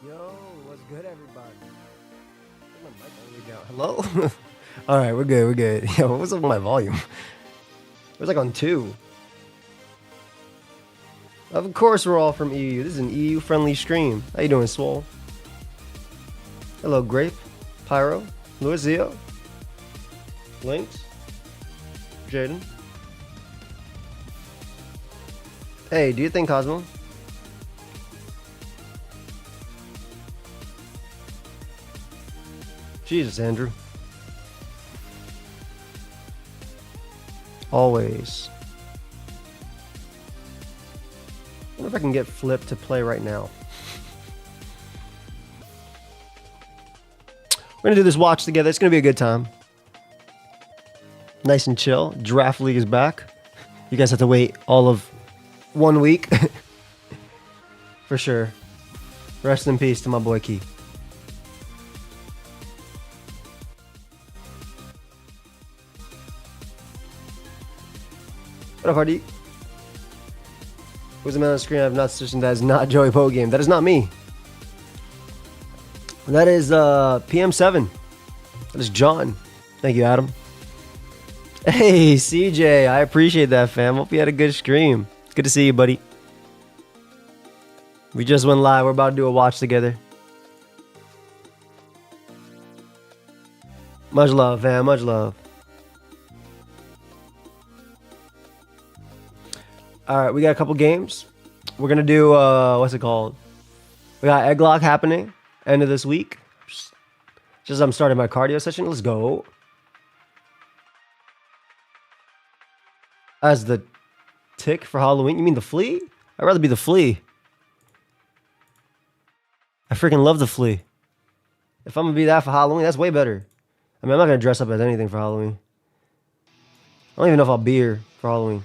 Yo, what's good, everybody? Put my mic all the way down. Hello? All right, we're good. We're good. Yo, what was up with my volume? It was like on 2. Of course, we're all from EU. This is an EU-friendly stream. How you doing, Swole? Hello, Grape, Pyro, Luizio, Lynx, Jaden. Hey, do you think Cosmo? Jesus, Andrew. Always. I wonder if I can get Flip to play right now. We're gonna do this watch together. It's gonna be a good time. Nice and chill. Draft League is back. You guys have to wait all of 1 week. For sure. Rest in peace to my boy Key. What up, Hardy? Who's the man on the screen? I have not searched. That is not Joey Pogame. That is not me. That is PM7. That is John. Thank you, Adam. Hey, CJ. I appreciate that, fam. Hope you had a good stream. Good to see you, buddy. We just went live. We're about to do a watch together. Much love, fam. Much love. All right, we got a couple games. We're gonna do what's it called? We got egg lock happening end of this week. Just I'm starting my cardio session. Let's go. As the tick for Halloween, you mean the flea? I'd rather be the flea. I freaking love the flea. If I'm gonna be that for Halloween, that's way better. I mean, I'm not gonna dress up as anything for Halloween. I don't even know if I'll be here for Halloween.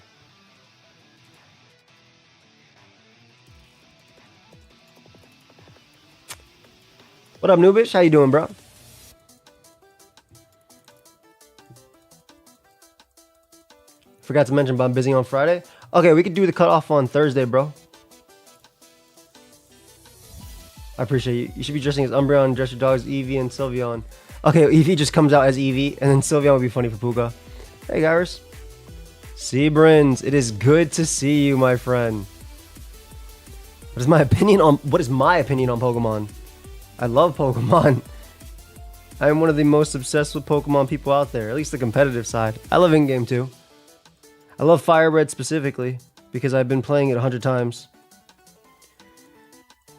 What up, Noobish? How you doing, bro? Forgot to mention, but I'm busy on Friday. Okay, we could do the cutoff on Thursday, bro. I appreciate you. You should be dressing as Umbreon, dress your dogs Eevee and Sylveon. Okay, Eevee just comes out as Eevee, and then Sylveon would be funny for Puka. Hey, guys. Seabrins, it is good to see you, my friend. What is my opinion on Pokemon? I love Pokemon. I am one of the most obsessed with Pokemon people out there, at least the competitive side. I love in-game too. I love Firebred specifically because I've been playing it 100 times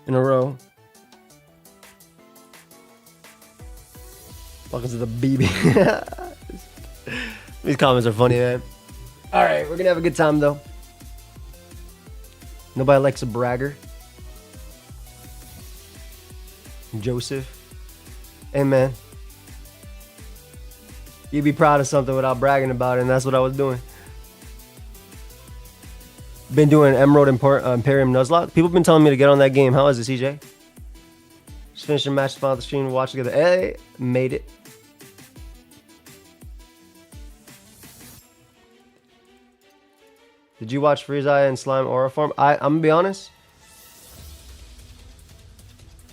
in a row. Welcome to the BB. These comments are funny, man. All right, we're gonna have a good time though. Nobody likes a bragger. Joseph. Hey, man. You'd be proud of something without bragging about it, and that's what I was doing. Been doing Emerald Imperium Nuzlocke. People have been telling me to get on that game. How is it, CJ? Just finished a match, found the stream, watch together. Hey, made it. Did you watch Freeze Eye and Slime Aura Form? I'm gonna be honest.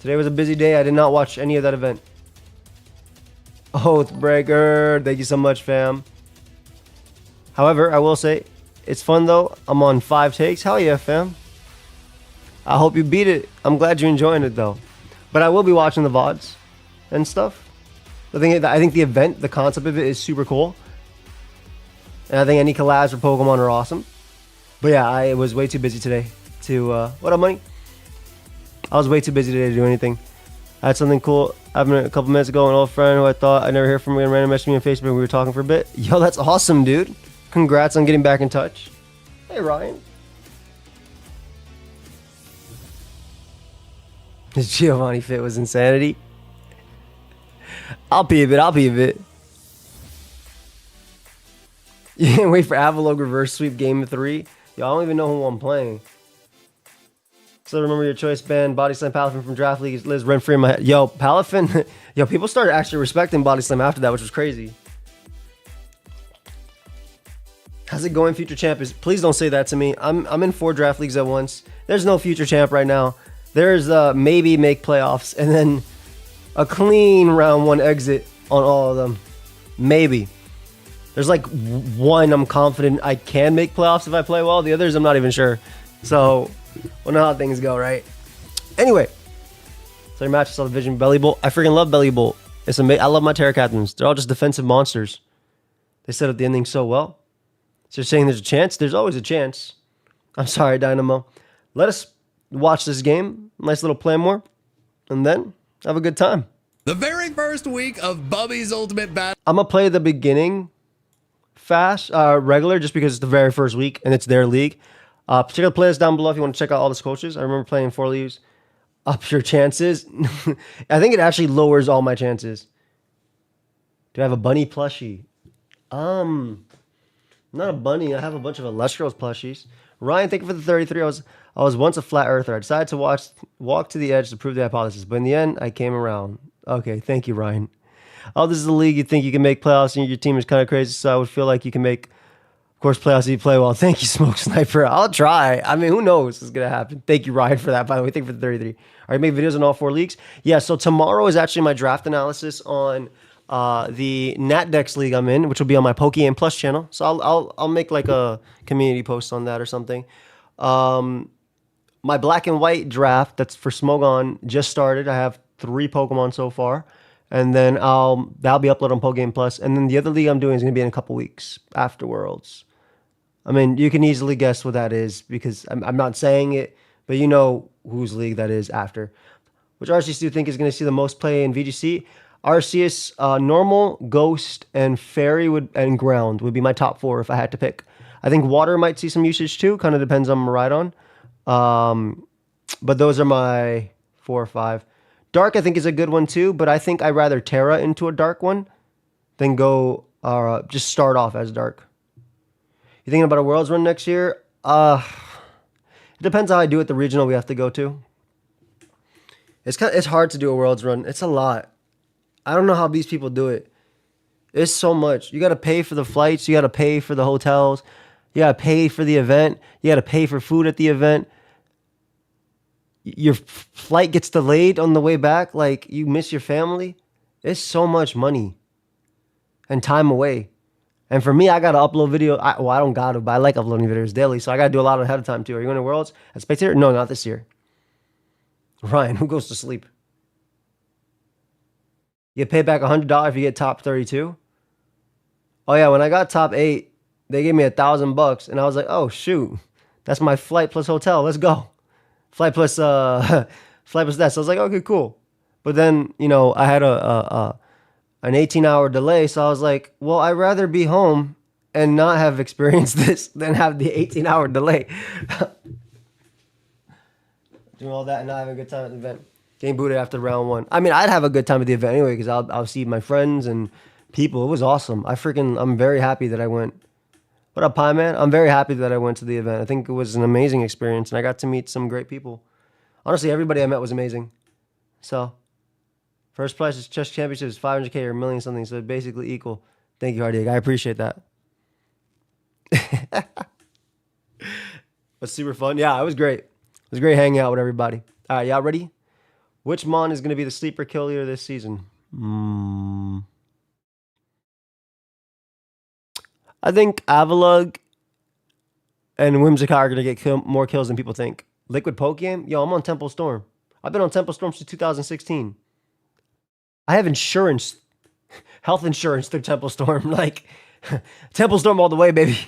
Today was a busy day. I did not watch any of that event. Oathbreaker. Thank you so much, fam. However, I will say, it's fun though. I'm on 5 takes. Hell yeah, fam. I hope you beat it. I'm glad you're enjoying it though. But I will be watching the VODs and stuff. I think the event, the concept of it is super cool. And I think any collabs for Pokemon are awesome. But yeah, I was way too busy today to... what up, money? I was way too busy today to do anything. I had something cool happening a couple minutes ago. An old friend who I thought I'd never hear from and random messaged me on Facebook. We were talking for a bit. Yo, that's awesome, dude. Congrats on getting back in touch. Hey, Ryan. His Giovanni fit was insanity. I'll pee a bit. You can't wait for Avalog reverse sweep game 3. Yo, I don't even know who I'm playing. So remember your choice band, Body Slam Palafin from Draft League lives rent free in my head. Yo, Palafin, yo, people started actually respecting Body Slam after that, which was crazy. How's it going, future champ? Please don't say that to me. I'm in 4 draft leagues at once. There's no future champ right now. There's maybe make playoffs, and then a clean round 1 exit on all of them. Maybe. There's like one I'm confident I can make playoffs if I play well. The others I'm not even sure. So we'll know how things go, right? Anyway, so your match is on Division Belly Bowl. I freaking love Belly Bowl. It's amazing. I love my Terra Captains. They're all just defensive monsters. They set up the ending so well. So you're saying there's a chance? There's always a chance. I'm sorry, Dynamo. Let us watch this game. Nice little play more. And then have a good time. The very first week of Bubby's Ultimate Battle. I'm going to play the beginning fast, regular, just because it's the very first week and it's their league. Particular players down below if you want to check out all the coaches. I remember playing 4 leagues. Up your chances. I think it actually lowers all my chances. Do I have a bunny plushie? Not a bunny. I have a bunch of Illustrials plushies. Ryan, thank you for the 33. I was once a flat earther. I decided to walk to the edge to prove the hypothesis, but in the end, I came around. Okay, thank you, Ryan. Oh, this is a league you think you can make playoffs, and your team is kind of crazy, so I would feel like you can make, of course, playoffs if you play well. Thank you, Smoke Sniper. I'll try. I mean, who knows what's going to happen. Thank you, Ryan, for that, by the way. Thank you for the 33. Are you making videos on all 4 leagues? Yeah, so tomorrow is actually my draft analysis on the Natdex league I'm in, which will be on my PokeaimMD Plus channel. So I'll make like a community post on that or something. My black and white draft that's for Smogon just started. I have 3 Pokemon so far, and then that'll be uploaded on PokeaimMD Plus. And then the other league I'm doing is going to be in a couple weeks after Worlds. I mean, you can easily guess what that is because I'm not saying it, but you know whose league that is after. Which RCS do you think is going to see the most play in VGC? Arceus, normal, ghost, and fairy and ground would be my top 4 if I had to pick. I think water might see some usage too. Kind of depends on Maridon. But those are my 4 or 5. Dark, I think, is a good one too. But I think I'd rather Terra into a dark one than go just start off as dark. You thinking about a Worlds run next year? It depends how I do it. The regional we have to go to. It's hard to do a Worlds run. It's a lot. I don't know how these people do it. It's so much. You got to pay for the flights. You got to pay for the hotels. You got to pay for the event. You got to pay for food at the event. Your flight gets delayed on the way back. Like, you miss your family. It's so much money and time away. And for me, I got to upload video. I don't got to, but I like uploading videos daily. So I got to do a lot ahead of time too. Are you going to Worlds as spectator? No, not this year. Ryan, who goes to sleep? You get paid back $100 if you get top 32. Oh yeah, when I got top 8, they gave me $1,000, and I was like, oh shoot, that's my flight plus hotel. Let's go, flight plus that. So I was like, okay, cool. But then I had an 18-hour delay, so I was like, well, I'd rather be home and not have experienced this than have the 18-hour delay. Doing all that and not having a good time at the event. Getting booted after round 1. I mean, I'd have a good time at the event anyway because I'll see my friends and people. It was awesome. I'm very happy that I went. What up, Pie Man? I'm very happy that I went to the event. I think it was an amazing experience, and I got to meet some great people. Honestly, everybody I met was amazing. So, first prize is chess championships, 500K or a million something, so basically equal. Thank you, Hardy. I appreciate that. Was super fun. Yeah, it was great. It was great hanging out with everybody. All right, y'all ready? Which Mon is going to be the sleeper kill leader this season? I think Avalug and Whimsicott are going to get more kills than people think. Liquid Pokeaim? Yo, I'm on Temple Storm. I've been on Temple Storm since 2016. I have insurance, health insurance through Temple Storm. Like, Temple Storm all the way, baby.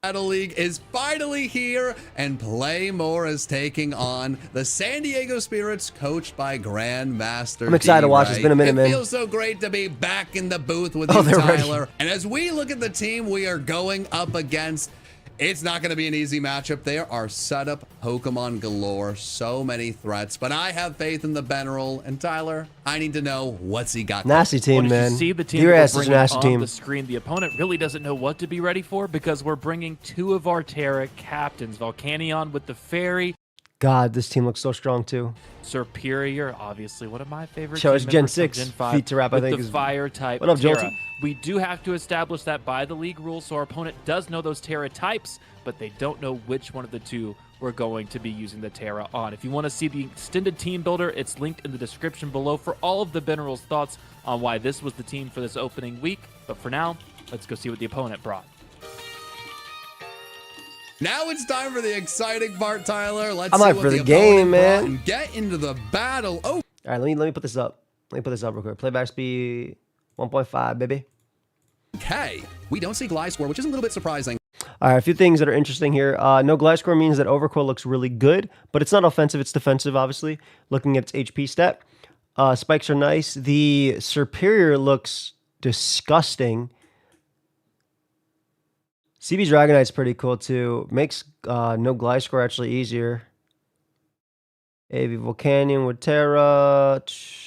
Battle League is finally here, and Playmore is taking on the San Diego Spirits, coached by Grandmaster. I'm excited to watch. It's been a minute, man. It feels so great to be back in the booth with you, Tyler. Ready. And as we look at the team we are going up against, it's not going to be an easy matchup. There are setup Pokemon galore, so many threats, but I have faith in the Beneral. And Tyler, I need to know what's he got. Nasty team, man. You see the team we're bringing on the screen. The opponent really doesn't know what to be ready for because we're bringing 2 of our Terra captains. Volcanion with the Fairy. God, this team looks so strong too. Superior, obviously one of my favorite. Show us team Gen members from 6 Gen 5 feet to wrap. I think the is fire type. What up, Terra. Jolty? We do have to establish that by the league rules, so our opponent does know those Terra types, but they don't know which one of the two we're going to be using the Terra on. If you want to see the extended team builder, it's linked in the description below for all of the General's thoughts on why this was the team for this opening week. But for now, let's go see what the opponent brought. Now it's time for the exciting part, Tyler. Let's I'm see hyped what for the the game, opponent brought man. and get into the battle. Oh, All right, let me put this up. Let me put this up real quick. Playback speed 1.5, baby. okay. We don't see glide score, which is a little bit surprising. All right, a few things that are interesting here. No glide score means that overkill looks really good, but it's not offensive. It's defensive, obviously, looking at its HP stat. Spikes are nice. The superior looks disgusting. CB Dragonite's pretty cool, too. Makes no glide score actually easier. AV Volcanion with Terra.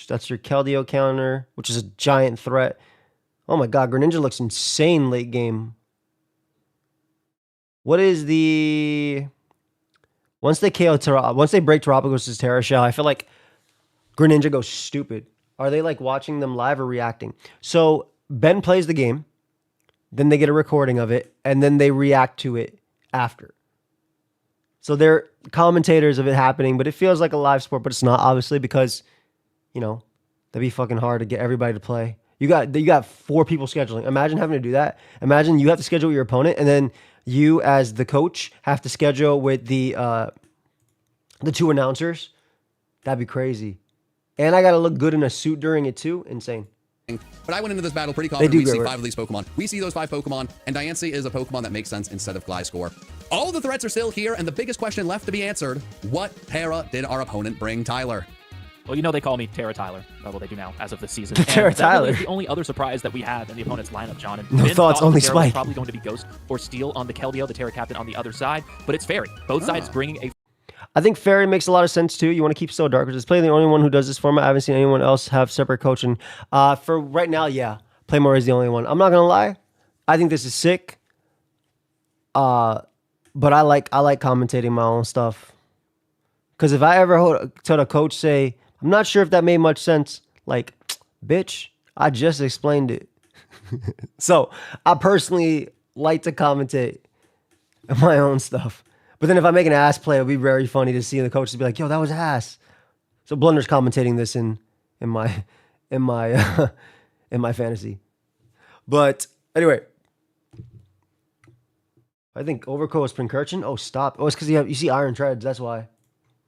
That's your Keldeo counter, which is a giant threat. Oh my god, Greninja looks insane late game. What is the... Once they KO Terra, once they break Terrapagos' Terra Shell, I feel like Greninja goes stupid. Are they like watching them live or reacting? So Ben plays the game, then they get a recording of it, and then they react to it after. So they're commentators of it happening, but it feels like a live sport, but it's not, obviously, because, you know, that'd be fucking hard to get everybody to play. You got 4 people scheduling. Imagine having to do that. Imagine you have to schedule with your opponent, and then you, as the coach, have to schedule with the 2 announcers. That'd be crazy. And I got to look good in a suit during it, too. Insane. But I went into this battle pretty confident. We see work. 5 of these Pokemon. We see those 5 Pokemon, and Diancie is a Pokemon that makes sense instead of Gliscor. All the threats are still here, and the biggest question left to be answered, what Terra did our opponent bring, Tyler? Well, you know they call me Terra Tyler. Well, they do now, as of this season. Terra Tyler. Really is the only other surprise that we have in the opponent's lineup, John. And No Ben thoughts, thought only Terra was Spike. probably going to be Ghost or Steel on the Keldeo, the Terra Captain on the other side, but it's Fairy. Both sides bringing a... I think Fairy makes a lot of sense, too. You want to keep So Dark, which is probably the only one who does this format. I haven't seen anyone else have separate coaching. For right now, yeah. Playmore is the only one. I'm not going to lie. I think this is sick. But I like commentating my own stuff. Because if I ever told a coach, say, I'm not sure if that made much sense. Like, bitch, I just explained it. So I personally like to commentate my own stuff. But then if I make an ass play, it'll be very funny to see the coaches be like, yo, that was ass. So Blunder's commentating this in my in my fantasy. But anyway, I think Overcoat is Pincurchin. Oh, stop. Oh, it's because you see Iron Treads. That's why.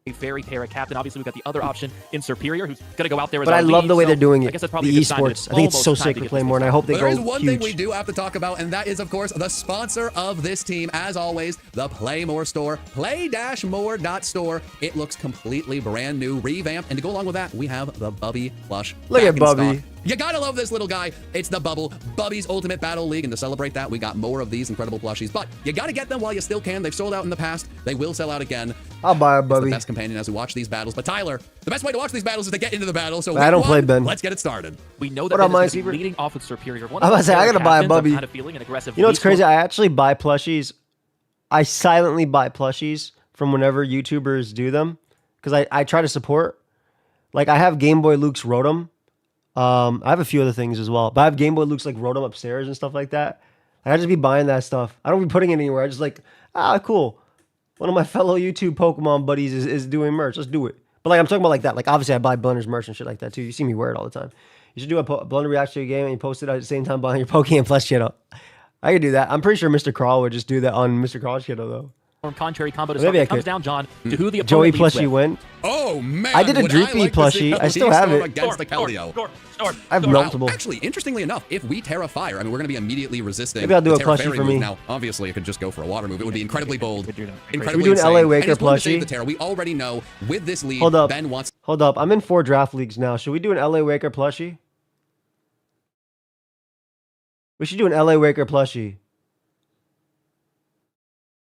A Fairy Terra Captain. Obviously, we've got the other option in Superior, who's going to go out there as But I our love lead, the way so they're doing I it. guess that's probably The a good sign that esports. I think it's so almost time sick to for get Playmore, this and I hope they But go there is one huge. thing we do have to talk about, and that is, of course, the sponsor of this team, as always, the Playmore store, play-more.store. It looks completely brand new, revamped, and to go along with that, we have the Bubby plush. Look back at in Bubby. stock. You gotta love this little guy. It's the Bubble, Bubby's Ultimate Battle League, and to celebrate that, we got more of these incredible plushies. But you gotta get them while you still can. They've sold out in the past. They will sell out again. I'll buy a It's the Bubby. best companion as we watch these battles. But Tyler, the best way to watch these battles is to get into the battle. So I don't week play one, Ben. Let's get it started. We know that What up, Ben is Minesweeper? gonna be leading off with Superior. One I was of about to say, the I gotta buy a captains, I'm Bubby. kind of feeling an aggressive You know what's lead crazy? score. I actually buy plushies. I silently buy plushies from whenever YouTubers do them because I try to support. Like I have Game Boy Luke's Rotom. I have a few other things as well, but I have Game Boy Luke's like Rotom upstairs and stuff like that. Like, I just be buying that stuff. I don't be putting it anywhere. I just like, cool. One of my fellow YouTube Pokemon buddies is doing merch. Let's do it. But like I'm talking about like that. Like obviously I buy Blunder's merch and shit like that too. You see me wear it all the time. You should do a Blunder reaction to a game and you post it at the same time buying your Pokeaim Plus channel. I could do that. I'm pretty sure Mr. Crawl would just do that on Mr. Crawl's channel though. Contrary combo to Maybe I it comes could. down, John, to who the Joey opponent leads plushie with. win. Oh man, I did a would Droopy like to see plushie. how I still he have storm it. against the Keldeo. I have Wow. multiple. Actually, interestingly enough, if we Terra Fire, I mean, we're going to be immediately resisting. Maybe I'll do the a Terra plushie Fairy for move. me. Now, obviously, it could just go for a water move. It would be incredibly bold, Should we incredibly do an insane. LA And Waker it's going to save plushie? the Terra. We already know with this lead, Hold up. Ben wants. Hold up. I'm in 4 draft leagues now. Should we do an LA Waker plushie? We should do an LA Waker plushie.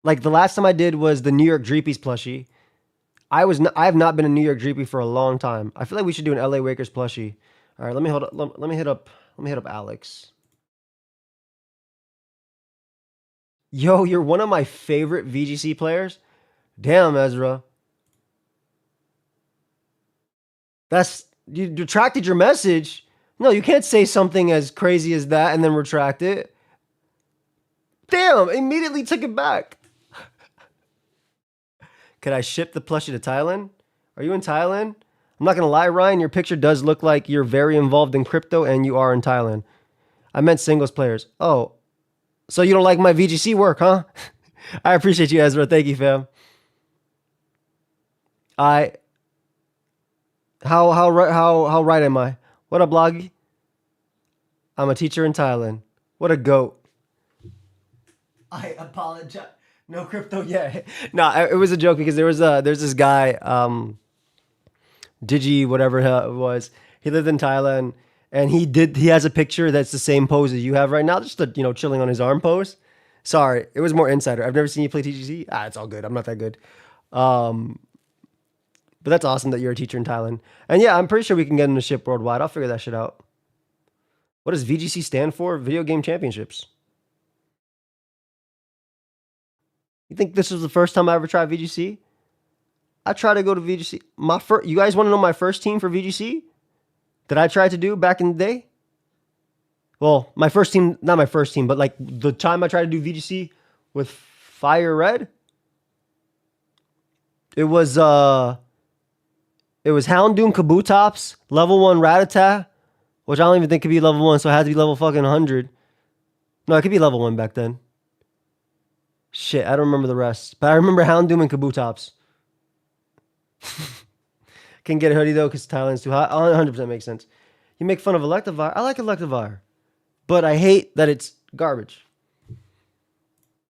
Like the last time I did was the New York Dreepies plushie. I have not been a New York Dreepy for a long time. I feel like we should do an LA Wakers plushie. All right, let me hit up Alex. Yo, you're one of my favorite VGC players. Damn, Ezra. You retracted your message. No, you can't say something as crazy as that and then retract it. Damn, immediately took it back. Could I ship the plushie to Thailand? Are you in Thailand? I'm not going to lie, Ryan. Your picture does look like you're very involved in crypto and you are in Thailand. I meant singles players. Oh, so you don't like my VGC work, huh? I appreciate you, Ezra. Thank you, fam. How right am I? What up, Bloggy? I'm a teacher in Thailand. What a goat. I apologize. No crypto yet. No, it was a joke because there's this guy, Digi, whatever it was. He lived in Thailand and he has a picture that's the same pose as you have right now, just chilling on his arm pose. Sorry, it was more insider. I've never seen you play TGC. It's all good. I'm not that good. But that's awesome that you're a teacher in Thailand. And yeah, I'm pretty sure we can get him to ship worldwide. I'll figure that shit out. What does VGC stand for? Video Game Championships. You think this was the first time I ever tried VGC? I tried to go to VGC. You guys want to know my first team for VGC that I tried to do back in the day? Well, my first team, not my first team, but like the time I tried to do VGC with Fire Red. It was Houndoom Kabutops, level 1 Rattata, which I don't even think could be level 1, so it had to be level fucking 100. No, it could be level 1 back then. Shit, I don't remember the rest. But I remember Houndoom and Kabutops. Can get a hoodie though, because Thailand's too hot. 100% makes sense. You make fun of Electivire. I like Electivire. But I hate that it's garbage.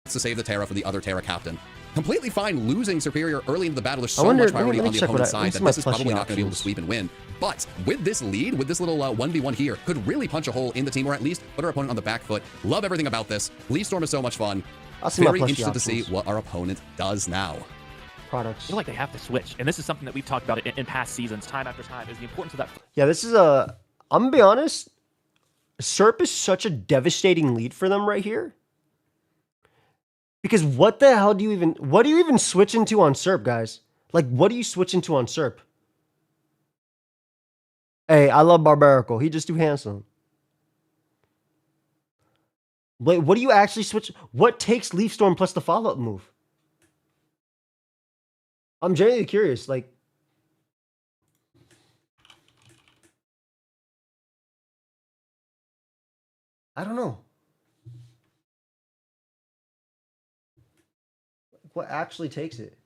To save the Terra for the other Terra captain. Completely fine losing Superior early into the battle. There's so much priority on the opponent's side that this is probably not going to be able to sweep and win. But with this lead, with this little 1v1 here, could really punch a hole in the team or at least put our opponent on the back foot. Love everything about this. Leaf Storm is so much fun. Very interested to see what our opponent does now. Products. I feel like they have to switch. And this is something that we've talked about in past seasons, time after time, is the importance of that. Yeah, this is I'm going to be honest. SERP is such a devastating lead for them right here. Because what the hell do you even switch into on SERP, guys? Like, what do you switch into on SERP? Hey, I love Barbarical. He just too handsome. Wait, what do you actually switch? What takes Leaf Storm plus the follow-up move? I'm genuinely curious. Like, I don't know. What actually takes it?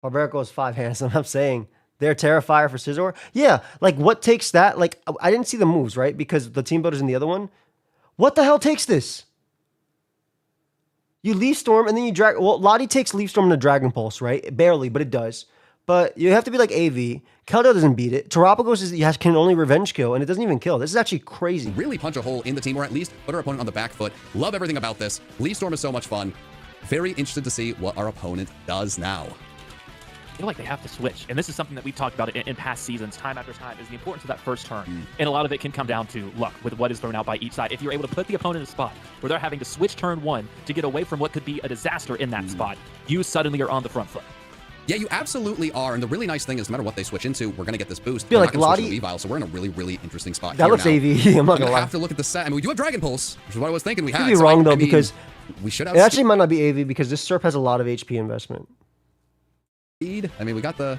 Barbarical is 5 handsome. I'm saying they're Terrifier for Scizor. Yeah, like what takes that? Like I didn't see the moves, right? Because the team builder's in the other one. What the hell takes this? You Leaf Storm and then you drag. Well, Lottie takes Leaf Storm to Dragon Pulse, right? Barely, but it does. But you have to be like AV. Keldeo doesn't beat it. Terapagos can only revenge kill, and it doesn't even kill. This is actually crazy. Really punch a hole in the team, or at least put our opponent on the back foot. Love everything about this. Leaf Storm is so much fun. Very interested to see what our opponent does now. I feel like they have to switch. And this is something that we've talked about in past seasons, time after time, is the importance of that first turn. And a lot of it can come down to luck with what is thrown out by each side. If you're able to put the opponent in a spot where they're having to switch turn 1 to get away from what could be a disaster in that spot, you suddenly are on the front foot. Yeah, you absolutely are. And the really nice thing is no matter what they switch into, we're going to get this boost. Feel like Lottie, BUBL, so we're in a really, really interesting spot. That looks now. AV. I'm not going to lie. Have to look at the set. I mean, we do have Dragon Pulse, which is what I was thinking we had. Could be wrong, though, because we should have. It actually might not be AV because this SERP has a lot of HP investment. Speed. I mean, we got the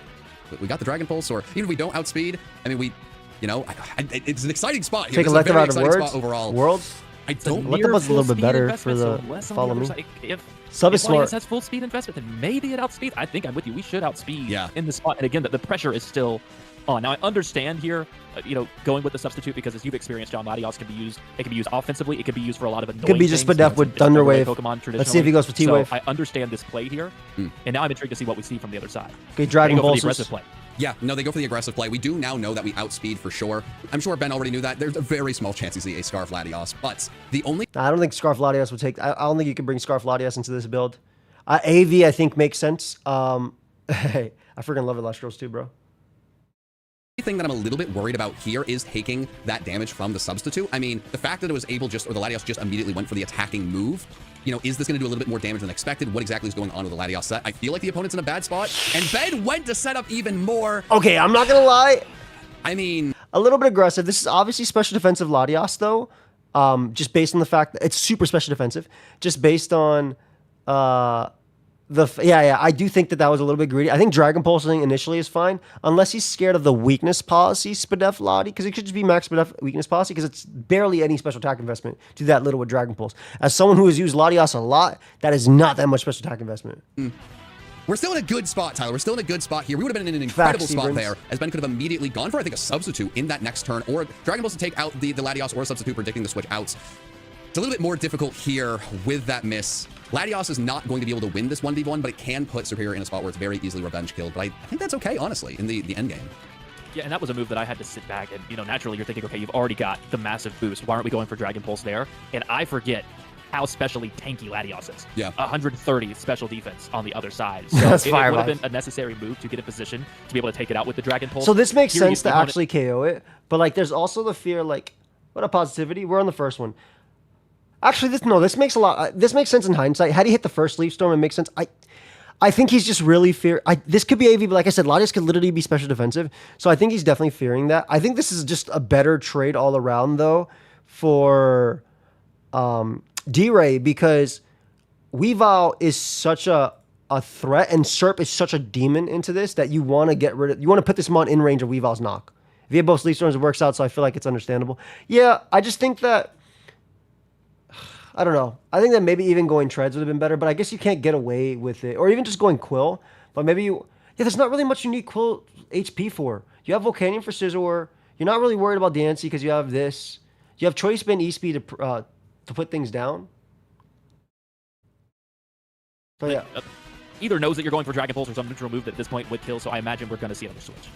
Dragon Pulse, or even if we don't outspeed, I mean, it's an exciting spot here. Take Elective out of Worlds. Overall. Worlds. I don't. Electabuzz a little bit better for the follow me. If Sub is smart. has full speed investment, then maybe it outspeed. I think I'm with you. We should outspeed in the spot. And again, the pressure is still on. Now I understand here, going with the substitute because as you've experienced, John, Latios can be used. It can be used offensively. It can be used for a lot of annoying Could be just put def with Thunder Wave. Let's see if he goes for T Wave. So I understand this play here, and now I'm intrigued to see what we see from the other side. Okay, Dragon Pulse. Aggressive play. Yeah, no, they go for the aggressive play. We do now know that we outspeed for sure. I'm sure Ben already knew that. There's a very small chance you see a Scarf Latios, but the only... I don't think Scarf Latios would take... I don't think you can bring Scarf Latios into this build. AV, I think, makes sense. Hey, I freaking love Illustrials too, bro. thing that I'm a little bit worried about here is taking that damage from the substitute. I mean, the fact that it was able just, or the Latios just immediately went for the attacking move, you know, is this going to do a little bit more damage than expected? What exactly is going on with the Latios set? I feel like the opponent's in a bad spot, and Ben went to set up even more. Okay, I'm not going to lie. I mean, a little bit aggressive. This is obviously special defensive Latios, though. Just based on the fact that it's super special defensive. Just based on I do think that was a little bit greedy. I think Dragon Pulsing initially is fine, unless he's scared of the weakness policy Spadef Lottie, because it could just be max Spadef weakness policy, because it's barely any special attack investment to do that little with Dragon Pulse. As someone who has used Latios a lot, that is not that much special attack investment. We're still in a good spot, Tyler. We're still in a good spot here. We would have been in an incredible spot there, as Ben could have immediately gone for, I think, a substitute in that next turn, or Dragon Pulse to take out the Latios, or a substitute predicting the switch outs. It's a little bit more difficult here with that miss. Latios is not going to be able to win this 1v1, but it can put Superior in a spot where it's very easily revenge killed. But I think that's okay, honestly, in the end game. Yeah, and that was a move that I had to sit back and, you know, naturally you're thinking, okay, you've already got the massive boost. Why aren't we going for Dragon Pulse there? And I forget how specially tanky Latios is. Yeah. 130 special defense on the other side. So That's it would have been a necessary move to get in position to be able to take it out with the Dragon Pulse. So this makes Here sense to actually KO it, but like there's also the fear, like, what a positivity. We're on the first one. Actually, this makes a lot. This makes sense in hindsight. Had he hit the first Leaf Storm, it makes sense. I think he's just really this could be AV, but like I said, Latios could literally be special defensive. So I think he's definitely fearing that. I think this is just a better trade all around, though, for D-Ray, because Weavile is such a threat, and Serp is such a demon into this that you want to get rid of. You want to put this mon in range of Weavile's knock. If you have both Leaf Storms, it works out. So I feel like it's understandable. Yeah, I just think that. I don't know. I think that maybe even going Treads would have been better, but I guess you can't get away with it. Or even just going Quill. But maybe you... Yeah, there's not really much you need Quill HP for. You have Volcanium for Scizor. You're not really worried about Dancy because you have this. You have Choice Band E-Speed to put things down. But yeah. Either knows that you're going for Dragon Pulse or some neutral move that at this point would kill, so I imagine we're going to see another switch.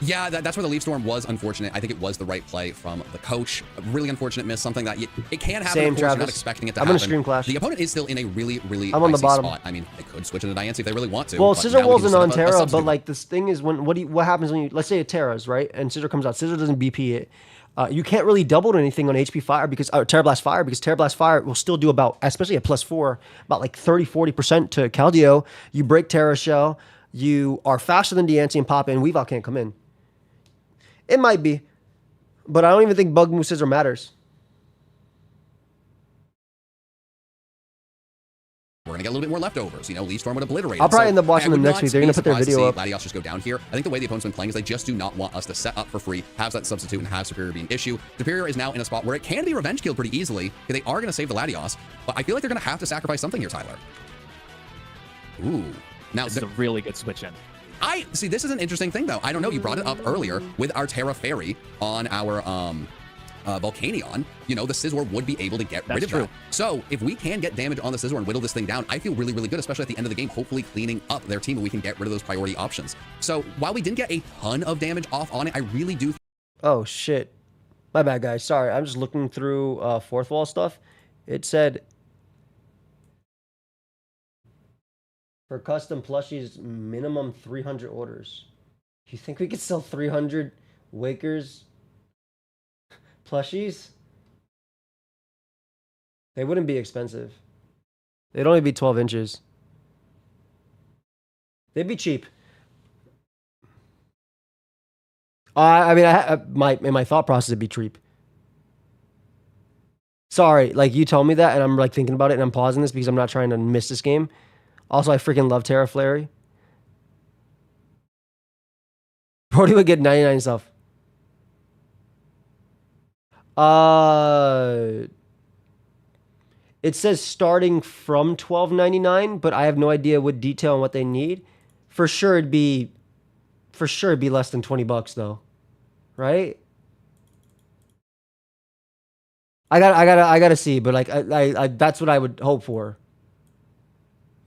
Yeah, that's where the Leaf Storm was unfortunate. I think it was the right play from the coach. A really unfortunate miss, something that it can happen. Same, of course, Travis. you're not expecting it to I'm happen. going to Scream Clash. The opponent is still in a really, really I'm on the bottom spot. I mean, they could switch into Diancie if they really want to. Well, but Scizor now we Wolves can and set on up a Terra, but substitute. like this thing is what happens when you, let's say it Terras, right? And Scizor comes out. Scizor doesn't BP it. You can't really double to anything on HP Fire because Terra Blast Fire, because Terra Blast Fire will still do about, especially at +4, about like 30-40% to Keldeo. You break Terra Shell, you are faster than Diancie and pop in. Weavile can't come in. It might be, but I don't even think Bug Move Scizor matters. We're going to get a little bit more leftovers. You know, Leaf Storm would obliterate. I'll probably end up watching them next week. They're going to put their video up. Latios just go down here. I think the way the opponent's been playing is they just do not want us to set up for free, have that substitute, and have Superior be an issue. Superior is now in a spot where it can be revenge killed pretty easily, because they are going to save the Latios, but I feel like they're going to have to sacrifice something here, Tyler. Ooh. Now, This is a really good switch in. I see. This is an interesting thing, though. I don't know. You brought it up earlier with our Terra Fairy on our Volcanion. You know, the Scizor would be able to get rid of that. So if we can get damage on the Scizor and whittle this thing down, I feel really, really good, especially at the end of the game, hopefully cleaning up their team and we can get rid of those priority options. So while we didn't get a ton of damage off on it, I really do. Oh, shit. My bad, guys. Sorry. I'm just looking through fourth wall stuff. It said, for custom plushies, minimum 300 orders. You think we could sell 300 Wakers plushies? They wouldn't be expensive. They'd only be 12 inches. They'd be cheap. I mean, in my thought process, it'd be cheap. Sorry, like you told me that, and I'm like thinking about it, and I'm pausing this because I'm not trying to miss this game. Also, I freaking love Terra Flary. Brody would get 99 stuff. It says starting from $12.99, but I have no idea what detail and what they need. For sure it'd be less than $20 though. Right? I gotta see, but like I that's what I would hope for.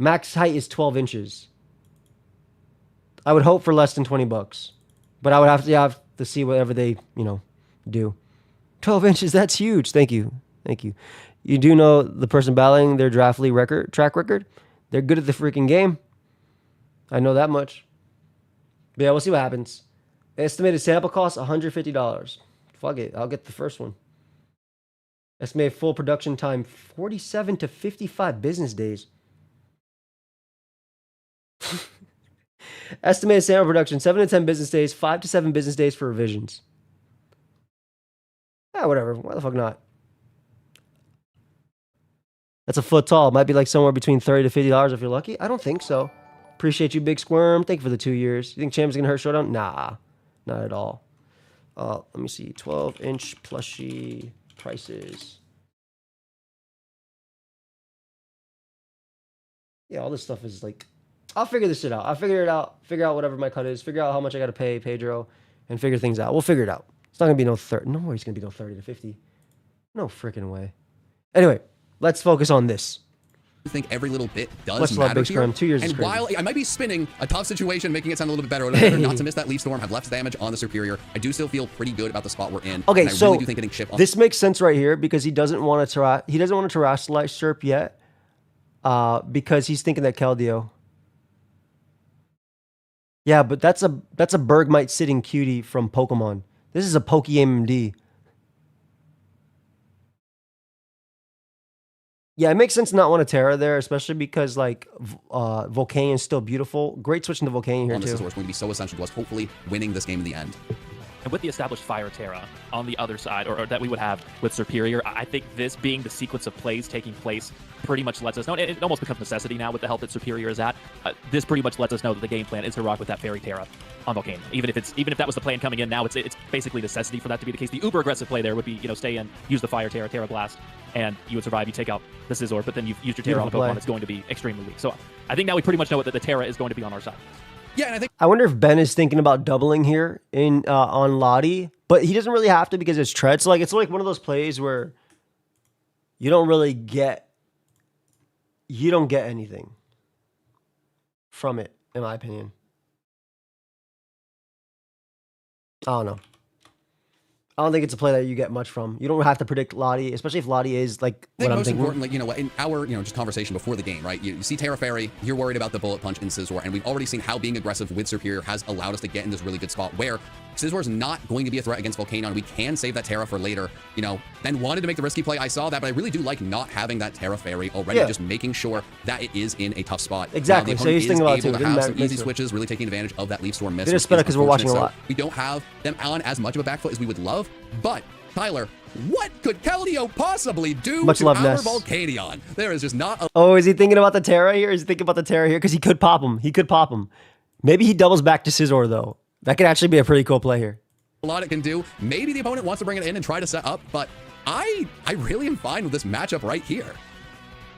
Max height is 12 inches. I would hope for less than $20, but I would have to see whatever they, do. 12 inches, that's huge. Thank you. You do know the person battling their Draftly track record? They're good at the freaking game. I know that much. But yeah, we'll see what happens. Estimated sample cost $150. Fuck it, I'll get the first one. Estimated full production time 47 to 55 business days. Estimated sample production 7 to 10 business days, 5 to 7 business days for revisions. Yeah, whatever. Why the fuck not? That's a foot tall. Might be like somewhere between $30 to $50 if you're lucky. I don't think so. Appreciate you, Big Squirm. Thank you for the 2 years. You think Champ's gonna hurt Showdown? Nah, not at all. Let me see. 12-inch plushie prices. Yeah, all this stuff is like, I'll figure this shit out. I'll figure it out. Figure out whatever my cut is. Figure out how much I gotta pay Pedro, and figure things out. We'll figure it out. It's not gonna be no 30. No way it's gonna be no 30 to 50. No freaking way. Anyway, let's focus on this. I think every little bit does Much matter love, Big here. Scrum. 2 years is And crazy. while I might be spinning a tough situation, making it sound a little bit better, not to miss that Leaf Storm, have less damage on the Superior, I do still feel pretty good about the spot we're in. Okay, and I so really do think getting chip on this makes sense right here because he doesn't want to terrestrialize Serp yet, because he's thinking that Keldeo. Yeah, but that's a Bergmite sitting cutie from Pokemon. This is a pokeaimMD. Yeah, it makes sense to not want to Terra there, especially because like Volcanion is still beautiful. Great switching to Volcanion here on this too. is what's going to be so essential to us hopefully winning this game in the end. And with the established Fire Terra on the other side, or that we would have with Superior, I think this being the sequence of plays taking place pretty much lets us know, it almost becomes necessity now with the health that Superior is at. This pretty much lets us know that the game plan is to rock with that Fairy Terra on Volcanion. Even if that was the plan coming in now, it's basically necessity for that to be the case. The uber aggressive play there would be, stay in, use the Fire Terra, Terra Blast, and you would survive. You take out the Scizor, but then you've used your Terra on a Pokemon that's going to be extremely weak. So I think now we pretty much know that the Terra is going to be on our side. Yeah, and I think I wonder if Ben is thinking about doubling here in on Lottie, but he doesn't really have to because it's tread. So it's like one of those plays where you don't get anything from it, in my opinion. I don't know. I don't think it's a play that you get much from. You don't have to predict Lottie, especially if Lottie is like I think what I'm most thinking. importantly, in our, just conversation before the game, right? You see Terra Fairy, you're worried about the Bullet Punch in Scizor, and we've already seen how being aggressive with Superior has allowed us to get in this really good spot where Scizor is not going to be a threat against Volcanion. We can save that Terra for later, then wanted to make the risky play. I saw that, but I really do like not having that Terra Fairy already, just making sure that it is in a tough spot. Exactly. Now, So he's thinking about it too. able to have some easy switches, really taking advantage of that Leaf Storm miss. They just sped up 'cause we're watching a lot. We don't have them on as much of a back foot as we would love, but Tyler, what could Keldeo possibly do Much to love, our Ness. Volcanion? There is just not a Oh, is he thinking about the Terra here? Is he thinking about the Terra here? Because he could pop him. Maybe he doubles back to Scizor, though. That could actually be a pretty cool play here. lot it can do. Maybe the opponent wants to bring it in and try to set up, but I really am fine with this matchup right here.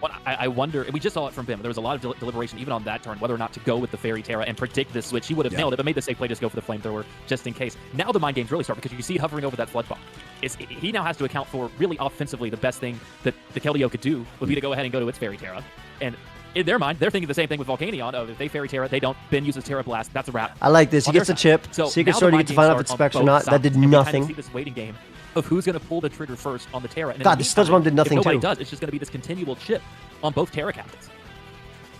What I wonder, we just saw it from Bim. There was a lot of deliberation even on that turn, whether or not to go with the Fairy Terra and predict this switch. He would have nailed it, but made the safe play, just go for the Flamethrower, just in case. Now the mind games really start because you see hovering over that Flood Bomb. He now has to account for, really offensively, the best thing that the Keldeo could do would be to go ahead and go to its Fairy Terra. And in their mind, they're thinking the same thing with Volcanion. If they Fairy Terra, they don't. Ben uses Terra Blast. That's a wrap. I like this. He gets a chip. So Secret now Sword, the he gets to mind find out if games it's start specs or on not. both That did sides, and we kind of nothing. see this waiting game of who's going to pull the trigger first on the Terra. And God, this Sludge Bomb did nothing if nobody too. does, it's just going to be this continual chip on both Terra captains.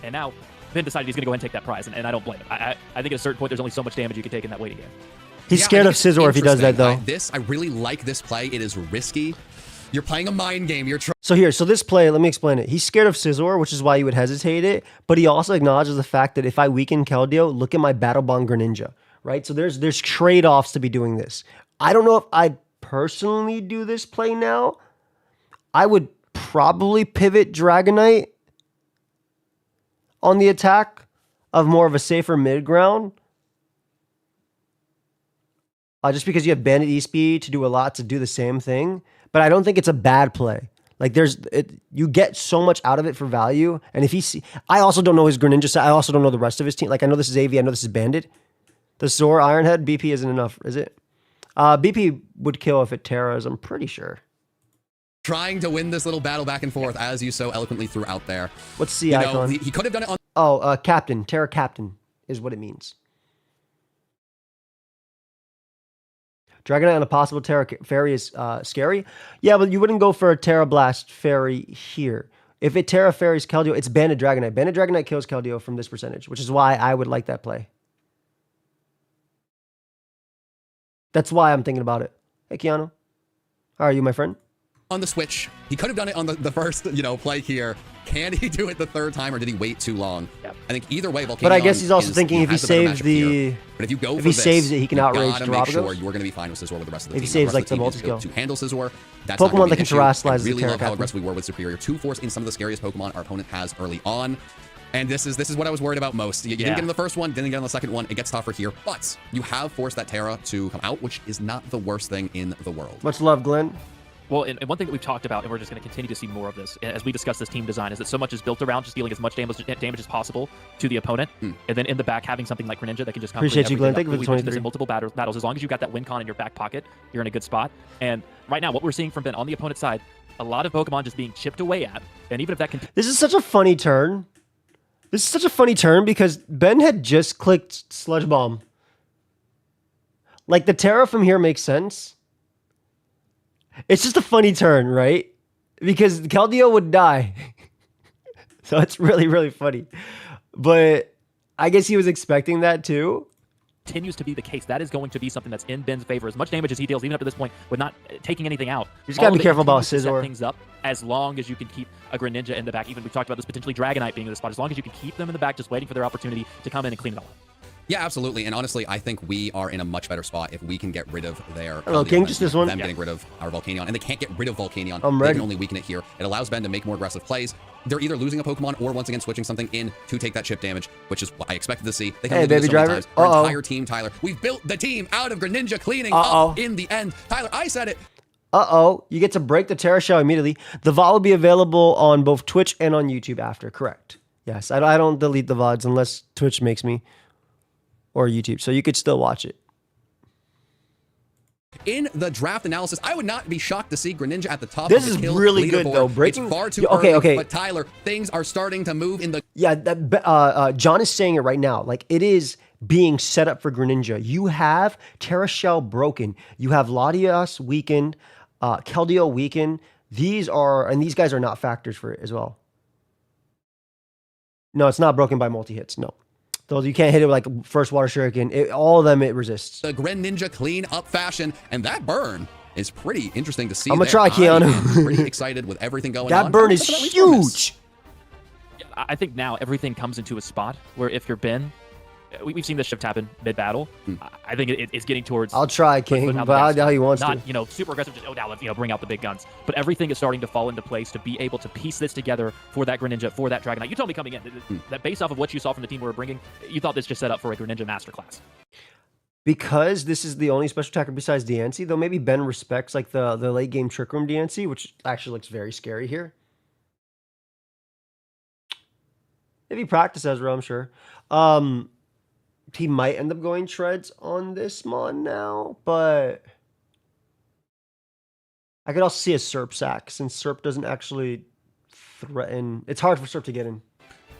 And now Ben decided he's going to go ahead and take that prize, and I don't blame him. I think at a certain point, there's only so much damage you can take in that waiting game. He's Yeah, scared I of think it's Scizor if he does that, though. I really like this play. It is risky. You're playing a mind game. You're trying. So this play, let me explain it. He's scared of Scizor, which is why he would hesitate it, but he also acknowledges the fact that if I weaken Keldeo, look at my Battle Bond Greninja, right? So there's trade-offs to be doing this. I don't know if I'd personally do this play now. I would probably pivot Dragonite on the attack of more of a safer mid-ground. Just because you have Bandit E-Speed to do a lot to do the same thing. But I don't think it's a bad play. Like you get so much out of it for value. And if I also don't know his Greninja set. I also don't know the rest of his team. Like I know this is AV. I know this is Bandit. The Zor Ironhead BP isn't enough, is it? BP would kill if it Terras. I'm pretty sure. Trying to win this little battle back and forth, as you so eloquently threw out there. What's the icon? He could have done it on. Oh, Captain. Terra Captain is what it means. Dragonite on a possible Terra Fairy is scary. Yeah, but you wouldn't go for a Terra Blast Fairy here. If it Terra Fairies Keldeo, it's Bandit Dragonite. Bandit Dragonite kills Keldeo from this percentage, which is why I would like that play. That's why I'm thinking about it. Hey, Keanu. How are you, my friend? On the switch. He could have done it on the first, play here. Can he do it the third time, or did he wait too long? Yep. I think either way, Volcanion. But I guess he's also thinking if he saves the... But if you go if for he this, saves it, he can outrage you gotta make sure Dropagos. you're going to be fine with Scizor with the rest of the If team. he saves, The like, rest of the team is multi-skill. built to handle Scizor. That's Pokemon not that gonna can be an issue. terrestrialize I really the love how Terra aggressive we were with Superior 2-Force in some of the scariest Pokemon our opponent has early on. And this is what I was worried about most. You didn't get in the first one, didn't get in the second one. It gets tougher here, but you have forced that Terra to come out, which is not the worst thing in the world. Much love, Glenn. Well, and one thing that we've talked about, and we're just going to continue to see more of this as we discuss this team design, is that so much is built around just dealing as much damage as possible to the opponent, and then in the back having something like Greninja that can just appreciate you, Glenn. Thank you for the We've mentioned 23. this in multiple battles. As long as you've got that win con in your back pocket, you're in a good spot. And right now, what we're seeing from Ben on the opponent's side, a lot of Pokemon just being chipped away at, and even if that can... This is such a funny turn. This is such a funny turn because Ben had just clicked Sludge Bomb. Like, the Terra from here makes sense. It's just a funny turn, right? Because Keldeo would die. So it's really, really funny. But I guess he was expecting that too. Continues to be the case. That is going to be something that's in Ben's favor. As much damage as he deals, even up to this point, with not taking anything out. You just gotta be careful about Set Scizor. things up as long as you can keep a Greninja in the back. Even we talked about this potentially Dragonite being in the spot. As long as you can keep them in the back, just waiting for their opportunity to come in and clean it all up. Yeah, absolutely. And honestly, I think we are in a much better spot if we can get rid of their... Hello, King, just this one. Them getting rid of our Volcanion. And they can't get rid of Volcanion. I'm They ready. can only weaken it here. It allows Ben to make more aggressive plays. They're either losing a Pokemon or once again switching something in to take that chip damage, which is what I expected to see. They can Hey, only do baby this so many driver. times. Our Uh-oh. entire team, Tyler. We've built the team out of Greninja cleaning up in the end. Tyler, I said it. Uh-oh. You get to break the Terra Shell immediately. The VOD will be available on both Twitch and on YouTube after. Correct. Yes, I don't delete the VODs unless Twitch makes me. Or YouTube. So you could still watch it. In the draft analysis, I would not be shocked to see Greninja at the top This of the is kill really good, leaderboard. though. Breaking... It's far too okay, early, okay. but Tyler, things are starting to move in the... Yeah, John is saying it right now. Like, it is being set up for Greninja. You have Terra Shell broken. You have Latias weakened. Keldeo weakened. These guys are not factors for it as well. No, it's not broken by multi-hits. No. Those you can't hit it with like first water shuriken. All of them it resists. The Greninja clean up fashion, and that burn is pretty interesting to see. I'm gonna try, Keanu. I am pretty excited with everything going on. That burn is huge. I think now everything comes into a spot where if you're Ben, we've seen this shift happen mid-battle. I think it's getting towards... I'll try, King, putting out but the gas. how he wants Not, to. Super aggressive, just, now let's, bring out the big guns. But everything is starting to fall into place to be able to piece this together for that Greninja, for that Dragonite. You told me coming in that based off of what you saw from the team we were bringing, you thought this just set up for a Greninja masterclass. Because this is the only special attacker besides DNC, though maybe Ben respects like the late game Trick Room DNC, which actually looks very scary here. If he practices, I'm sure. He might end up going Treads on this mon now, but I could also see a Serp sack since Serp doesn't actually threaten. It's hard for Serp to get in.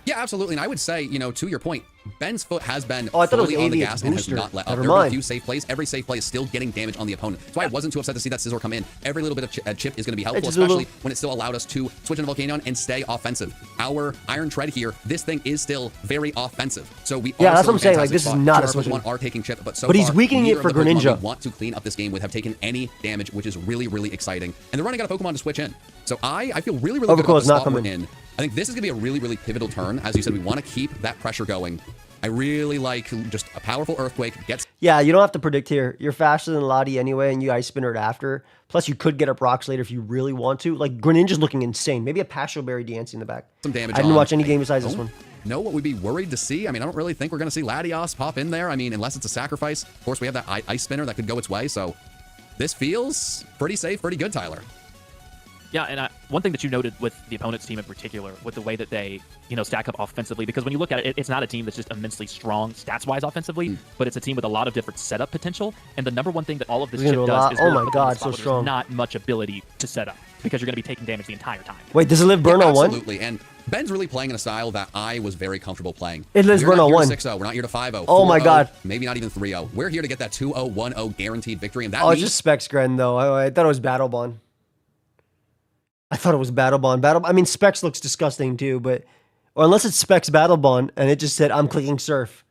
Yeah, absolutely. And I would say, to your point, Ben's foot has been I thought it was fully on the Aviate's gas and has booster. not let up. Never There have been a mind. few safe plays. Every safe play is still getting damage on the opponent. That's why I wasn't too upset to see that Scizor come in. Every little bit of chip is going to be helpful, just a little- especially when it still allowed us to switch into Volcanion and stay offensive. Our Iron Tread here, this thing is still very offensive. So we Yeah, are that's still what I'm in saying, fantastic like, this is spot. not Sure, a our switch in. Pokemon are taking chip, but so But he's far, weakening neither it for of the Pokemon Greninja. we want to clean up this game with have taken any damage, which is really, really exciting. And they're running out of Pokemon to switch in. So I feel really, really good Overcoat about is the not spot we're coming. in. I think this is going to be a really, really pivotal turn. As you said, we want to keep that pressure going. I really like just a powerful Earthquake. Yeah, you don't have to predict here. You're faster than Lottie anyway, and you Ice Spinner it after. Plus, you could get up Rocks later if you really want to. Like, Greninja's looking insane. Maybe a Pasho Berry dancing in the back. Some damage I didn't on. watch any game besides this Don't one. know what we'd be worried to see. I mean, I don't really think we're going to see Latios pop in there. I mean, unless it's a sacrifice. Of course, we have that Ice Spinner that could go its way. So this feels pretty safe, pretty good, Tyler. Yeah, and one thing that you noted with the opponent's team in particular, with the way that they, stack up offensively, because when you look at it, it's not a team that's just immensely strong stats-wise offensively, but it's a team with a lot of different setup potential. And the number one thing that all of this chip does is Oh really my put them in a God, spot so where there's strong. not much ability to set up, because you're going to be taking damage the entire time. Wait, does it live burn on one? Absolutely. And Ben's really playing in a style that I was very comfortable playing. It lives We're burn not on here one. to 6-0. We're not here to 5-0. Oh my 4-0, God. Maybe not even 3-0. We're here to get that 2-0, 1-0 guaranteed victory. And that Oh, it's means just Specs Gren, though. I thought it was Battle Bond. I thought it was Battle Bond. I mean, Specs looks disgusting, too, but... Or unless it's Specs Battle Bond, and it just said, I'm clicking Surf.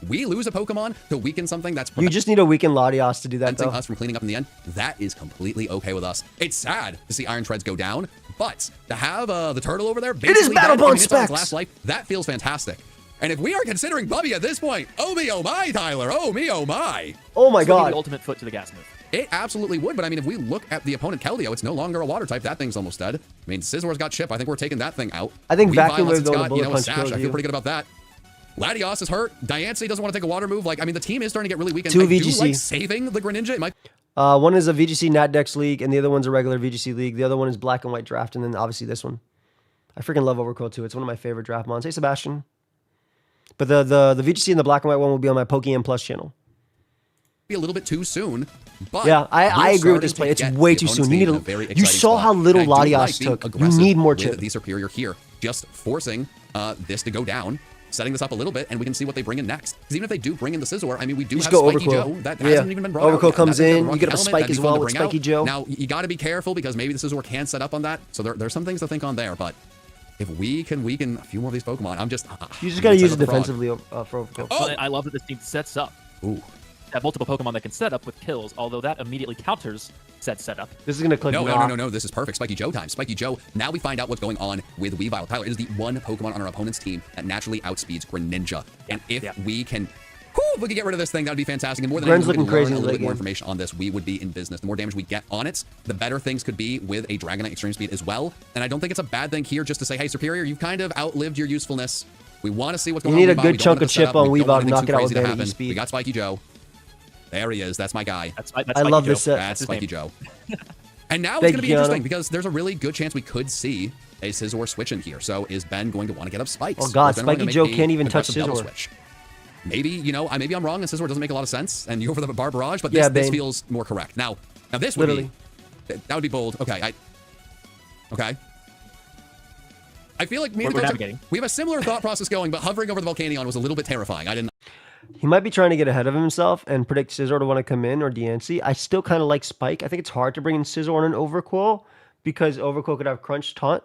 we lose a Pokemon to weaken something that's You just need a weakened Latios to do that, preventing though. us from cleaning up in the end, that is completely okay with us. It's sad to see Iron Treads go down, but to have the turtle over there basically Battle Bond it's on its specs. last life, that feels fantastic. And if we are considering Bubby at this point, oh me, oh my, Tyler, oh me, oh my. Oh my This would be god. the ultimate foot to the gas move. It absolutely would, but I mean, if we look at the opponent Keldeo, it's no longer a water type. That thing's almost dead. I mean, Scissor's got Chip. I think we're taking that thing out. I think Weavile, Vacuum unless Wave it's though, got, the bullet a punch sash. kills I feel you. pretty good about that. Latios is hurt. Diancie doesn't want to take a water move. Like, I mean, the team is starting to get really weak. And 2 I do VGC. like saving the Greninja. It might One is a VGC Nat Dex League, and the other one's a regular VGC League. The other one is Black and White Draft, and then obviously this one. I freaking love Overcoat too. It's one of my favorite draft mons. Hey, Sebastian. But the VGC and the Black and White one will be on my Pokeaim Plus channel. be a little bit too soon. But Yeah, I we're agree with this starting to play. It's get way the too opponent's soon. You team need in to. very You exciting saw spot. how little And I do Latios like being took. You aggressive need more with chip. the Superior here, just forcing this to go down, setting this up a little bit, and we can see what they bring in next. Because even if they do bring in the Scizor, I mean, we do Just have go Spiky Overcoat. Joe. That Yeah. hasn't even been brought out Overcoat yet. comes That's in, the you get up a element. Spike That'd be as fun well to with bring out. Spiky Joe. Now, you got to be careful because maybe the Scizor can set up on that. So there's some things to think on there, but if we can weaken a few more of these Pokemon, I'm just... You just gotta I'm use it excited about the defensively for Overcoat. Oh! But I love that this team sets up. Ooh. Have multiple Pokemon that can set up with kills, although that immediately counters said setup. This is gonna click. No. This is perfect. Spiky Joe time. Spiky Joe. Now we find out what's going on with Weavile. Tyler, it is the one Pokemon on our opponent's team that naturally outspeeds Greninja. And if we can... if we could get rid of this thing, that would be fantastic. And more than Gren's anything, we looking can learn crazy a in little late bit more game. information on this, we would be in business. The more damage we get on it, the better things could be with a Dragonite Extreme Speed as well. And I don't think it's a bad thing here just to say, hey, Superior, you've kind of outlived your usefulness. We want to see what's going on You need with a Weavile. good We don't chunk want it of to set chip up. on We don't Weavile want to anything knock too it out crazy with to Vanity happen. Speed. We got Spiky Joe. There he is. That's my guy. That's I Spiky love Joe. this set. That's his Spiky name. Joe. And now it's Thank going to be you, interesting Keanu. because there's a really good chance we could see a Scizor switch in here. So is Ben going to want to get up Spikes? Oh, God, Or is Ben going to Spiky make Joe a can't even touch aggressive double Scizor. switch? Maybe, maybe I'm wrong and Scizor doesn't make a lot of sense and you go for the Bar Barrage, but Yeah, this Bane. feels more correct. Now this would Literally. be, that would be bold. Okay, okay. I feel like maybe We're navigating. we have a similar thought process going, but hovering over the Volcanion was a little bit terrifying. I didn't He might be trying to get ahead of himself and predict Scizor to want to come in or DNC. I still kind of like Spike. I think it's hard to bring in Scizor on an Overcoil because Overcoil could have Crunch Taunt.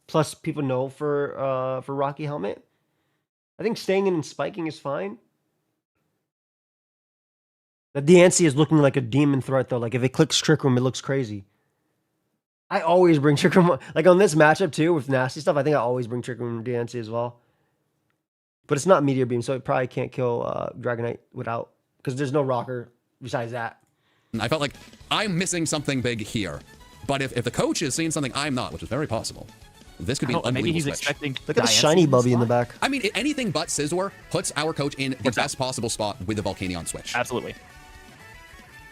Plus, people know for Rocky Helmet. I think staying in and spiking is fine. The DNC is looking like a demon threat though. Like if it clicks Trick Room, it looks crazy. I always bring Trick Room. Like on this matchup too with nasty stuff, I think I always bring Trick Room DNC as well. But it's not Meteor Beam, so it probably can't kill Dragonite without, because there's no rocker besides that. I felt like I'm missing something big here. But if the coach is seeing something I'm not, which is very possible, this could be an unbelievable Maybe he's switch. expecting. Look at the Diancie shiny in Bubby in the slot. back. I mean, anything but Scizor puts our coach in the Works out. best possible spot with the Volcanion switch. Absolutely.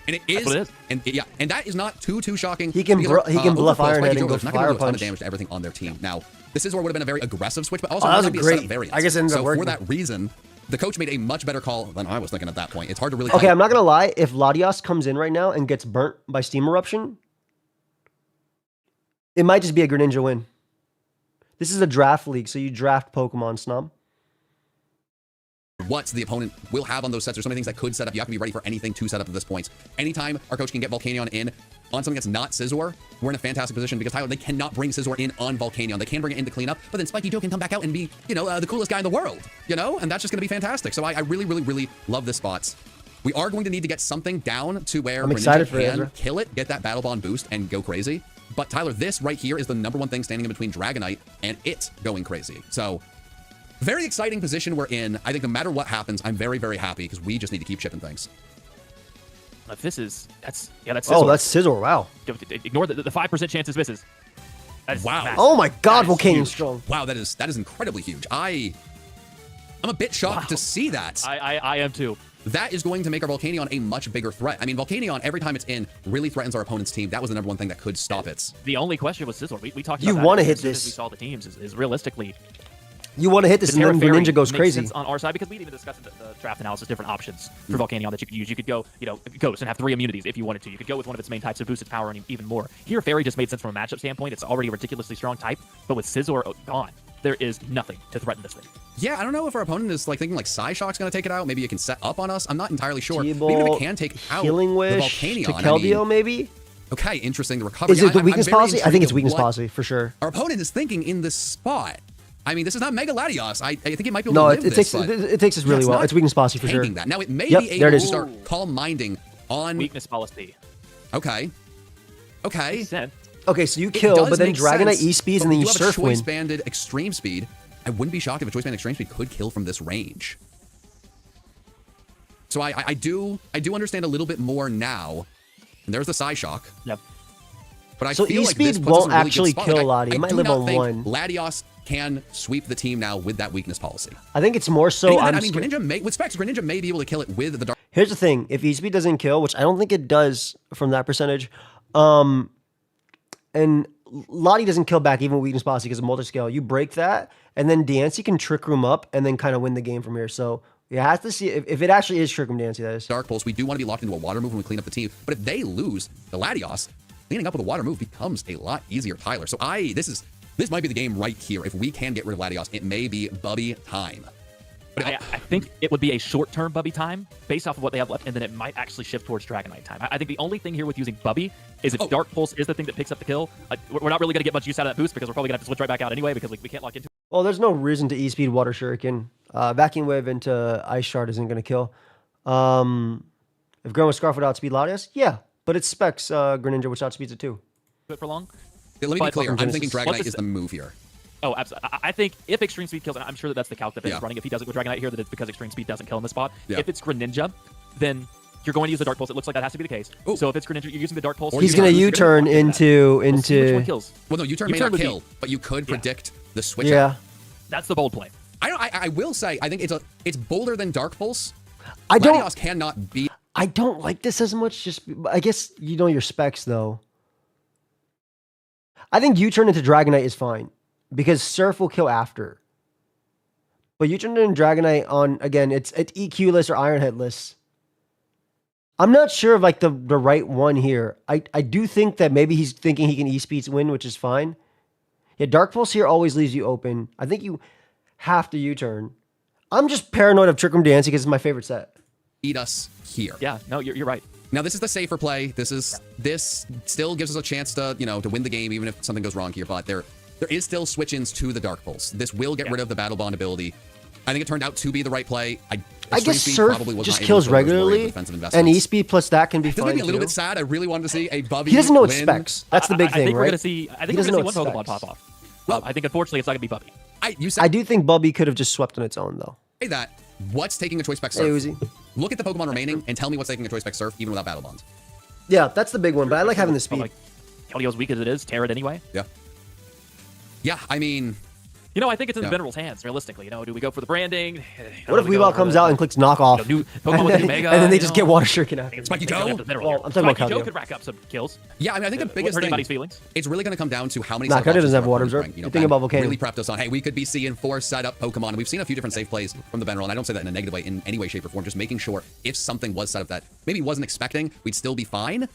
And it is, what it is. And that is not too shocking. He can because, he can bluff Overcoil, Iron Spiky Head Joe and go is not Fire gonna do a ton of Punch. damage to everything on their team. Now, this is where would have been a very aggressive switch, but also Oh, that was might be a a setup great- variance. I guess it ended up so working. for that reason, the coach made a much better call than I was thinking at that point. It's hard to really. Okay, tell. I'm not gonna lie. If Latios comes in right now and gets burnt by Steam Eruption, it might just be a Greninja win. This is a draft league, so you draft Pokemon, Snom. What the opponent will have on those sets. There's so many things that could set up. You have to be ready for anything to set up at this point. Anytime our coach can get Volcanion in on something that's not Scizor, we're in a fantastic position because Tyler, they cannot bring Scizor in on Volcanion. They can bring it in to clean up, but then Spiky Joe can come back out and be, the coolest guy in the world, and that's just going to be fantastic. So I really, really, really love this spot. We are going to need to get something down to where I'm excited for Greninja Ezra. can kill it, get that Battle Bond boost, and go crazy. But Tyler, this right here is the number one thing standing in between Dragonite and it going crazy. So very exciting position we're in. I think no matter what happens, I'm very, very happy because we just need to keep chipping things. If this is that's Scizor. Oh, that's Scizor. Wow. Ignore the 5% chance this misses. That is Wow. massive. Oh my God, That is Volcanion huge. strong. Wow, that is incredibly huge. I'm a bit shocked to see that. I am too. That is going to make our Volcanion a much bigger threat. I mean, Volcanion, every time it's in, really threatens our opponent's team. That was the number one thing that could stop it. The only question was Scizor. We talked about You that wanna as hit soon as this. we saw the teams is realistically You want to hit this, and Terra then Fairy Greninja goes makes crazy. sense on our side because we didn't even discuss in the draft analysis different options for Volcanion that you could use. You could go, Ghost and have 3 immunities if you wanted to. You could go with one of its main types to boost its power and even more. Here, Fairy just made sense from a matchup standpoint. It's already a ridiculously strong type, but with Scizor gone, there is nothing to threaten this thing. Yeah, I don't know if our opponent is thinking Psyshock's going to take it out. Maybe it can set up on us. I'm not entirely sure. But even if T-Ball, it can take out Healing the Wish Volcanion, to Keldeo, maybe? Okay, interesting. The recovery. Is it the I'm weakness very policy? I think intrigued it's weakness of what policy for sure. our opponent is thinking in this spot. I mean, this is not Mega Latios. I think it might be able No, to live it takes this, it takes us really well. It's weakness policy for sure. That. Now, it may Yep, be there it able is. to start calm minding on... Weakness policy. Okay. Okay. Makes sense. Okay, so you It kill, does but then make Dragonite sense, E-speeds, but and then we you do have a Surf Wind. choice-banded extreme speed. I wouldn't be shocked if a choice-banded extreme speed could kill from this range. So I do understand a little bit more now. And there's the Psyshock. Yep. But I So feel like E-speed this puts us in won't a really good actually spot. kill Like, Lati. It I might do live not on think 1. Latios can sweep the team now with that weakness policy. I think it's more so. And even then, I'm I mean, scared- Greninja may, with Specs, Greninja may be able to kill it with the Dark. Here's the thing: if E-speed doesn't kill, which I don't think it does from that percentage, and Lottie doesn't kill back even with weakness policy because of multi-scale. You break that, and then Dancy can Trick Room up and then kind of win the game from here. So you have to see if it actually is Trick Room Dancy, that is. Dark Pulse, we do want to be locked into a water move when we clean up the team. But if they lose the Latios, cleaning up with a water move becomes a lot easier, Tyler. So this might be the game right here. If we can get rid of Latios, it may be Bubby time. But I think it would be a short-term Bubby time based off of what they have left, and then it might actually shift towards Dragonite time. I think the only thing here with using Bubby is if Dark Pulse is the thing that picks up the kill, we're not really going to get much use out of that boost because we're probably going to have to switch right back out anyway because we can't lock into it. Well, there's no reason to E-speed Water Shuriken. Vacuum Wave into Ice Shard isn't going to kill. If Grown with Scarf would outspeed Latias, yeah, but it's Specs Greninja which outspeeds it too. For long. let me be But- clear. I'm thinking Genesis. Dragonite is the move here. Oh, absolutely. I think if Extreme Speed kills, and I'm sure that that's the calc that is Yeah. running if he does it with Dragonite here, that it's because Extreme Speed doesn't kill in this spot. Yeah. If it's Greninja, then you're going to use the Dark Pulse. It looks like that has to be the case. Ooh. So if it's Greninja, you're using the Dark Pulse. Or He's you going to can- U-turn We'll see which one into. kills. Well, no, U-turn may U-turn not would be- kill, but you could predict the switch. Yeah, That's the bold play. I will say, I think it's bolder than Dark Pulse. I don't. Latios cannot beat. I don't like this as much. Just I guess you know your specs though. I think U-turn into Dragonite is fine because Surf will kill after. But U-turn into Dragonite on again, it's EQ-less or Iron Headless. I'm not sure of like the right one here. I do think that maybe he's thinking he can E-speeds win, which is fine. Yeah, Dark Pulse here always leaves you open. I think you have to U-turn. I'm just paranoid of Trick Room Dancy because it's my favorite set. Beat us here. Yeah, no, you're right. Now this is the safer play. This still gives us a chance to to win the game even if something goes wrong here. But there is still switch-ins to the Dark Pulse. This will get rid of the Battle Bond ability. I think it turned out to be the right play. I Extreme guess Speed Surf probably was just not able kills to fill those worries regularly, with defensive and investments. E-speed plus that can be This fine made me a little too. bit sad. I really wanted to see a Bubby He doesn't know its win. specs. That's the big I thing, think we're right? gonna see. I He think we're doesn't gonna know see one its Pokemon specs. pop off. Well, I think unfortunately it's not gonna be Bubby. You said I do think Bubby could have just swept on its own though. that. What's taking a choice spec Surf? Hey, Uzi. Look at the Pokemon remaining and tell me what's taking a choice spec Surf even without Battle Bonds. Yeah, that's the big one. But I like having the But, speed. like, Keldeo, as weak as it is, tear it anyway. Yeah. Yeah, I mean, I think it's in Yeah. the Venerable's hands, realistically. Do we go for the branding? What if Do we go Weavile for comes the- out and clicks knockoff, new Pokemon with new Mega, and then they you just know? get Water Shuriken out? Spiky They go Joe? after the Venerable Well, here. I'm talking about Spiky Joe Keldeo. could rack up some kills. yeah, I mean, I think the biggest Hurt thing. anybody's feelings. It's really going to come down to how many. Nah, setup Keldeo doesn't options have Surf Water Pokemon Absorb. bring. You're thinking about Volcano. Really prepped us on, hey, we could be seeing 4 setup Pokemon. And we've seen a few different safe plays from the Venerable, and I don't say that in a negative way in any way, shape, or form. Just making sure if something was set up that maybe wasn't expecting, we'd still be fine.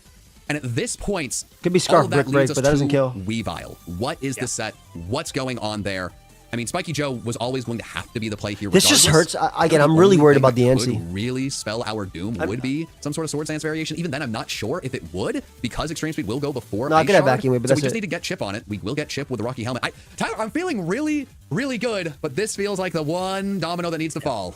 And at this point, Could be all Scarf of that Brick leads Break, us but that doesn't to kill. Weavile. What is the set? What's going on there? I mean, Spiky Joe was always going to have to be the play here. This just regardless. hurts. Again, I'm really worried about the Only thing NC. that could really spell our doom would be some sort of Sword Stance variation. Even then, I'm not sure if it would, because Extreme Speed will go before. No, I Ice could have Shard. Vacuum Wave, but so that's we just it. need to get Chip on it. We will get Chip with the Rocky Helmet. Tyler, I'm feeling really, really good, but this feels like the one domino that needs to fall.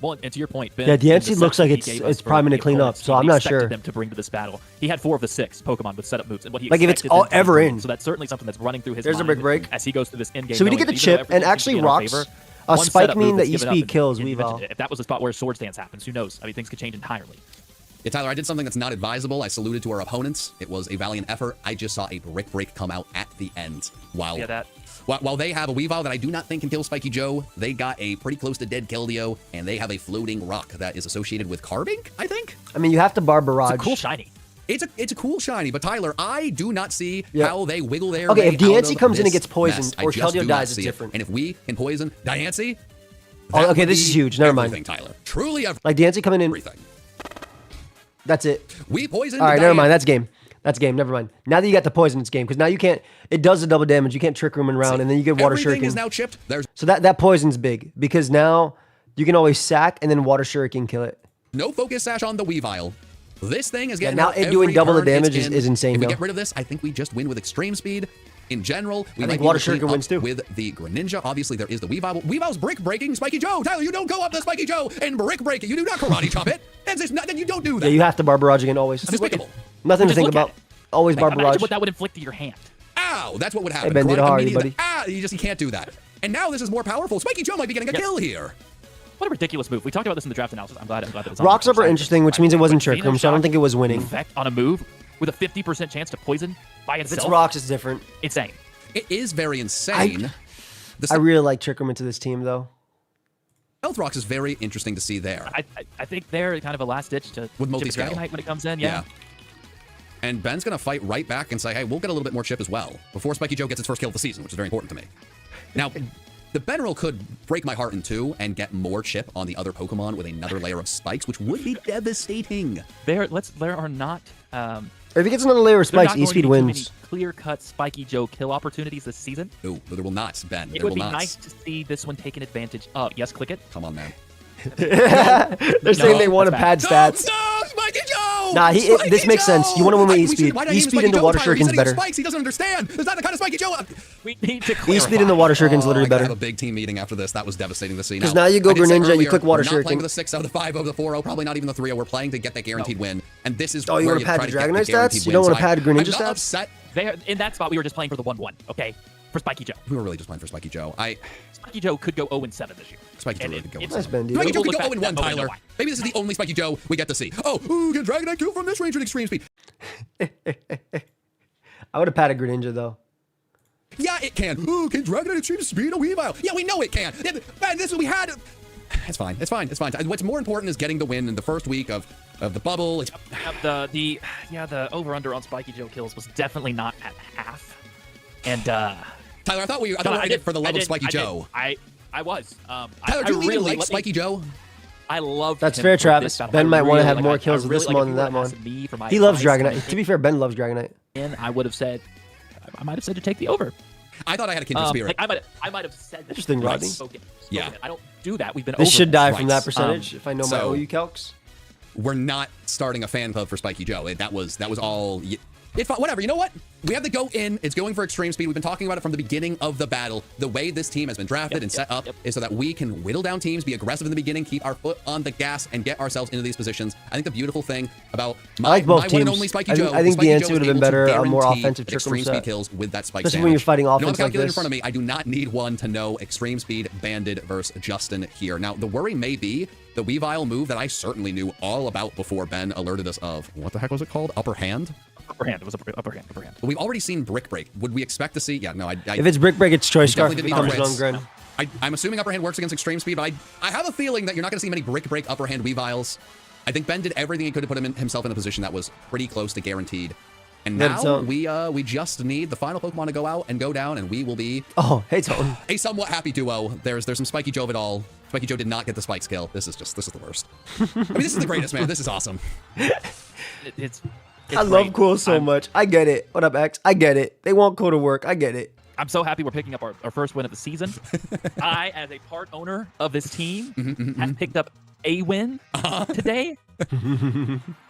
Well, and to your point, Ben, Yeah, the in NC set looks like he it's- gave it's us for priming to the clean up, opponents, so he I'm not expected sure. them to bring to this battle. He had 4 of the 6 Pokemon with setup moves, and what he Like, if it's expected them all to be ever doing. in. So that's certainly something that's running through his There's a mind big break. as he goes through this in game. So we did get the chip, and actually Rocks, a One Spike setup mean move that that's given up, E-speed and kills you mentioned Weavile. it. If that was the spot where Sword Stance happens, who knows? I mean, things could change entirely. Yeah, Tyler, I did something that's not advisable. I saluted to our opponents. It was a valiant effort. I just saw a brick break come out at the end. While they have a Weavile that I do not think can kill Spiky Joe, they got a pretty close to dead Keldeo, and they have a floating rock that is associated with Carbink, I think? I mean, you have to bar Barrage. It's a cool shiny. It's a cool shiny, but Tyler, I do not see Yeah. how they wiggle their Okay, way if Diancie out of comes in and this gets poisoned, mess. I or just Keldeo do not dies, it's see it. different. And if we can poison Diancie, Oh, that okay, would this is be huge. Never mind. everything, Tyler. Truly Like Dancy coming in, everything. that's it. We poisoned All right, never mind. Diancie. That's game. That's game. Never mind. Now that you got the poison, it's game because now you can't. It does the double damage. You can't Trick Room and round, and then you get Water Everything Shuriken. is now chipped. There's So that poison's big because now you can always sack and then Water Shuriken kill it. no focus sash on the Weavile. This thing is getting now out it doing every double the turn it's damage in. is insane, If we though. get rid of this, I think we just win with extreme speed. in general. We I might think be Water able to clean Shuriken wins up too. with the Greninja. Obviously, there is the Weavile. Weavile's brick breaking Spiky Joe. Tyler, you don't go up to Spiky Joe and brick break it. You do not karate chop it. That's just not, you don't do that. Yeah, you have to bar barrage again always. It's despicable. Nothing to Just think look at about. it. Always bar Imagine barrage. what that would inflict to your hand. Ow, that's what would happen. Ben, did Karate how are you, immediately- buddy? you can't do that. And now this is more powerful. Spiky Joe might be getting a kill here. What a ridiculous move. We talked about this in the draft analysis. I'm glad that it's on Rocks the up are side. interesting, which means it wasn't But Trick Room, so I don't think it was winning. Effect on a move with a 50% chance to poison by If itself. it's Rocks, it's different. Insane. It is very insane. I really like Trick Room into this team, though. Stealth Rocks is very interesting to see there. I think they're kind of a last ditch to With chip multi-scale. Dragonite when it comes in. Yeah. And Ben's going to fight right back and say, hey, we'll get a little bit more chip as well before Spiky Joe gets its first kill of the season, which is very important to me. Now, the Benrill could break my heart in two and get more chip on the other Pokemon with another layer of spikes, which would be devastating. There are not. Or if he gets another layer of There are spikes, not going to E-Speed be too wins. many clear-cut Spiky Joe kill opportunities this season. Ooh, but there will not, Ben. It There would will be not. nice to see this one taken advantage of. Yes, click it. Come on, man. They're saying they want to pad that's stats. No, Spiky Joe! Nah, Spiky this makes Joe! sense. You wanna win with We E-Speed. should- why did I name him E-Speed Spiky into Joe, Water Tyler? He Shuriken's said he was better. Spikes. He doesn't understand. There's not the kind of Spiky Joe. We need to clarify. E-Speed into Water Shuriken's literally I could have better. a big team meeting after this. That was devastating to see. 'Cause now you go I did say Greninja, you earlier, click Water we're not playing Shuriken. with a 6 out of the 5 over the 4-0, probably not even the 3-0. We're playing to get that guaranteed win. And this is Oh, you where wanna pad try the to get Dragonite guaranteed stats? You don't wins. wanna pad Greninja I'm stats? not upset. There, in that spot, we were just playing for the 1-1, okay? For Spiky Joe. We were really just playing for Spiky Joe. Spiky Joe could go 0-7 this year. Spiky Joe And really could go it's- 0-7. Nice, Ben, dude. Spiky Joe We'll could look go back 0-1, at that moment, Tyler. why. Maybe this is the only Spiky Joe we get to see. Oh, ooh, can Dragonite kill from this range with extreme speed? I would have padded Greninja, though. Yeah, it can. Ooh, can Dragonite extreme speed a Weavile? Yeah, we know it can. Yeah, man, this is what we had. It's fine. It's fine. It's fine. What's more important is getting the win in the first week of the bubble. It's, The over-under on Spiky Joe kills was definitely not at half. And Tyler, I thought we were in it for the love of Spiky Joe. I was. Tyler, do you even like Spiky Joe? I love. That's fair, Travis. Ben might want to have more kills with this one than that one. He loves Dragonite. To be fair, Ben loves Dragonite. And I would have said, I might have said to take the over. I thought I had a kindred spirit. I might have said that. Interesting, Rodney. Yeah. I don't do that. We've been This over should die Right. from that percentage if I know my So- OU calcs. We're not starting a fan club for Spiky Joe. That was all. It's fine. Whatever. You know what? We have to go in. It's going for extreme speed. We've been talking about it from the beginning of the battle. The way this team has been drafted and set up is so that we can whittle down teams, be aggressive in the beginning, keep our foot on the gas, and get ourselves into these positions. I think the beautiful thing about I like both my one and teams. only Spiky I Joe. think- I think Spiky the Joe answer is would have been able to better, a more guarantee offensive Trick Room extreme speed set. kills with that spike Especially when you're fighting You know, on offense the like calculator in this. front of me, I do not need one to know extreme speed banded versus Justin here. Now, the worry may be the Weavile move that I certainly knew all about before Ben alerted us of. What the heck was it called? Upper hand? Upper hand. It was upper hand. But we've already seen Brick Break. Would we expect to see? Yeah, no, If it's Brick Break, it's Choice Scarf. definitely It didn't becomes need Zone upper Grin. I'm assuming Upper Hand works against extreme speed, but I have a feeling that you're not going to see many Brick Break Upper Hand Weaviles. I think Ben did everything he could to put himself in a position that was pretty close to guaranteed. And Yeah, now we just need the final Pokemon to go out and go down, and we will be Oh, hey, Tone. a somewhat happy duo. There's some Spiky Joe of it all. Spiky Joe did not get the spike skill. This is the worst. I mean, this is the greatest, man. This is awesome. It's I love great. Cool so I'm- much. I get it. What up, X? I get it. They want Cool to work. I get it. I'm so happy we're picking up our first win of the season. I, as a part owner of this team, have picked up a win today.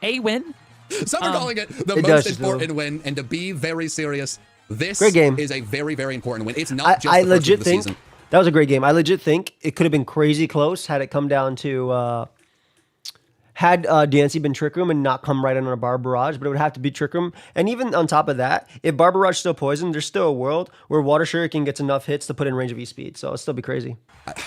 A win. Some are calling it the It most does, important win, and to be very serious, this Great game. is a very, very important win. It's not just I the first legit week of the think season. that was a great game. I legit think it could have been crazy close had it come down to had Dancy been Trick Room and not come right in on a Bar Barrage, but it would have to be Trick Room. And even on top of that, if Bar Barrage still poisoned, there's still a world where Water Shuriken gets enough hits to put in range of E-Speed. So it'll still be crazy.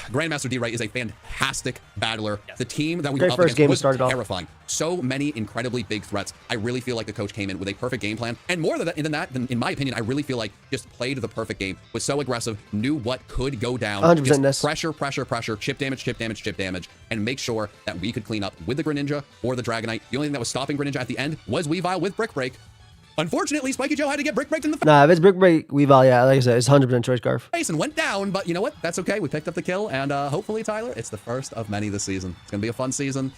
Grandmaster D-Right is a fantastic battler. The team that we Great were up first against game to was start it off. terrifying. So many incredibly big threats. I really feel like the coach came in with a perfect game plan. And more than that, in my opinion, I really feel like just played the perfect game. Was so aggressive, knew what could go down. 100% Just Ness. pressure, chip damage, and make sure that we could clean up with the Greninja or the Dragonite. The only thing that was stopping Greninja at the end was Weavile with Brick Break. Unfortunately, Spiky Joe had to get Brick Breaked in the Nah, if it's Brick Break, Weavile, yeah, like I said, it's 100% Choice Scarf. face and went down, but you know what? That's okay. We picked up the kill, and hopefully, Tyler, it's the first of many this season. It's going to be a fun season.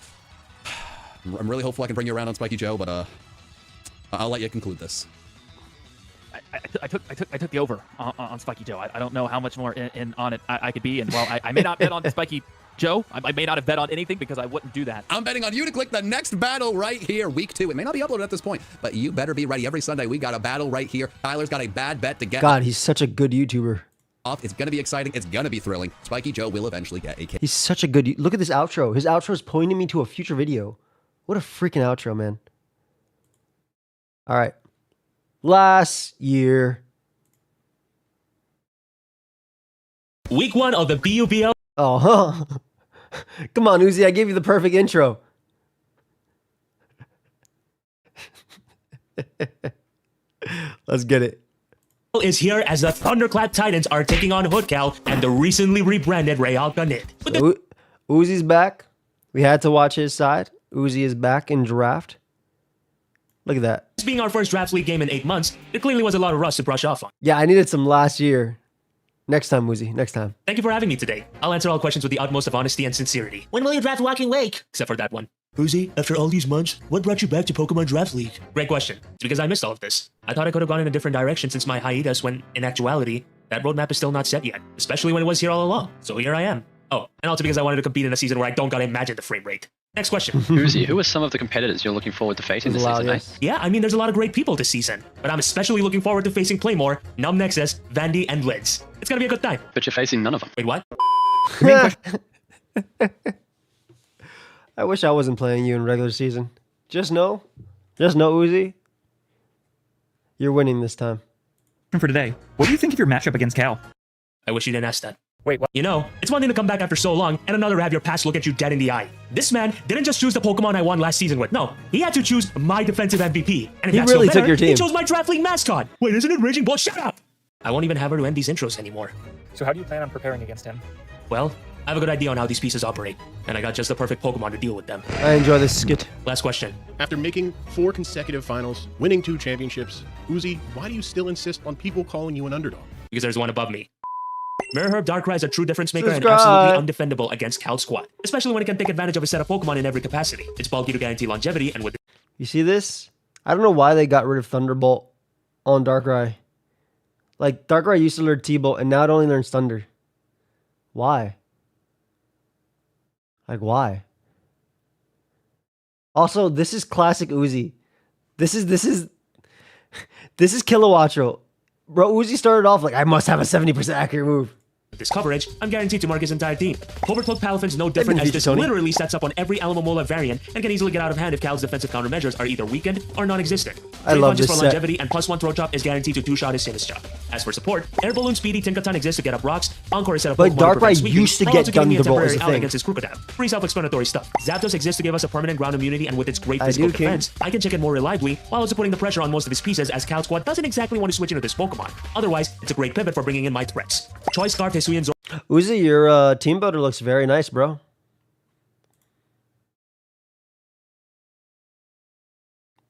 I'm really hopeful I can bring you around on Spiky Joe, but I'll let you conclude this. I took the over on Spiky Joe. I don't know how much more in on it I could be, and while I may not bet on Spiky Joe, I may not have bet on anything because I wouldn't do that. I'm betting on you to click the next battle right here, week 2. It may not be uploaded at this point, but you better be ready. Every Sunday, we got a battle right here. Tyler's got a bad bet to get God, he's such a good YouTuber. off. It's going to be exciting. It's going to be thrilling. Spiky Joe will eventually get a K. He's such a good... Look at this outro. His outro is pointing me to a future video. What a freaking outro, man. All right. Last year. Week 1 of the BUBL. Oh, huh. Come on, Uzi. I gave you the perfect intro. Let's get it. Is here as the Thunderclap Titans are taking on Hoodcal and the recently rebranded Real Ganit. So, Uzi's back. We had to watch his side. Uzi is back in draft. Look at that. This being our first Draft League game in 8 months, there clearly was a lot of rust to brush off on. Yeah, I needed some last year. Next time, Uzi. Next time. Thank you for having me today. I'll answer all questions with the utmost of honesty and sincerity. When will you draft Walking Lake? Except for that one. Uzi, after all these months, what brought you back to Pokemon Draft League? Great question. It's because I missed all of this. I thought I could have gone in a different direction since my hiatus when, in actuality, that roadmap is still not set yet. Especially when it was here all along. So here I am. Oh, and also because I wanted to compete in a season where I don't gotta imagine the frame rate. Next question. Uzi, who are some of the competitors you're looking forward to facing this season, yes. Yeah, I mean, there's a lot of great people this season, but I'm especially looking forward to facing Claymore, Numb Nexus, Vandy, and Lids. It's gonna be a good time. But you're facing none of them. Wait, what? I wish I wasn't playing you in regular season. Just know, Uzi, you're winning this time. For today, what do you think of your matchup against Cal? I wish you didn't ask that. Wait, what? You know, it's one thing to come back after so long, and another to have your past look at you dead in the eye. This man didn't just choose the Pokemon I won last season with. No, he had to choose my defensive MVP. And if He that's really no better, took your team. He chose my Draft League mascot. Wait, isn't it Raging Bull? Shut up! I won't even have her to end these intros anymore. So how do you plan on preparing against him? Well, I have a good idea on how these pieces operate, and I got just the perfect Pokemon to deal with them. I enjoy this skit. Last question. After making 4 consecutive finals, winning 2 championships, Uzi, why do you still insist on people calling you an underdog? Because there's one above me. Mirrorherb Darkrai is a true difference maker and Subscribe. absolutely undefendable against Cal's squad, especially when it can take advantage of a set of Pokemon in every capacity. It's bulky to guarantee longevity, and with You see this? I don't know why they got rid of Thunderbolt on Darkrai. Like, Darkrai used to learn T-Bolt, and now it only learns Thunder. Why? Like, why? Also, this is classic Uzi. This is Kilowattrel. Bro, Uzi started off like, I must have a 70% accurate move. this coverage, I'm guaranteed to mark his entire team. Overcloak Palafin's no different, as this literally sets up on every Alamomola variant and can easily get out of hand if Cal's defensive countermeasures are either weakened or non-existent. I love this for set. longevity and +1 throw chop is guaranteed to two-shot his Sinistcha. As for support, Air Balloon Speedy Tinkaton exists to get up rocks, Encore is set up But Pokemon to prevent Darkrai sweeping, used to while get also giving me a Thunderbolt as temporary a out thing. against his Krookodile. Pretty self-explanatory stuff. Zapdos exists to give us a permanent ground immunity, and with its great I physical do, King. defense, I can check it more reliably, while also putting the pressure on most of his pieces, as Cal Squad doesn't exactly want to switch into this Pokemon. Otherwise, it's a great pivot for bringing in my threats. Choice Scarf, Hisuian, Uzi, your team builder looks very nice, bro.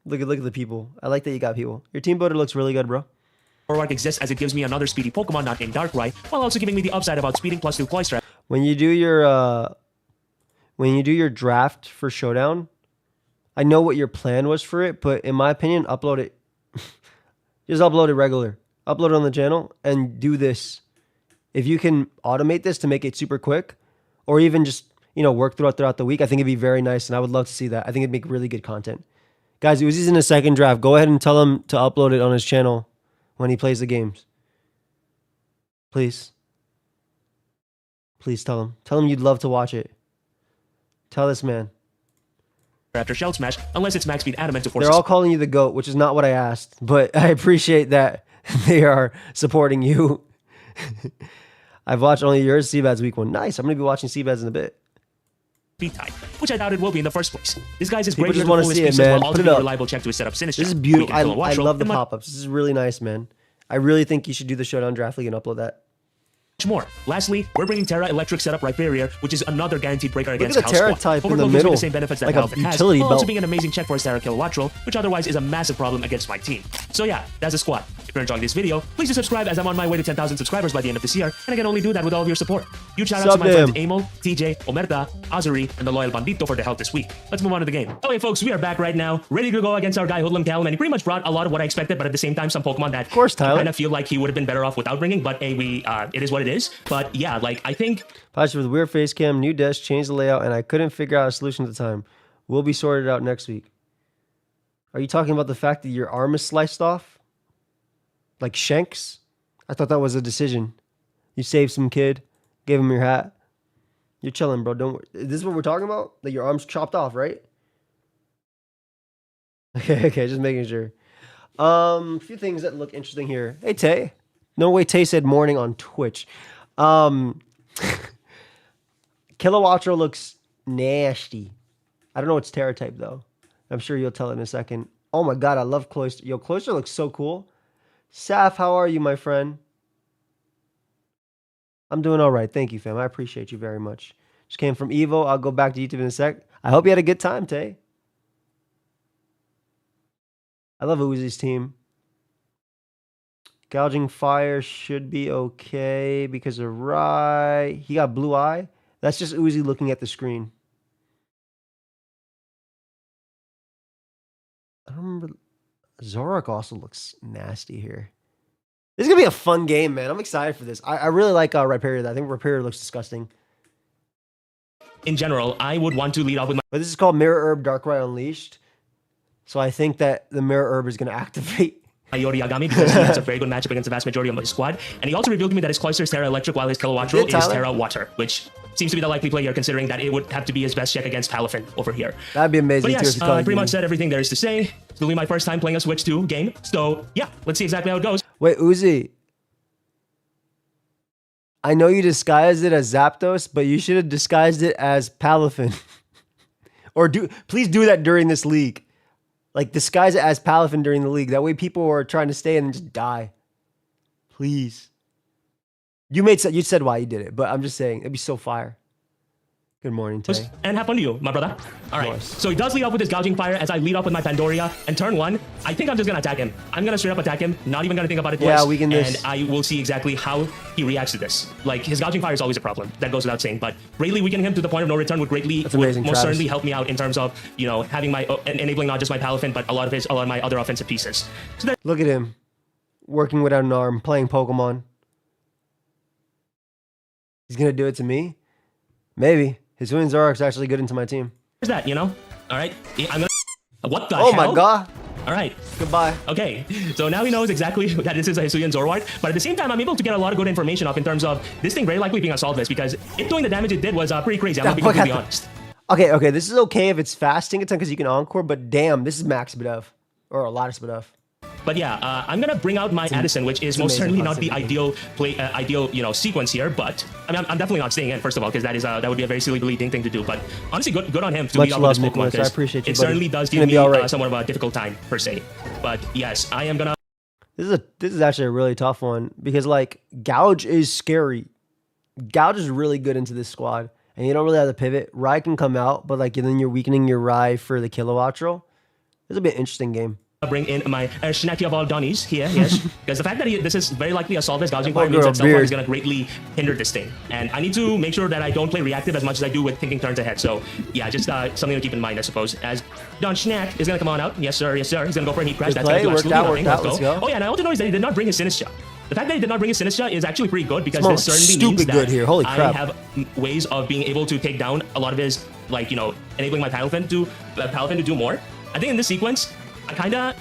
Look at the people. I like that you got people. Your team builder looks really good, bro. Zoroark exists as it gives me another speedy Pokemon not named Darkrai, while also giving me the upside about speeding +2 Cloyster. When you do your draft for Showdown, I know what your plan was for it, but in my opinion, upload it. Just upload it regular. Upload it on the channel and do this. If you can automate this to make it super quick, or even just, work throughout the week, I think it'd be very nice, and I would love to see that. I think it'd make really good content. Guys, Uzi's in a second draft. Go ahead and tell him to upload it on his channel when he plays the games. Please. Please tell him. Tell him you'd love to watch it. Tell this man. After Shell Smash, unless it's max speed adamant to force. They're all calling you the GOAT, which is not what I asked, but I appreciate that they are supporting you. I've watched only yours, Seabad's week 1. Nice. I'm going to be watching Seabad's in a bit. Speed type, which I doubt it will be in the first place. This guy's is People great just to wanna pull his see it, pieces man. while also Put it being a up. reliable check to his setup Sinistcha. This is beautiful. I Weaken love the Kilowattrel, and pop-ups. This is really nice, man. I really think you should do the Showdown Draft League and upload that. much more. Lastly, we're bringing Terra Electric setup Rhyperior, which is another guaranteed breaker against the Cal's Terra squad. type in the Overcloak gives me middle, the same benefits that like a Palafin has, utility while also belt. being an amazing check for his Terra Kilowattrel, which otherwise is a massive problem against my team. So yeah, that's a squad. If you're enjoying this video, please do subscribe, as I'm on my way to 10,000 subscribers by the end of this year, and I can only do that with all of your support. Huge shout out to Sub my friends them. Amo, TJ, Omerta, Azuri, and the loyal Bandito for the help this week. Let's move on to the game. Okay, folks, we are back right now, ready to go against our guy Hoodlum Callum, and he pretty much brought a lot of what I expected, but at the same time, some Pokemon that Of course, Tyler. I kind of feel like he would have been better off without bringing, but hey, it is what it is. But yeah, like I think Patched with weird face cam, new desk, changed the layout, and I couldn't figure out a solution at the time. Will be sorted out next week. Are you talking about the fact that your arm is sliced off? Like Shanks? I thought that was a decision. You saved some kid, gave him your hat. You're chilling, bro. Don't worry. This is what we're talking about? That your arm's chopped off, right? Okay, just making sure. A few things that look interesting here. Hey, Tay. No way Tay said morning on Twitch. Kilowatro looks nasty. I don't know what's Terra type, though. I'm sure you'll tell it in a second. Oh, my God. I love Cloister. Yo, Cloister looks so cool. Saf, how are you, my friend? I'm doing all right. Thank you, fam. I appreciate you very much. Just came from Evo. I'll go back to YouTube in a sec. I hope you had a good time, Tay. I love Uzi's team. Gouging Fire should be okay because of Rye. He got blue eye. That's just Uzi looking at the screen. I don't remember. Zorak also looks nasty here. This is going to be a fun game, man. I'm excited for this. I really like Rhyperior. I think Rhyperior looks disgusting. in general, I would want to lead off with my But this is called Mirror Herb Darkrai Unleashed. So I think that the Mirror Herb is going to activate. Yori Yagami because he has a very good matchup against the vast majority of my squad. And he also revealed to me that his Cloister is Terra Electric while his Kilowattrel is Terra Water, which seems to be the likely play here considering that it would have to be his best check against Palafin over here. That'd be amazing but too. Yes, If you pretty much said everything there is to say. It's really my first time playing a Switch 2 game. So yeah, let's see exactly how it goes. Wait, Uzi. I know you disguised it as Zapdos, but you should have disguised it as Palafin. Or please do that during this league. Like, disguise it as Palafin during the league. That way people are trying to stay in and just die. Please. You said why you did it, but I'm just saying, it'd be so fire. Good morning, Tay. And have fun to you, my brother. All right, Nice. so he does lead off with his Gouging Fire as I lead off with my Pandoria. And turn one, I think I'm just going to attack him. I'm going to straight up attack him, not even going to think about it twice. Yeah, weaken this. And I will see exactly how he reacts to this. Like, his Gouging Fire is always a problem. That goes without saying. But greatly weakening him to the point of no return would That's amazing, most Travis. certainly help me out in terms of, you know, having my, enabling not just my Palafin, but a lot of my other offensive pieces. So there. Look at him. Working without an arm, playing Pokemon. He's going to do it to me? Maybe. His Hisuian Zorak's actually good into my team. There's that, you know? All right, I'm going to... What the hell? Oh my god. All right. Goodbye. Okay, so now he knows exactly that this is a Hisuian Zorwart, but at the same time, I'm able to get a lot of good information off in terms of this thing very likely being a Solve this because it doing the damage it did was pretty crazy. I'm going to be completely honest. Okay, this is okay if it's fast Tinkaton because you can Encore, but damn, this is max Bidef. Or a lot of Bidef. But yeah, I'm gonna bring out my Addison, which is most certainly not the ideal sequence here. But I mean, I'm definitely not staying in first of all because that would be a very silly bleeding thing to do. But honestly, good on him to lead off with this Pokemon Nicholas. I because appreciate you, it buddy. certainly does It's give gonna me be all right. somewhat of a difficult time per se. But yes, I am gonna. This is actually a really tough one because like Gouge is scary. Gouge is really good into this squad, and you don't really have to pivot. Rye can come out, but like then you're weakening your Rye for the Kilowattrel. This will be an interesting game. Bring in my Shinaki of all Donnies here, yes. Because the fact that this is very likely a Solve as Gouging Fire means that Self-Harm is going to greatly hinder this thing. And I need to make sure that I don't play reactive as much as I do with thinking turns ahead. So, yeah, just something to keep in mind, I suppose. As Don Schnack is going to come on out. Yes, sir, yes, sir. He's going to go for a Heat Crash. Good That's going to do play. absolutely nothing. Let's go. Oh, yeah, and I also noticed that he did not bring his Sinistra. The fact that he did not bring his Sinistra is actually pretty good because this certainly means that good here. Holy crap. I have ways of being able to take down a lot of his, like, you know, enabling my Palafin to do more. I think in this sequence, I kind of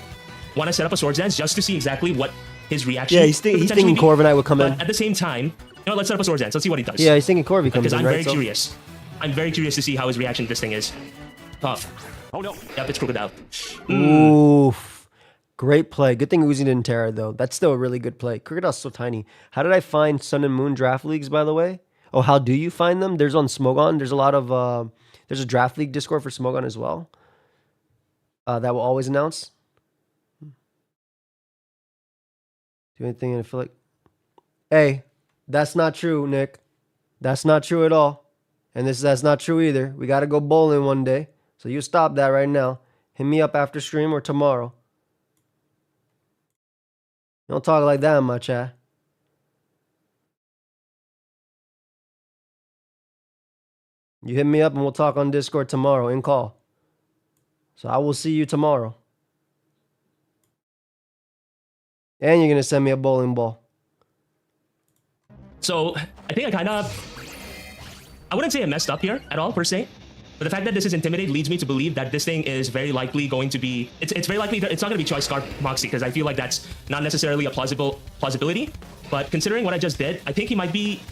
want to set up a Swords Dance just to see exactly what his reaction. Yeah, he's thinking Corviknight would come in. But at the same time, you know, let's set up a Swords Dance. Let's see what he does. Yeah, he's thinking Corviknight comes in, because I'm right? very curious. I'm very curious to see how his reaction to this thing is. Tough. Oh no. Yep, it's Crocodile. Oof. Great play. Good thing Uzi didn't Terra, though. That's still a really good play. Crocodile's so tiny. How did I find Sun and Moon draft leagues, by the way? Oh, how do you find them? There's on Smogon. There's a lot of... there's a draft league Discord for Smogon as well. That will always announce. Do anything and I feel like... Hey, that's not true, Nick. That's not true at all. And that's not true either. We got to go bowling one day. So you stop that right now. Hit me up after stream or tomorrow. Don't talk like that in my chat. You hit me up and we'll talk on Discord tomorrow in call. So I will see you tomorrow. And you're going to send me a bowling ball. So I think I wouldn't say I messed up here at all per se. But the fact that this is Intimidate leads me to believe that this thing is very likely going to be... It's very likely that it's not going to be Choice Scarf Moxie, because I feel like that's not necessarily a plausibility. But considering what I just did, I think he might be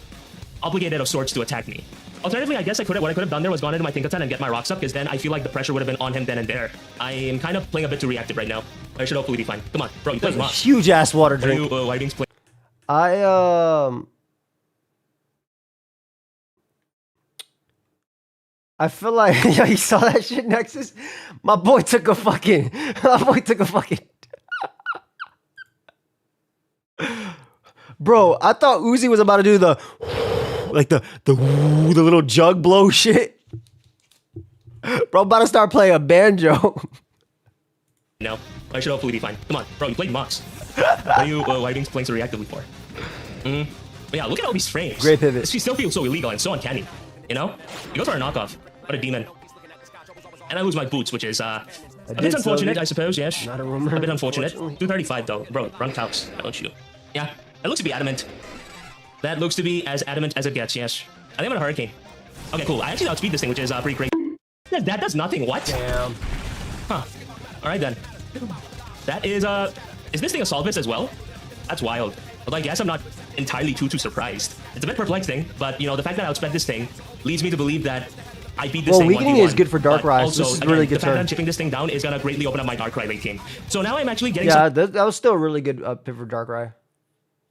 obligated of sorts to attack me. Alternatively, I guess what I could have done there was gone into my Tinkerton and get my rocks up, because then I feel like the pressure would have been on him then and there. I am kind of playing a bit too reactive right now. I should hopefully be fine. Come on, bro, you play Mox. Huge ass water drink. Why are you playing? I feel like yo, you saw that shit, Nexus? My boy took a fucking Bro, I thought Uzi was about to do the like the little jug blow shit. Bro, I'm about to start playing a banjo. No, I should hopefully be fine. Come on, bro, you played Mox. Why are you playing so reactively for? But yeah, look at all these frames. Great pivot. This still feels so illegal and so uncanny. You know? He goes for a knockoff. What a demon. And I lose my boots, which is a bit unfortunate, I suppose, yes. Not a rumor. A bit unfortunate. 235 though. Bro, ranked house. Don't you? Yeah. That looks to be adamant. That looks to be as adamant as it gets, yes. I think I'm in a hurricane. Okay, cool. I actually outspeed this thing, which is pretty great. That does nothing. What? Damn. Huh. Alright then. That is this thing a Solvis as well? That's wild. Although I guess I'm not entirely too surprised. It's a bit perplexing, but you know, the fact that I outspent this thing leads me to believe that I beat this thing 1v1. Weakening is good for Darkrai. Also, this is really good the fact that turn. I'm chipping this thing down is gonna greatly open up my Darkrai late game. So now I'm actually getting that was still a really good pick for Darkrai.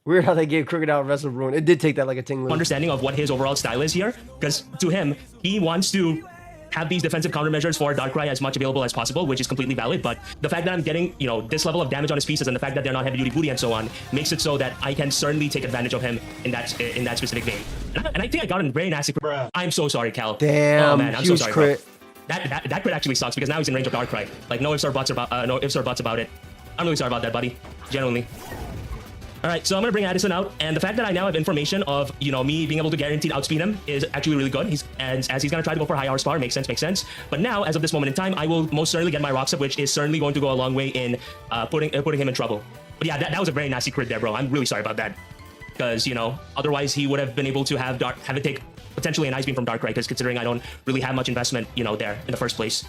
Weird how they gave Crooked out Wrestle Ruin. It did take that like a tingling. Understanding of what his overall style is here, because to him, he wants to have these defensive countermeasures for Darkrai as much available as possible, which is completely valid. But the fact that I'm getting, you know, this level of damage on his pieces and the fact that they're not heavy duty booty and so on makes it so that I can certainly take advantage of him in that specific vein. And I think I got a very nasty crit. I'm so sorry, Cal. Damn, oh man, I'm huge so sorry, crit. Bro. That crit actually sucks because now he's in range of Darkrai. Like no ifs or buts about it. I'm really sorry about that, buddy. Genuinely. All right, so I'm gonna bring Addison out, and the fact that I now have information of, you know, me being able to guaranteed outspeed him is actually really good. As he's gonna try to go for high horsepower, makes sense. But now, as of this moment in time, I will most certainly get my rocks up, which is certainly going to go a long way in putting him in trouble. But yeah, that was a very nasty crit there, bro. I'm really sorry about that, because you know, otherwise he would have been able to have it take potentially an Ice Beam from Darkrai, because considering I don't really have much investment, you know, there in the first place.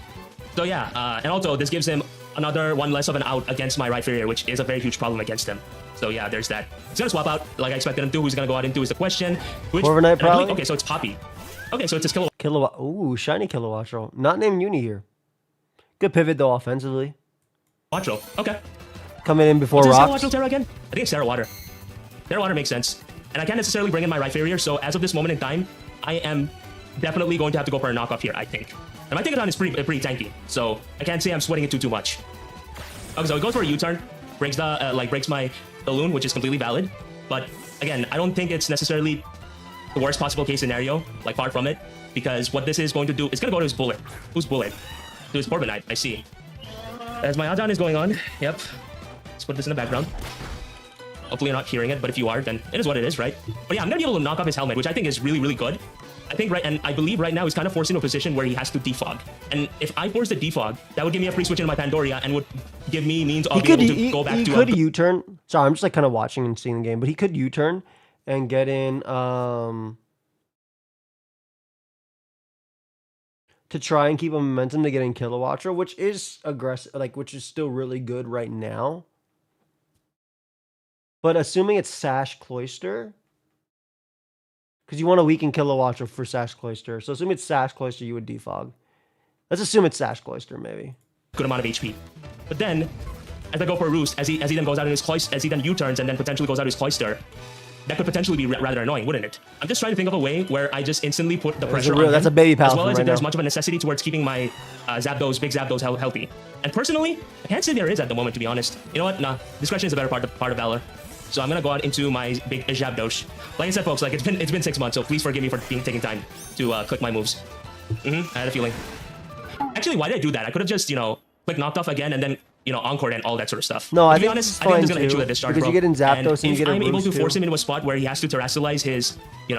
So yeah, and also this gives him another one less of an out against my right Rhyperior, which is a very huge problem against him. So yeah, there's that. He's gonna swap out like I expected him to. Who's gonna go out into is the question. Overnight probably? Okay, so it's Poppy. Okay, so it's his Kilowatt. Ooh, shiny Kilowattrel. Not named Uni here. Good pivot though offensively. Wattrel. Okay. Coming in before rocks. Wattrel Terra again? I think it's Terra Water. Terra Water makes sense. And I can't necessarily bring in my Rhyperior, so as of this moment in time, I am definitely going to have to go for a knockoff here, I think. And my Tinkerton is pretty tanky, so I can't say I'm sweating it too much. Okay, so he goes for a U-turn, breaks my balloon, which is completely valid. But again, I don't think it's necessarily the worst possible case scenario, like far from it, because what this is going to do, it's gonna go to his bullet. Who's bullet? To his Corbinite, I see. As my Adan is going on, yep. Let's put this in the background. Hopefully you're not hearing it, but if you are, then it is what it is, right? But yeah, I'm gonna be able to knock off his helmet, which I think is really good. I think and I believe right now he's kind of forced into a position where he has to defog. And if I force the defog, that would give me a free switch into my Pandoria and would give me means of being able to go back to... He could U-turn. Sorry, I'm just like kind of watching and seeing the game, but he could U-turn and get in to try and keep a momentum to get in Kilowattrel, which is aggressive, which is still really good right now. But assuming it's Sash Cloyster, because you want to weaken Kilowattrel for Sash Cloyster. So assuming it's Sash Cloyster, you would defog. Let's assume it's Sash Cloyster, maybe. Good amount of HP. But then, as I go for a Roost, as he then goes out in his Cloyster, as he then U-turns and then potentially goes out his Cloyster, that could potentially be rather annoying, wouldn't it? I'm just trying to think of a way where I just instantly put the pressure on him. That's a baby pal. As well as if there's much of a necessity towards keeping my big Zapdos healthy. And personally, I can't say there is at the moment, to be honest. You know what? Nah, discretion is a better part of valor. So I'm gonna go out into my big Zapdos. Like I said, folks, it's been 6 months, so please forgive me for taking time to click my moves. I had a feeling. Actually, why did I do that? I could have just, click knocked off again and then, encore and all that sort of stuff. No, to be honest, I think I'm just gonna hit you with this charge, because you get in Zapdos and you get a I'm able to too. force him into a spot where he has to terrestrialize his,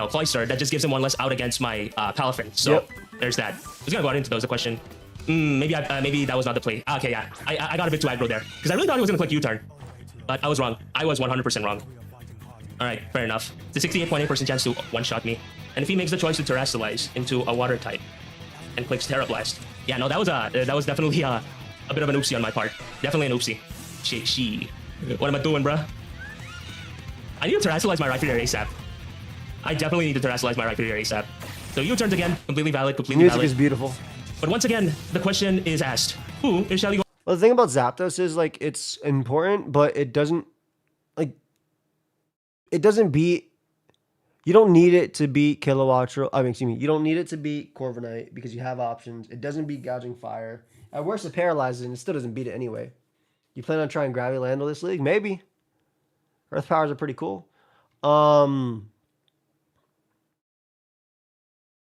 Cloyster, that just gives him one less out against my Palafin. So there's that. I'm just gonna go out into those. The question. Maybe that was not the play. Okay, yeah. I got a bit too aggro there because I really thought he was gonna click U-turn. But I was wrong. I was 100% wrong. Alright, fair enough. It's a 68.8% chance to one-shot me. And if he makes the choice to Terrestrialize into a water type and clicks Terra Blast. Yeah, no, that was definitely a bit of an oopsie on my part. Definitely an oopsie. Shit. What am I doing, bruh? I need to Terrestrialize my Rhyperior ASAP. I definitely need to Terrestrialize my Rhyperior ASAP. So U-turns again, completely valid, completely Music valid. is beautiful. But once again, the question is asked. Who is Shelly? Well, the thing about Zapdos is, like, it's important, but it doesn't, like, it doesn't beat, you don't need it to beat Kilowattrel. I mean, excuse me, you don't need it to beat Corviknight because you have options. It doesn't beat Gouging Fire. At worst, it paralyzes and it still doesn't beat it anyway. You plan on trying Gravity Landle this league? Maybe. Earth Powers are pretty cool.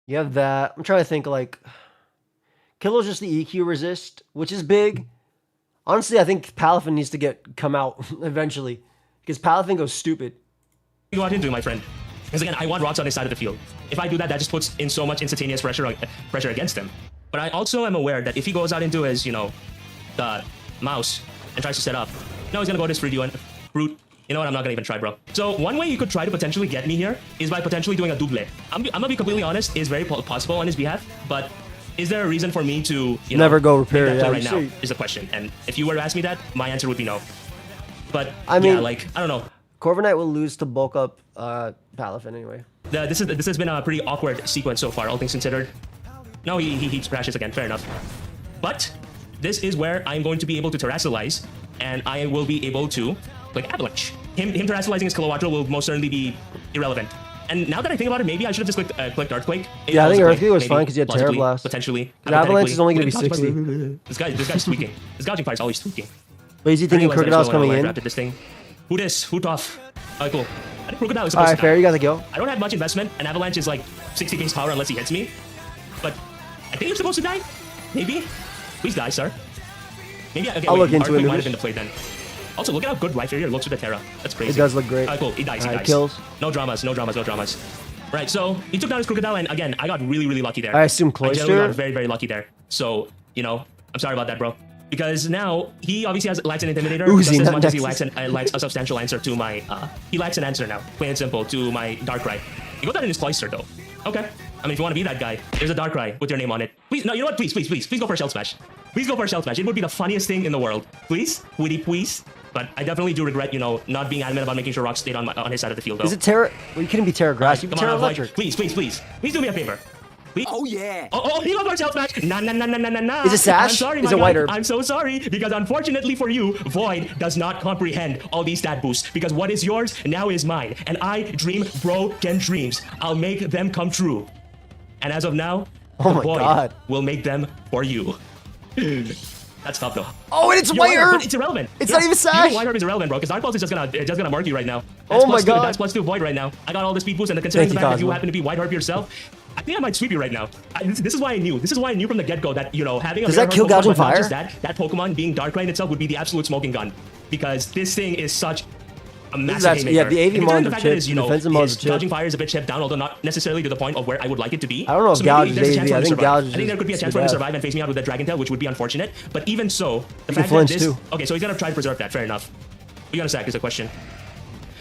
You have that. I'm trying to think, like, Killo's just the EQ resist, which is big. Honestly, I think Palafin needs to come out eventually because Palafin goes stupid. Go out into, my friend. Because again, I want rocks on his side of the field. If I do that, that just puts in so much instantaneous pressure against him. But I also am aware that if he goes out into his, you know, the mouse and tries to set up, no, he's gonna go to his Fruit. You know what? I'm not gonna even try, bro. So one way you could try to potentially get me here is by potentially doing a double. I'm gonna be completely honest. It's very possible on his behalf, but is there a reason for me to never go repair that right now? Is the question. And if you were to ask me that, my answer would be no. But I mean, yeah, like, I don't know. Corviknight will lose to bulk up Palafin anyway. This has been a pretty awkward sequence so far, all things considered. No, he crashes again. Fair enough. But this is where I'm going to be able to Terrestrialize, and I will be able to, like, Avalanche. Him Terrestrializing his Kilowattrel will most certainly be irrelevant. And now that I think about it, maybe I should have just clicked Earthquake. Yeah, I think Earthquake was fine because you had Terra Blast. Potentially. The Avalanche is only going to be 60. This guy's tweaking. This Gouging Fire is always tweaking. But is he thinking Crocodile's coming in? This thing. Who this? Who tough? Alright, cool. I think Crocodile is supposed to Alright, fair, you got the go. I don't have much investment, and Avalanche is like 60 base power unless he hits me. But I think you're supposed to die. Maybe. Please die, sir. Maybe. Okay, I'll look into it. Might have been the play then. Also, look at how good Rhyperior looks with the Terra. That's crazy. It does look great. Alright, cool. He dies. Kills. No dramas. Right, so he took down his Crocodile, and again, I got really lucky there. I assume Cloyster. I generally got very lucky there. So, you know, I'm sorry about that, bro. Because now he obviously lacks an Intimidator. Just as much as he lacks a substantial answer to my he lacks an answer now, plain and simple, to my Darkrai. He got that in his Cloyster though. Okay. I mean, if you want to be that guy, there's a Darkrai with your name on it. Please, no, you know what? Please go for a Shell Smash. Please go for a Shell Smash. It would be the funniest thing in the world. Please, Woody, please. But I definitely do regret, you know, not being adamant about making sure Rock stayed on his side of the field though. Is it Terra? Well, you couldn't be Terra Grass. You can be Terra Electric. Please do me a favor. Please? Oh yeah. Oh, he got our Shell Smash. Nah. Is it Sash? I'm sorry, is it White Herb? I'm so sorry, because unfortunately for you, Void does not comprehend all these stat boosts, because what is yours now is mine, and I dream broken dreams. I'll make them come true. And as of now, oh the my Void God. will make them for you. That's tough though. Oh, and it's White Herb. It's irrelevant. It's not even Sash. Even White Herb is irrelevant, bro, because Dark Pulse is just gonna mark you right now. Oh my God. That's +2 Void right now. I got all the speed boost, and considering the fact that you happen to be White Herb yourself, I think I might sweep you right now. This is why I knew. This is why I knew from the get-go that, you know, having a Does that kill Gouging Fire? That Pokemon being Darkrai in itself would be the absolute smoking gun, because this thing is such a massive haymaker. Yeah, the AV mod of chips, you know, defensive mod chips. Gouging Fire is a bit chipped down, although not necessarily to the point of where I would like it to be. I don't know if Gouge is AV. I think Gouge is. I think there could be a chance for him to survive and face me out with a Dragon Tail, which would be unfortunate. But even so, the fact that flinch this... too. Okay, so he's gonna try to preserve that. Fair enough. We gotta sack is the question.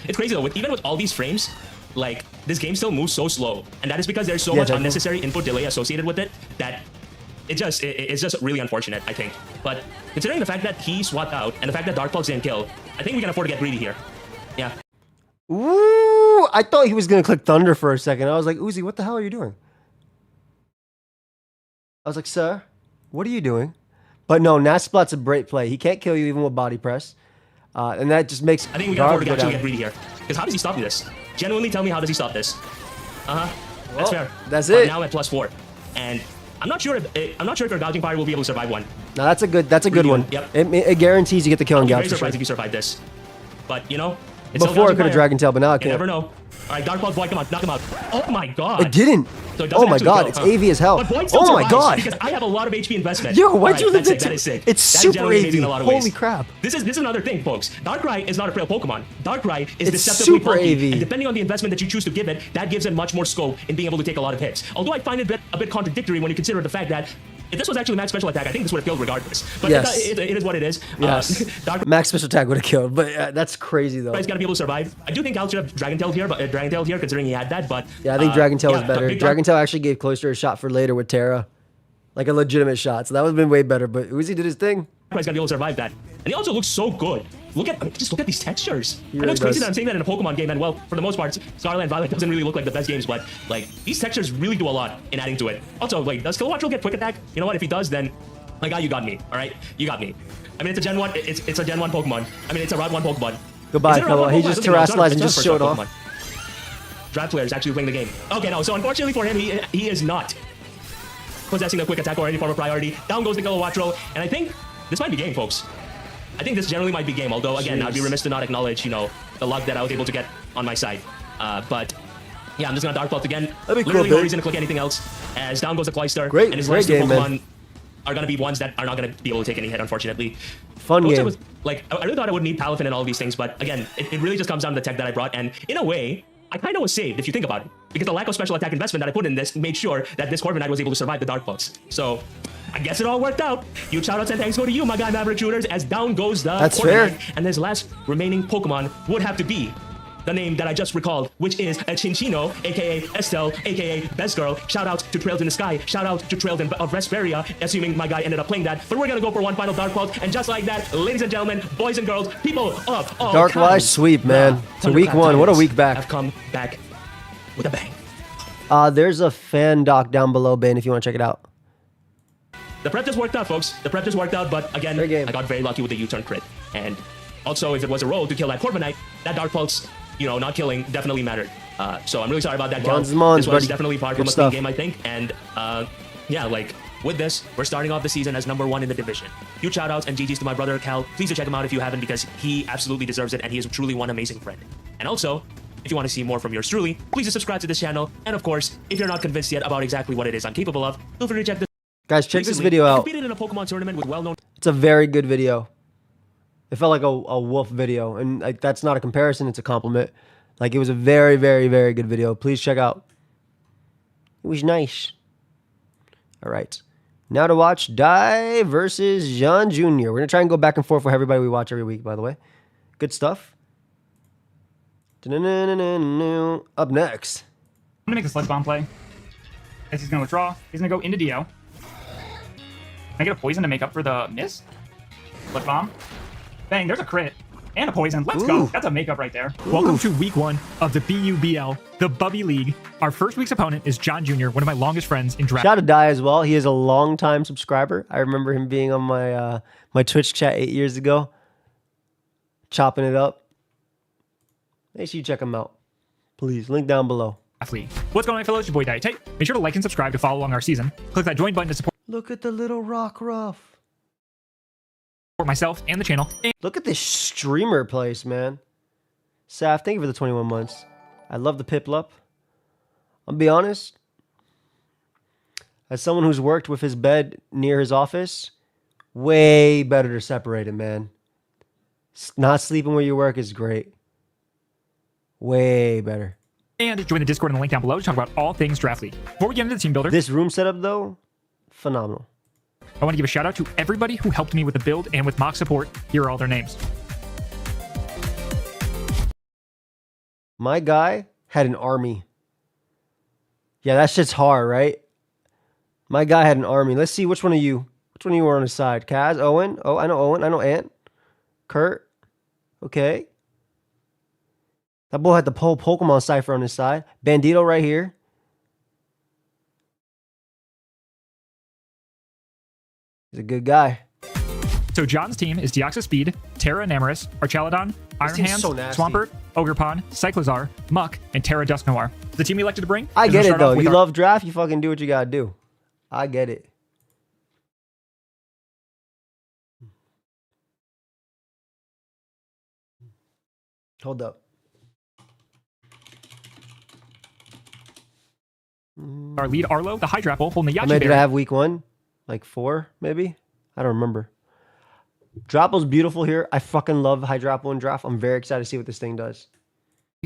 It's crazy though, even with all these frames, like, this game still moves so slow, and that is because there's so much unnecessary input delay associated with it that it's just really unfortunate, I think. But considering the fact that he swapped out and the fact that Dark Pulse didn't kill, I think we can afford to get greedy here. Yeah. Ooh, I thought he was gonna click Thunder for a second. I was like, Uzi, what the hell are you doing? I was like, sir, what are you doing? But no, Nasplat's a great play. He can't kill you even with body press, and that just makes. I think we can afford to actually get greedy here. Because how does he stop this? Genuinely, tell me, how does he stop this? That's fair. That's it. Now at +4, and I'm not sure if your Gouging Fire will be able to survive one. No, that's a good one. Yep. It guarantees you get the kill and I'm gouge. very surprised if you survive this, but you know. Before it could have Dragon Tail, but now I You can't. never know. All right, Dark Pulse, Void, come on, knock him out. Oh my God. It didn't. So it Oh my God, kill, it's AV as hell. But Void still Oh my survives God. Because I have a lot of HP investment. Yo, why'd you that's live sick. That is sick. It's That is super genuinely AV. amazing in a lot of ways. Holy crap. This is another thing, folks. Darkrai is not a frail Pokemon. Darkrai is It's deceptively super bulky, AV. and depending on the investment that you choose to give it, that gives it much more scope in being able to take a lot of hits. Although I find it a bit contradictory when you consider the fact that If this was actually max special attack, I think this would have killed regardless. But Yes. it is what it is. Yes. Dark Max special attack would have killed, but that's crazy though. Price got to be able to survive. I do think Cal should have Dragon Tail here, but Dragon Tail here, considering he had that. But Yeah, I think Dragon Tail was yeah, better. big Dragon Tail actually gave Cloister a shot for later with Terra. Like a legitimate shot. So that would have been way better. But Uzi did his thing. Price got to be able to survive that. And he also looks so good. Just look at these textures. He I know really it's crazy does. that I'm saying that in a Pokemon game, and well, for the most part, Scarlet and Violet doesn't really look like the best games, but like these textures really do a lot in adding to it. Also, wait, does Kilowattrel get quick attack? You know what? If he does, then my guy, you got me. All right, you got me. I mean, it's a Gen 1. It's a Gen 1 Pokemon. I mean, it's a Route 1 Pokemon. Goodbye, Is it a Route 1 He Pokemon? just I don't think it's terrestrialized and it's just a showed first off. Pokemon. Draft player is actually playing the game. Okay, no. So unfortunately for him, he is not possessing a quick attack or any form of priority. Down goes the Kilowattrel, and I think this might be game, folks. I think this generally might be game, although, again, I'd be remiss to not acknowledge, you know, the luck that I was able to get on my side. But, yeah, I'm just going to Dark Pulse again. That'd be cool, Literally no big. reason to click anything else, as down goes the Cloister. Great- and his great last two game, Pokemon man. are going to be ones that are not going to be able to take any hit, unfortunately. Fun Which I game. was, like, I really thought I would need Palafin and all these things, but, again, it really just comes down to the tech that I brought, and in a way, I kind of was saved, if you think about it, because the lack of special attack investment that I put in this made sure that this Corviknight was able to survive the Dark Pulse. So, I guess it all worked out. Huge shoutouts and thanks go to you, my guy Maverick Shooters, as down goes the That's Corviknight, fair. and his last remaining Pokemon would have to be the name that I just recalled, which is a Chinchino, aka Estelle, aka Best Girl. Shout out to Trails in the Sky. Shout out to Trails of Vesperia, assuming my guy ended up playing that. But we're gonna go for one final Dark Pulse, and just like that, ladies and gentlemen, boys and girls, people of all Dark kinds, Wise sweep, man. To week one. What a week back. have come back with a bang. There's a fan doc down below, Bane, if you want to check it out. The prep just worked out, folks. The prep just worked out, but again, Great game. I got very lucky with the U-turn crit. And also, if it was a roll to kill that Corviknight, that Dark Pulse, you know, not killing definitely mattered. So I'm really sorry about that, Kel. Mons, Mons, This was buddy. definitely part Good from a stuff. clean game, I think. And yeah, like, with this, we're starting off the season as #1 in the division. Huge shout-outs and GG's to my brother, Cal. Please do check him out if you haven't, because he absolutely deserves it, and he is truly one amazing friend. And also, if you want to see more from yours truly, please do subscribe to this channel. And of course, if you're not convinced yet about exactly what it is I'm capable of, feel free to check this. Guys, check this Recently, video I out. competed in a Pokemon tournament with well-known. It's a very good video. It felt like a wolf video, and like that's not a comparison; it's a compliment. Like it was a very, very, very good video. Please check out. It was nice. All right, now to watch Dai versus Jean Jr. We're gonna try and go back and forth with everybody we watch every week. By the way, good stuff. Up next. I'm gonna make a Sludge Bomb play. As he's gonna withdraw, he's gonna go into Dio. Can I get a poison to make up for the miss? Sludge Bomb. Bang, there's a crit. And a poison. Let's Ooh. go. That's a makeup right there. Welcome to week 1 of the BUBL, the Bubby League. Our first week's opponent is John Jr., one of my longest friends in draft. Shout out to Dai as well. He is a long-time subscriber. I remember him being on my my Twitch chat 8 years ago, chopping it up. Make sure you check him out, please. Link down below. League. What's going on, fellows? Your boy Diet Tate. Make sure to like and subscribe to follow along our season. Click that join button to support Look at the little rock ruff. myself and the channel. Look at this streamer place, man. Saf, thank you for the 21 months. I love the Piplup. I'll be honest. As someone who's worked with his bed near his office, way better to separate it, man. Not sleeping where you work is great. Way better. And join the Discord in the link down below to talk about all things Draft League. Before we get into the team builder, This room setup, though, phenomenal. I want to give a shout out to everybody who helped me with the build and with mock support. Here are all their names. My guy had an army. Yeah, that shit's hard, right? My guy had an army. Let's see which one of you were on his side. Kaz, Owen. Oh, I know Owen. I know Ant. Kurt. Okay. That boy had the whole Pokemon cipher on his side. Bandito right here. He's a good guy. So John's team is Deoxys Speed, Terra Enamorus, Archaludon, Iron team's Hands, so nasty. Swampert, Ogerpon, Cyclizar, Muck, and Terra Dusk Noir. The team we elected to bring. I is get gonna it, start though. off with You our- love draft, you fucking do what you gotta do. I get it. Hold up. our lead Arlo, the Hydrapple, holding the How many Yachi did I Berry. have week 1? Like 4, maybe? I don't remember. Drapple's beautiful here. I fucking love Hydrapple and Draft. I'm very excited to see what this thing does.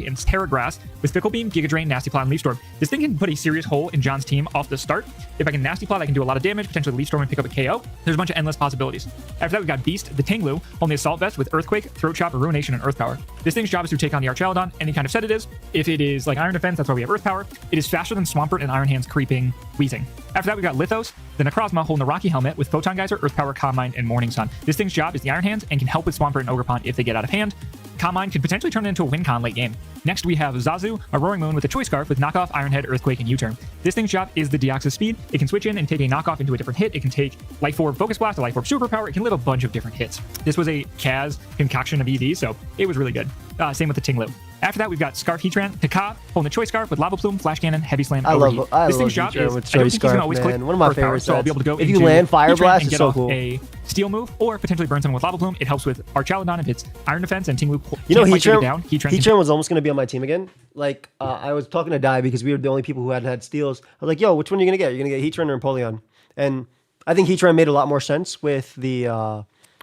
and Terra Grass with Fickle Beam, Giga Drain, Nasty Plot, and Leaf Storm. This thing can put a serious hole in John's team off the start. If I can Nasty Plot, I can do a lot of damage, potentially Leaf Storm and pick up a KO. There's a bunch of endless possibilities. After that, we got Beast, the Tinglu, holding the Assault Vest with Earthquake, Throat Chop, Ruination, and Earth Power. This thing's job is to take on the Archaludon, any kind of set it is. If it is like Iron Defense, that's why we have Earth Power. It is faster than Swampert and Iron Hand's Creeping Wheezing. After that, we got Lithos, the Necrozma holding the Rocky Helmet with Photon Geyser, Earth Power, Calm Mind, and Morning Sun. This thing's job is the Iron Hands and can help with Swampert and Ogerpon if they get out of hand. Calm Mind could potentially turn it into a win con late game. Next, we have Zazu, a Roaring Moon with a Choice Scarf with Knockoff, Iron Head, Earthquake, and U-Turn. This thing's job is the Deoxys Speed. It can switch in and take a knockoff into a different hit. It can take Life Orb Focus Blast, a Life Orb Superpower. It can live a bunch of different hits. This was a Kaz concoction of EV, so it was really good. Same with the Tinglu. After that, we've got Scarf Heatran, Pika, holding the Choice Scarf with Lava Plume, Flash Cannon, Heavy Slam, Overheat. This thing's job is, with I don't Choice think he's going to Scarf, always man. click One of my Earth Power, favorite so I'll be sets. able to go If into you land Fire Heatran Blast, and it's get so off cool. a Steel move, or potentially burn someone with Lava Plume. It helps with Archaludon if it's Iron Defense, and Tinglu You know, can't quite take it Heatran, down. Heatran was almost going to be on my team again. Like, I was talking to Dai because we were the only people who hadn't had steals. I was like, yo, which one are you going to get? You're going to get Heatran or Empoleon? And I think Heatran made a lot more sense with the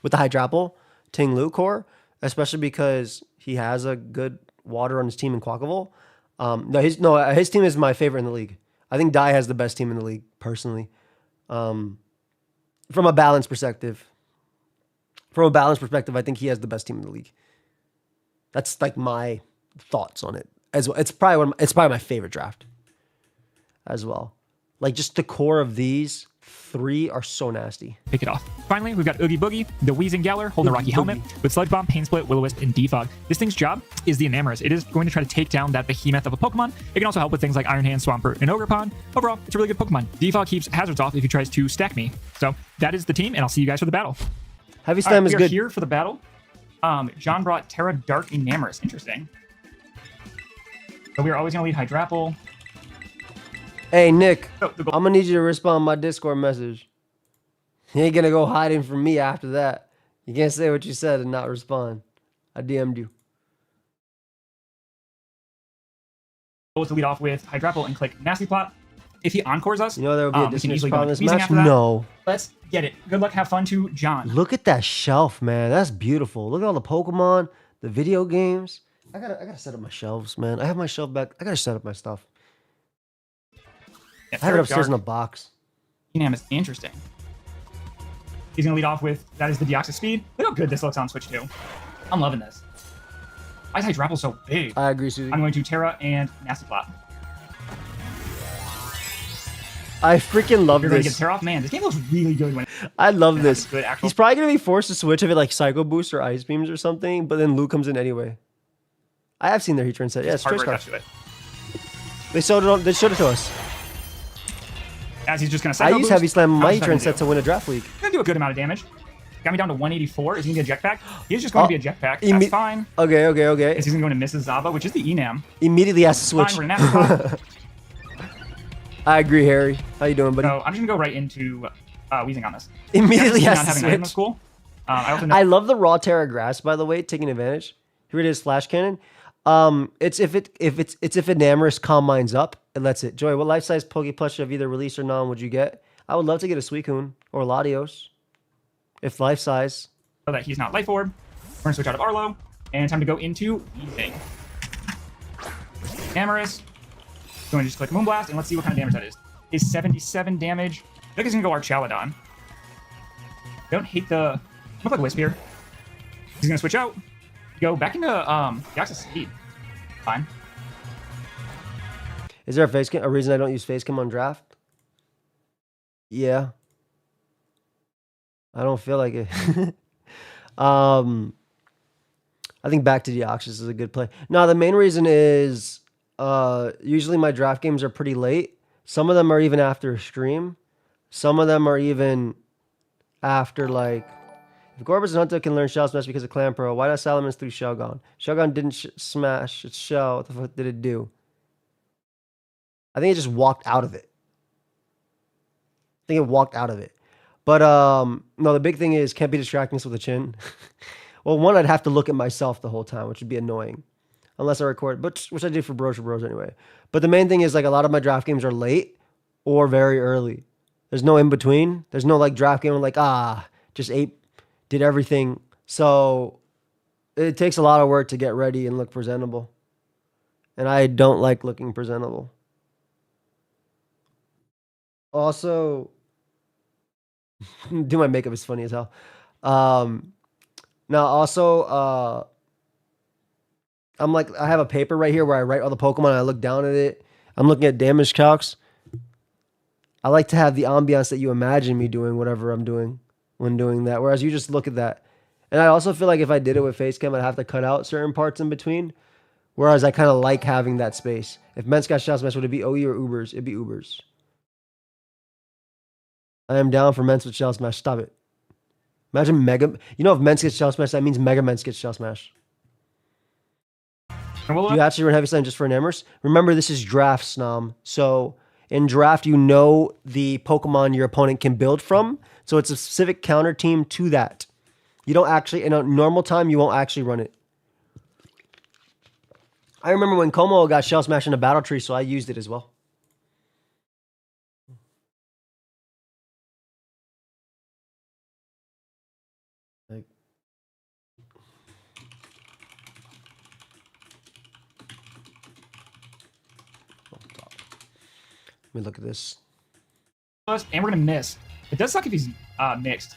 Hydrapple Tinglu core, especially because he has a good water on his team in Quackable. His team is my favorite in the league. I think Dai has the best team in the league, personally. From a balance perspective. I think he has the best team in the league. That's like my thoughts on it as well. It's probably my favorite draft as well. Like, just the core of these three are so nasty. Pick it off. Finally, we've got Oogie Boogie, the Wheezing Galar, holding the Rocky Helmet with Sludge Bomb, Pain Split, Will-O-Wisp, and Defog. This thing's job is the Enamorous. It is going to try to take down that behemoth of a Pokemon. It can also help with things like Iron Hand, Swampert, and Ogerpon. Overall, it's a really good Pokemon. Defog keeps hazards off if he tries to stack me. So that is the team, and I'll see you guys for the battle. Heavy Slam is we are good. Here for the battle. John brought Terra Dark Enamorous. Interesting. So we are always going to lead Hydrapple. Hey, Nick, Oh, I'm going to need you to respond my Discord message. You ain't going to go hiding from me after that. You can't say what you said and not respond. I DM'd you. To lead off with Hydrapple and click Nasty Plot. If he encores us, You know there would be a we can distance easily spot go in into this Wheezing match? after that. No. Let's get it. Good luck, have fun to John. Look at that shelf, man. That's beautiful. Look at all the Pokemon, the video games. I gotta set up my shelves, man. I have my shelf back. I gotta set up my stuff. Yeah, I have it Terra upstairs in a Dark box. Enam is interesting. He's going to lead off with, that is the Deoxys Speed. Look how good this looks on Switch 2. I'm loving this. Why is Hydrapple so big? I agree, Susie. I'm going to Terra and Nasty Plot. I freaking love You're going to get this. Terra off. Man, this game looks really good when I love this. good actual- He's probably gonna be forced to switch if it like Psycho Boost or Ice Beams or something, but then Luke comes in anyway. I have seen their Heatran set. Yeah, it's Choice hardware Scarf. attached to it. They showed it to us. As he's just going to I Psycho use Boost. Heavy Slam my How's this Heatran gonna set do? to win a draft league. Gonna do a good amount of damage. Got me down to 184. Is he gonna get a jetpack? He's just going to be a jetpack. That's fine. Okay. Is he going to miss his Zaba, which is the Enam? Immediately has to switch. Fine, we're gonna Nasty Plot. I agree, Harry. How you doing, buddy? So I'm just gonna go right into Wheezing on this. Immediately Not has to having an item switch. school. I also know I love the raw Terra Grass, by the way, taking advantage. Here it is, Flash Cannon. It's if Enamorous Calm Minds up, it lets it. Joy, what life size Poke plush of either release or non would you get? I would love to get a Suicune or Latios. If life size. so that he's not Life Orb. We're gonna switch out of Arlo, and time to go into Wheezing. Enamorous. Going to just click Moonblast, and let's see what kind of damage that is. Is 77 damage. I think he's gonna go Archaludon. Don't hate the look like Wisp here. He's gonna switch out. Go back into Deoxys Speed. Fine. Is there a reason I don't use face cam on draft? Yeah. I don't feel like it. I think back to Deoxys is a good play. No, the main reason is usually my draft games are pretty late. Some of them are even after a stream. Some of them are even after, like, if Gorbis and Hunter can learn Shell Smash because of Clan Pro, why not Salamence through Shelgon? Shelgon didn't smash its shell. What the fuck did it do? I think it just walked out of it. But no, the big thing is can't be distracting us with a chin. Well, one, I'd have to look at myself the whole time, which would be annoying. Unless I record, which I did for Bros anyway. But the main thing is, like, a lot of my draft games are late or very early. There's no in between. There's no like draft game where like, just did everything. So it takes a lot of work to get ready and look presentable. And I don't like looking presentable. Also, do my makeup is funny as hell. Now also, I'm like, I have a paper right here where I write all the Pokemon and I look down at it. I'm looking at damage calcs. I like to have the ambiance that you imagine me doing whatever I'm doing when doing that. Whereas you just look at that. And I also feel like if I did it with Facecam, I'd have to cut out certain parts in between. Whereas I kind of like having that space. If Mens got Shell Smash, would it be OE or Ubers? It'd be Ubers. I am down for Mens with Shell Smash. Stop it. Imagine Mega. You know, if Mens gets Shell Smash, that means Mega Mens gets Shell Smash. Do you actually run Heavy Slam just for Enamorous? Remember, this is draft, Snom. So in draft, you know the Pokemon your opponent can build from. So it's a specific counter team to that. You don't actually, in a normal time, you won't actually run it. I remember when Como got Shell Smash in a Battle Tree, so I used it as well. Like, let me look at this. And we're going to miss. It does suck if he's mixed.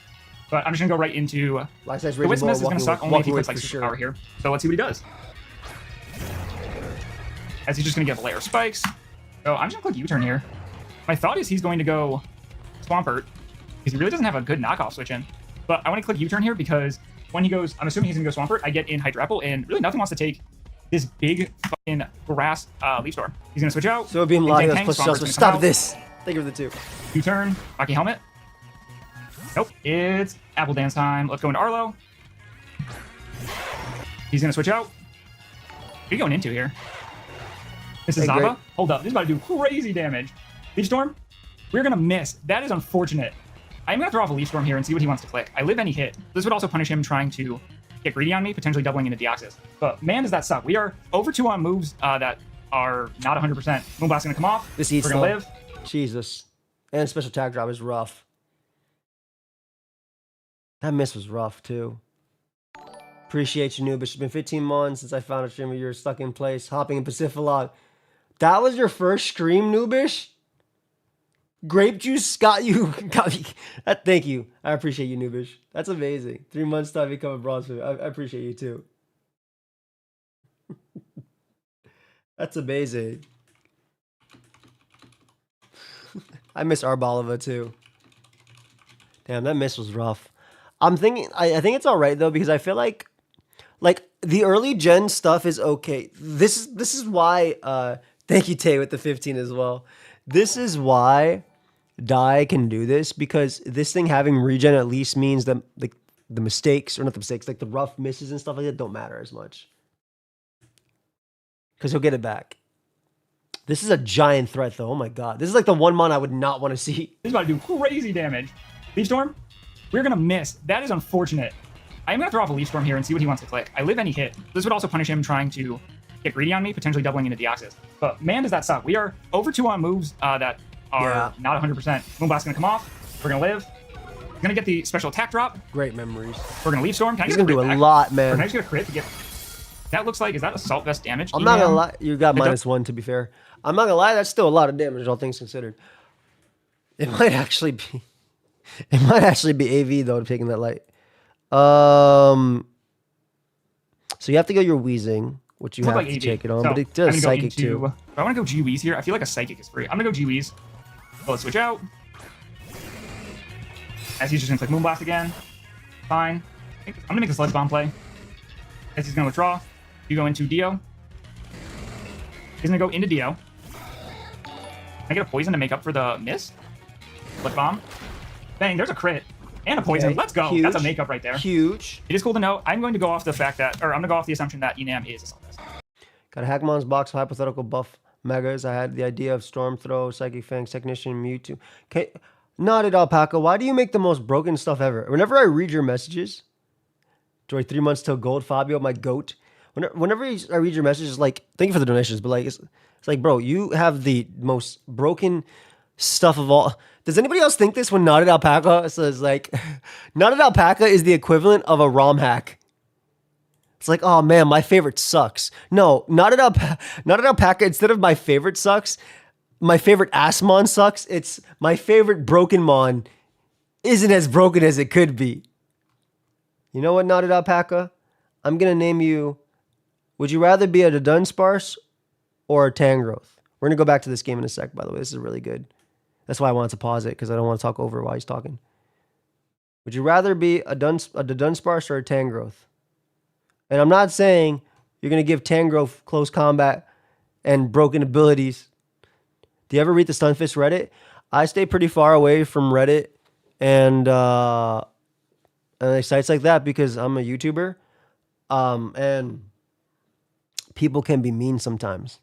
But I'm just going to go right into... The Wisp Miss is going to suck only if he clicks like Super Power here. So let's see what he does. As he's just going to get a layer of spikes. So I'm just going to click U-turn here. My thought is he's going to go Swampert, because he really doesn't have a good knockoff switch in. But I want to click U-turn here because when he goes, I'm assuming he's going to go Swampert, I get in Hydro Apple, and really nothing wants to take this big fucking grass Leaf Storm. He's going to switch out. So it'd be Latios plus Shell Smash. Stop this. Think of the two. U-turn, Rocky Helmet. Nope, it's Apple Dance time. Let's go into Arlo. He's going to switch out. What are you going into here? This is Zava. Hold up. This is about to do crazy damage. Leaf Storm. We're going to miss. That is unfortunate. I'm going to throw off a Leaf Storm here and see what he wants to click. I live any hit. This would also punish him trying to get greedy on me, potentially doubling into Deoxys. But man, does that suck. We are over 2 on moves that are not 100%. Moonblast's going to come off. This eats We're going to live. Jesus. And special tag drop is rough. That miss was rough, too. Appreciate you, Noobish. It's been 15 months since I found a stream where you're stuck in place, hopping in Pacifilog. That was your first stream, Noobish? Grape juice got you. Thank you. I appreciate you, Noobish. That's amazing. 3 months to become a bronze food. I appreciate you, too. That's amazing. I miss Arboliva, too. Damn, that miss was rough. I'm thinking, I think it's all right though, because I feel like the early gen stuff is okay. This is why, thank you, Tay, with the 15 as well. This is why Dai can do this, because this thing having regen at least means that the mistakes, or not the mistakes, like the rough misses and stuff like that don't matter as much. Because he'll get it back. This is a giant threat though, oh my god. This is like the one mon I would not want to see. This is about to do crazy damage. Leaf Storm. We're going to miss. That is unfortunate. I'm going to throw off a Leaf Storm here and see what he wants to click. I live any hit. This would also punish him trying to get greedy on me, potentially doubling into Deoxys. But man, does that suck. We are over 2 on moves that are not 100%. Moonblast's going to come off. We're going to live. We're going to get the special attack drop. Great memories. We're going to Leaf Storm. He's going to do a lot, man. Can I just get a crit to get... That looks like... Is that Assault Vest damage? I'm not going to lie. You got -1, to be fair. I'm not going to lie. That's still a lot of damage, all things considered. It might actually be... It might actually be AV though, taking that light. So you have to go your Wheezing, which you have like to AV. Take it on, so but it does Psychic too. I want to go G-Wheeze here. I feel like a Psychic is free. I'm gonna go G-Wheeze. Oh, let's switch out. As he's just gonna click Moonblast again. Fine. I'm gonna make a Sludge Bomb play. As he's gonna withdraw. You go into Dio. He's gonna go into Dio. Can I get a Poison to make up for the miss? Sludge Bomb. Bang, there's a crit. And a poison. Okay. Let's go. Huge. That's a makeup right there. Huge. It is cool to know. I'm going to go off the fact that, or I'm going to go off the assumption that Enam is Assault Vest. Got a Hackmon's box of hypothetical buff megas. I had the idea of Storm Throw, Psychic Fangs, Technician, Mewtwo. Okay. Knotted Alpaca, why do you make the most broken stuff ever? Whenever I read your messages, Joy, 3 months till gold, Fabio, my goat. Whenever I read your messages, like, thank you for the donations, but like, it's like, bro, you have the most broken stuff of all. Does anybody else think this when Knotted Alpaca says, like, Knotted Alpaca is the equivalent of a ROM hack? It's like, oh man, my favorite sucks. No, not an alpaca. Instead of my favorite sucks, my favorite ass mon sucks. It's my favorite broken mon isn't as broken as it could be. You know what, knotted alpaca? I'm gonna name you. Would you rather be a Dunsparce or a Tangrowth? We're gonna go back to this game in a sec. By the way, this is really good. That's why I wanted to pause it because I don't want to talk over while he's talking. Would you rather be a Dunsparce or a Tangrowth? And I'm not saying you're going to give Tangrowth close combat and broken abilities. Do you ever read the Stunfisk Reddit? I stay pretty far away from Reddit and sites like that because I'm a YouTuber. And people can be mean sometimes.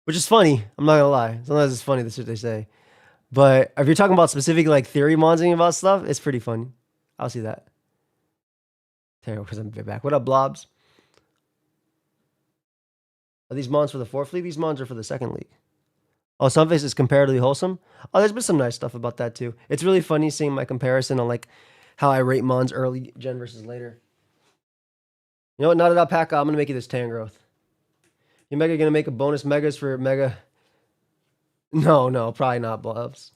Which is funny. I'm not going to lie. Sometimes it's funny, that's what they say. But if you're talking about specific like theory monsing about stuff, it's pretty funny. I'll see that. Terrible because I'm back. What up, Blobs? Are these mons for the 4th league? These mons are for the 2nd league. Oh, Sunface is comparatively wholesome. Oh, there's been some nice stuff about that too. It's really funny seeing my comparison on like how I rate mons early gen versus later. You know what? Not an alpaca. I'm gonna make you this Tangrowth. You mega gonna make a bonus megas for mega? No, probably not, Blobs.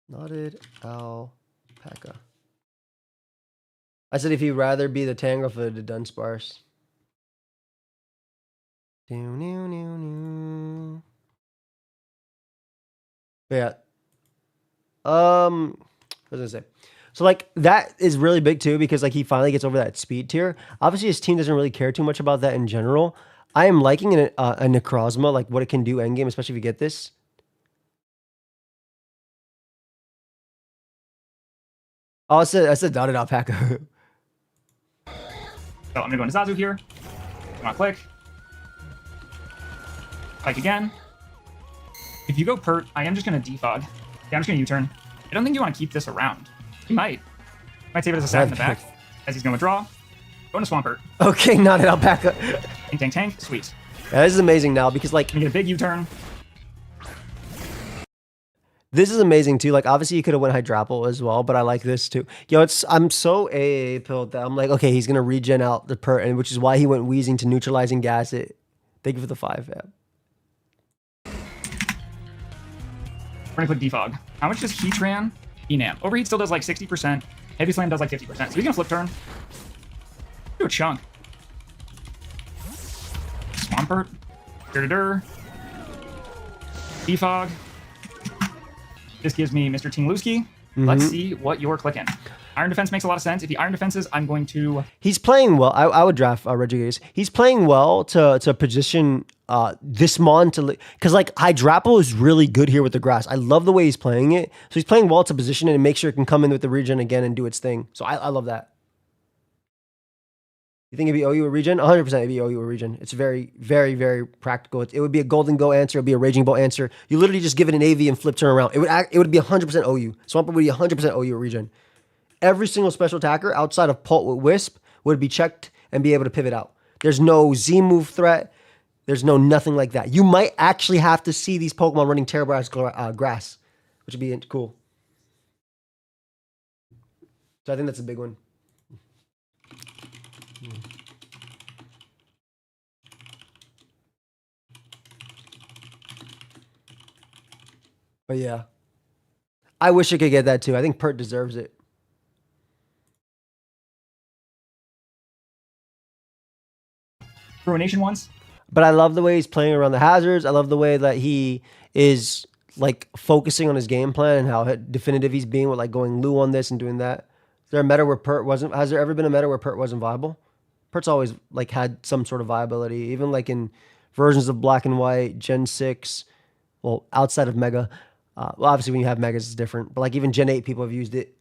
Knotted alpaca. I said if you'd rather be the Tangrowth or the Dunsparce. Yeah. What was I gonna say? So like that is really big too because like he finally gets over that speed tier. Obviously his team doesn't really care too much about that in general. I am liking a Necrozma, like what it can do endgame, especially if you get this. Oh, I said dotted alpaca. So I'm gonna go into Zazu here. I'm gonna click. Like again. If you go Pert, I am just gonna defog. Yeah, I'm just gonna U-turn. I don't think you want to keep this around. You might. Save it as a stat in the back. As he's gonna withdraw. Go into Swampert. Okay, not an alpaca. Tank. Sweet. Yeah, this is amazing now because like you get a big U-turn. This is amazing too. Like obviously you could have went Hydrapple as well, but I like this too. Yo, I'm so AA pilled that I'm like, okay, he's gonna regen out the Pert, and which is why he went Wheezing to neutralizing gas it. Thank you for the 5, yeah. We're gonna click defog. How much does Heatran? Enam. Overheat still does like 60%. Heavy Slam does like 50%. So he's gonna flip turn. Do a chunk. Swampert. Defog. This gives me Mr. Team Lusky. Let's see what you're clicking. Iron Defense makes a lot of sense. If he Iron Defenses, I'm going to... He's playing well. I would draft Regigator. He's playing well to position this Mon to... Because, like, Hydrapple is really good here with the grass. I love the way he's playing it. So he's playing well to position it and make sure it can come in with the regen again and do its thing. So I love that. You think it'd be OU or regen? 100% it'd be OU or regen. It's very, very, very practical. It would be a Golden Go answer. It would be a Raging Bolt answer. You literally just give it an AV and flip turn around. It would be 100% OU. Swampert would be 100% OU or regen. Every single special attacker outside of Pult with Wisp would be checked and be able to pivot out. There's no Z move threat. There's no nothing like that. You might actually have to see these Pokemon running terrible ass grass, which would be cool. So I think that's a big one. But yeah, I wish I could get that too. I think Pert deserves it. Ruination once. But I love the way he's playing around the hazards. I love the way that he is like focusing on his game plan and how definitive he's being with like going Lou on this and doing that. Is there a meta where Pert wasn't? Has there ever been a meta where Pert wasn't viable? Pert's always like had some sort of viability, even like in versions of Black and White, Gen 6. Well, outside of Mega. Well, obviously when you have Megas, it's different. But like even Gen 8, people have used it.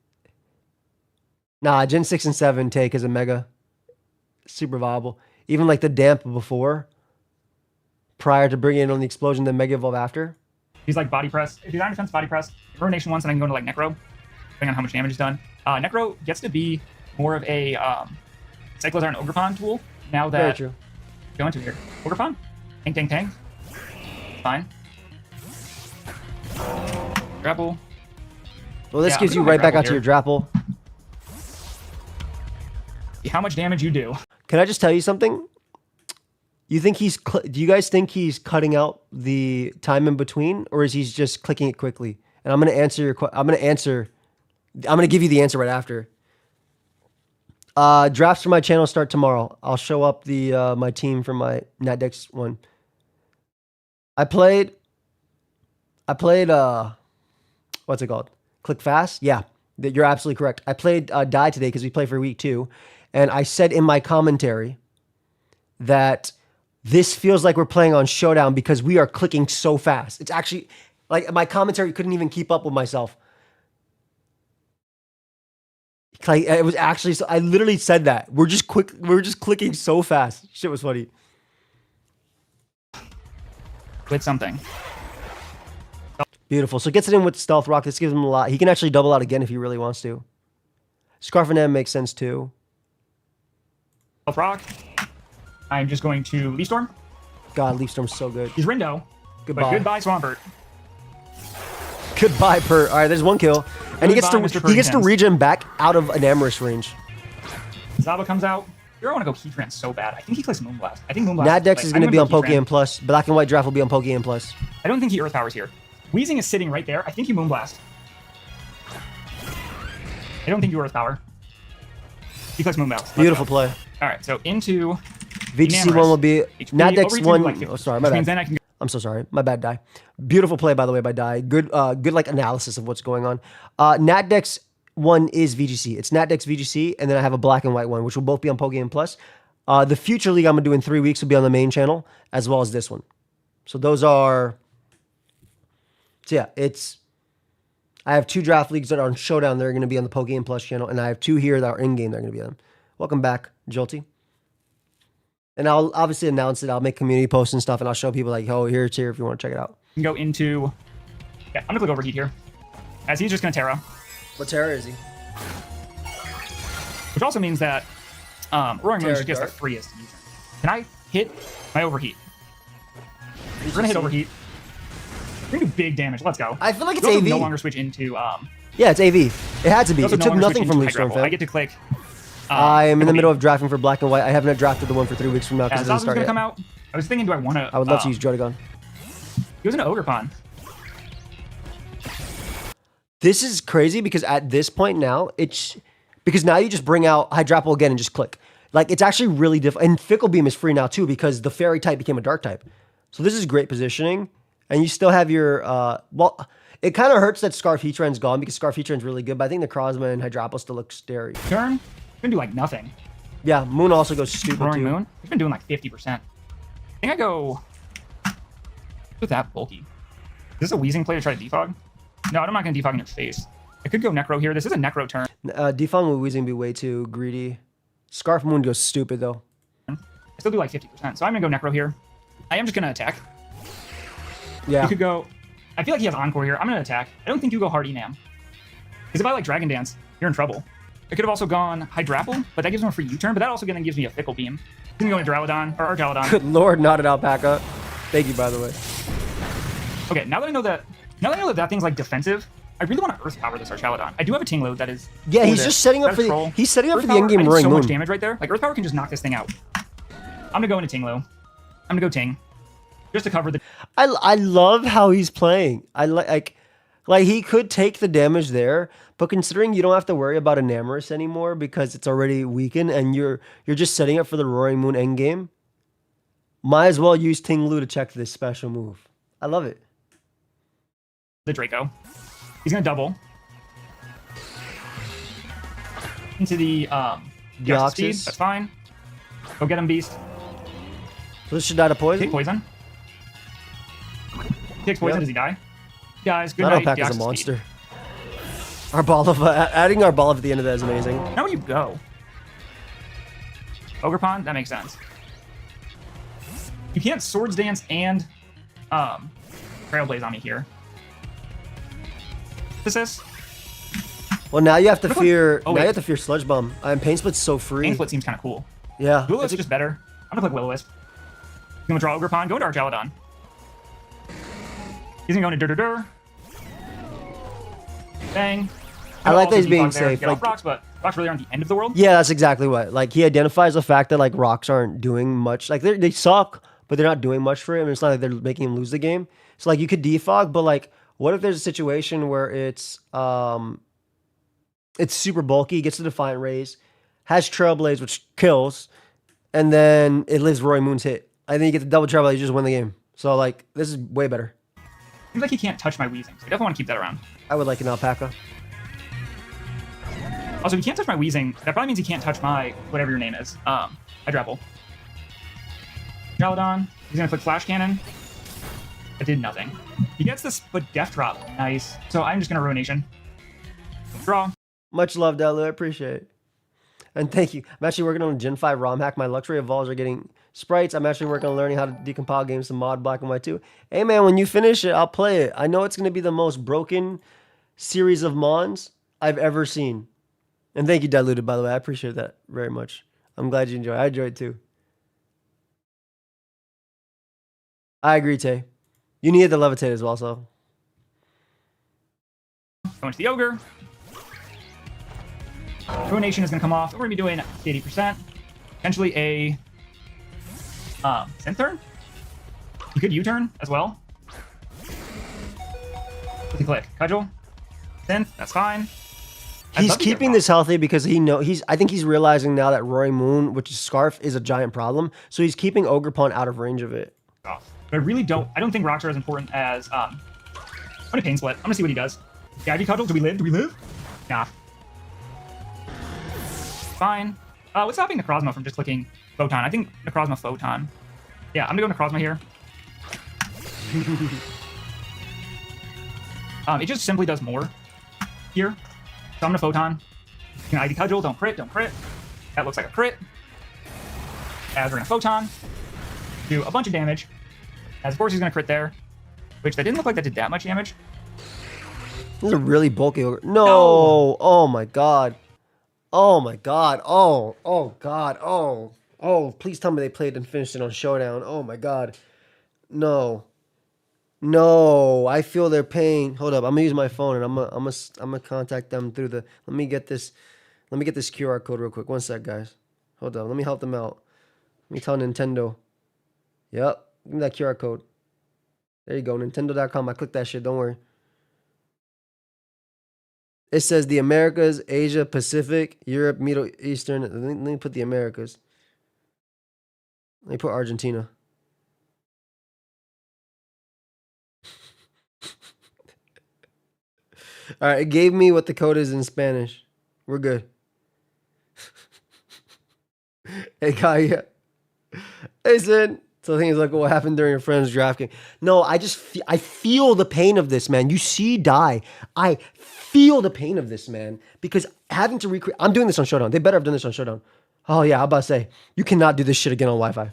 Nah, Gen 6 and 7 take as a Mega. Super viable. Even like the Damp before, prior to bringing it on the Explosion, then Mega Evolve after. He's like Body Press. If he's Iron Defense, Body Press. Ruination once, and I can go into like Necro, depending on how much damage is done. Necro gets to be more of a Cyclozar and Ogrepon tool now that... Very true. Go into here. Ogrepon? Tank. Fine. Drapple. Well, this gives you right back out to your Drapple. how much damage you do. Can I just tell you something? You think do you guys think he's cutting out the time in between, or is he just clicking it quickly? And I'm gonna answer your I'm gonna give you the answer right after. Drafts for my channel start tomorrow. I'll show up the my team for my NatDex one. I played what's it called? Click Fast? Yeah, you're absolutely correct. I played Die today because we play for week 2, and I said in my commentary that this feels like we're playing on Showdown because we are clicking so fast. It's actually like my commentary couldn't even keep up with myself. Like it was actually, I literally said that. We're just clicking so fast. Shit was funny. With something. Beautiful. So gets it in with Stealth Rock. This gives him a lot. He can actually double out again if he really wants to. Scarf and M makes sense too. Stealth Rock. I'm just going to Leaf Storm. God, Leaf Storm's so good. He's Rindo. Goodbye. But goodbye, Swampert. Goodbye, Pert. All right, there's one kill. And he gets to regen back out of an Amorous range. Zaba comes out. You're want to go Heatran so bad. I think he clicks Moonblast. I think Moonblast. NatDex is going to be on Pokeaim Plus. Black and White Draft will be on Pokeaim Plus. I don't think he Earth Powers here. Weezing is sitting right there. I think you Moonblast. I don't think you Earth Power. He clicks Moonblast. Beautiful play. All right, so into VGC 1 will be NatDex 1. Like oh, sorry, my bad. Then I can I'm so sorry. My bad, Die. Beautiful play, by the way, by Die. Good like analysis of what's going on. NatDex 1 is VGC. It's NatDex VGC, and then I have a Black and White one, which will both be on Pokeaim Plus. The future league I'm going to do in 3 weeks will be on the main channel, as well as this one. So those are... So yeah, I have 2 draft leagues that are on Showdown that are going to be on the Pokeaim Plus channel, and I have 2 here that are in-game that are going to be on. Welcome back, Jolty. And I'll obviously announce it. I'll make community posts and stuff, and I'll show people like, oh, here it's here if you want to check it out. go into... Yeah, I'm going to click Overheat here. As he's just going to Terra. What Terra is he? Which also means that Roaring Moon just gets the freest user. Can I hit my Overheat? We're going to hit Overheat. We're going to do big damage. Let's go. I feel like it's AV. AV. No longer switch into... yeah, it's AV. It had to be. It took nothing from Leaf Storm, fam. I get to click... I am in the middle of drafting for Black and White. I haven't drafted the one for 3 weeks from now because it doesn't start yet. Come out. I was thinking, do I want to... I would love to use Drotagon. He was an Ogerpon. This is crazy because at this point now, it's... Because now you just bring out Hydrapple again and just click. Like, it's actually really difficult. And Fickle Beam is free now, too, because the Fairy type became a Dark type. So this is great positioning. And you still have your... well, it kind of hurts that Scarf Heatran's gone because Scarf Heatran's really good, but I think the Necrozma and Hydrapple still look scary. Turn? Gonna do like nothing. Yeah, Moon also goes stupid Roaring too. Moon? He's been doing like 50%. I think I go with that bulky. Is this a Weezing play to try to defog? No, I'm not gonna defog in your face. I could go Necro here. This is a Necro turn. Defog with Weezing be way too greedy. Scarf Moon goes stupid though. I still do like 50%, so I'm gonna go Necro here. I am just gonna attack. Yeah. You could go... I feel like he has Encore here. I'm gonna attack. I don't think you go hard Enam. Because if I like Dragon Dance, you're in trouble. I could have also gone Hydrapple, but that gives him a free U-turn, but that also then gives me a Fickle Beam. He's gonna go into Duraludon, or Archaladon. Good lord, not an Alpaca. Thank you, by the way. Okay, now that I know that thing's like defensive, I really want to Earth Power this Archaladon. I do have a Ting-Load that is... Yeah, he's just setting up for the... He's setting up for the endgame Roaring Moon. So much damage right there. Like, Earth Power can just knock this thing out. I'm gonna go into Ting-Lo. I'm gonna go Ting. Just to cover the... I love how he's playing. I like he could take the damage there, but considering you don't have to worry about Enamorous anymore because it's already weakened and you're just setting up for the Roaring Moon endgame, might as well use Ting-Lu to check this special move. I love it. The Draco. He's gonna double. Into the speed. That's fine. Go get him, Beast. So this should die to poison? Take poison. He takes poison, does he die? Guys, good night. Alpaca's a monster. Adding Arbolive at the end of that is amazing. Now where you go? Ogerpon? That makes sense. You can't Swords Dance and Trailblaze on me here. This is... Well, now you have to fear... now you have to fear Sludge Bomb. Pain Split's so free. Pain Split seems kind of cool. Yeah. Will-O-Wisp is just better. I'm gonna click Will-O-Wisp. He's gonna draw Ogerpon, go into Archaladon. He's gonna go into Dur. Bang. I like that he's being safe. Like, rocks, but Rocks really aren't the end of the world. Yeah, that's exactly what. Like, he identifies the fact that, like, rocks aren't doing much. Like, they suck, but they're not doing much for him. It's not like they're making him lose the game. So, like, you could defog, but, like, what if there's a situation where it's super bulky, gets the Defiant Rays, has Trailblaze, which kills, and then it lives Roy Moon's hit. I think you get the double Trailblaze, you just win the game. So, like, this is way better. Seems like he can't touch my Weezing, so I definitely want to keep that around. I would like an Alpaca. Also, if he can't touch my Weezing, that probably means he can't touch my whatever your name is. Hydrapple. Galadon. He's gonna click Flash Cannon. It did nothing. He gets this, but Death Drop. Nice. So I'm just gonna Ruination. Draw. Much love, Delu. I appreciate it. And thank you. I'm actually working on a Gen 5 ROM hack. My Luxury Evolves are getting sprites. I'm actually working on learning how to decompile games to mod Black and White too. Hey man, when you finish it, I'll play it. I know it's gonna be the most broken series of Mons I've ever seen. And thank you, Diluted, by the way. I appreciate that very much. I'm glad you enjoy it. I enjoy it too. I agree, Tay. You needed the Levitate as well, so. Going to the Ogre. Ruination is going to come off. We're going to be doing 80%. Potentially a Synth turn. You could U-turn as well. What's he click? Cudgel. Synth. That's fine. He's keeping this healthy because I think he's realizing now that Roy Moon, which is Scarf, is a giant problem. So he's keeping Ogerpon out of range of it. But I I don't think rocks are as important as I'm gonna Pain Split. I'm gonna see what he does. The Ivy Cudgel, do we live? Nah. Fine. What's stopping Necrozma from just clicking Photon? I think Necrozma Photon. Yeah, I'm gonna go Necrozma here. It just simply does more here. So I'm gonna Photon. You can Ivy Cudgel, don't crit. That looks like a crit. As we're gonna Photon. Do a bunch of damage. As of course he's gonna crit there. Which that didn't look like that did that much damage. This is a really bulky ogre. No! Oh my god. Oh my god. Oh god. Oh, please tell me they played and finished it on Showdown. Oh my god. No. No, I feel their pain. Hold up, I'm gonna use my phone and I'm gonna contact them through the. Let me get this QR code real quick. One sec, guys. Hold on, let me help them out. Let me tell Nintendo. Yep, give me that QR code. There you go, Nintendo.com. I clicked that shit. Don't worry. It says the Americas, Asia, Pacific, Europe, Middle Eastern. Let me put the Americas. Let me put Argentina. All right, it gave me what the code is in Spanish. We're good. Hey, Kaya. Hey, Sid. So the thing is, like, what happened during your friend's draft game? No, I feel the pain of this, man. You see die. I feel the pain of this, man. Because having to recreate... I'm doing this on Showdown. They better have done this on Showdown. Oh, yeah, I'm about to say. You cannot do this shit again on Wi-Fi.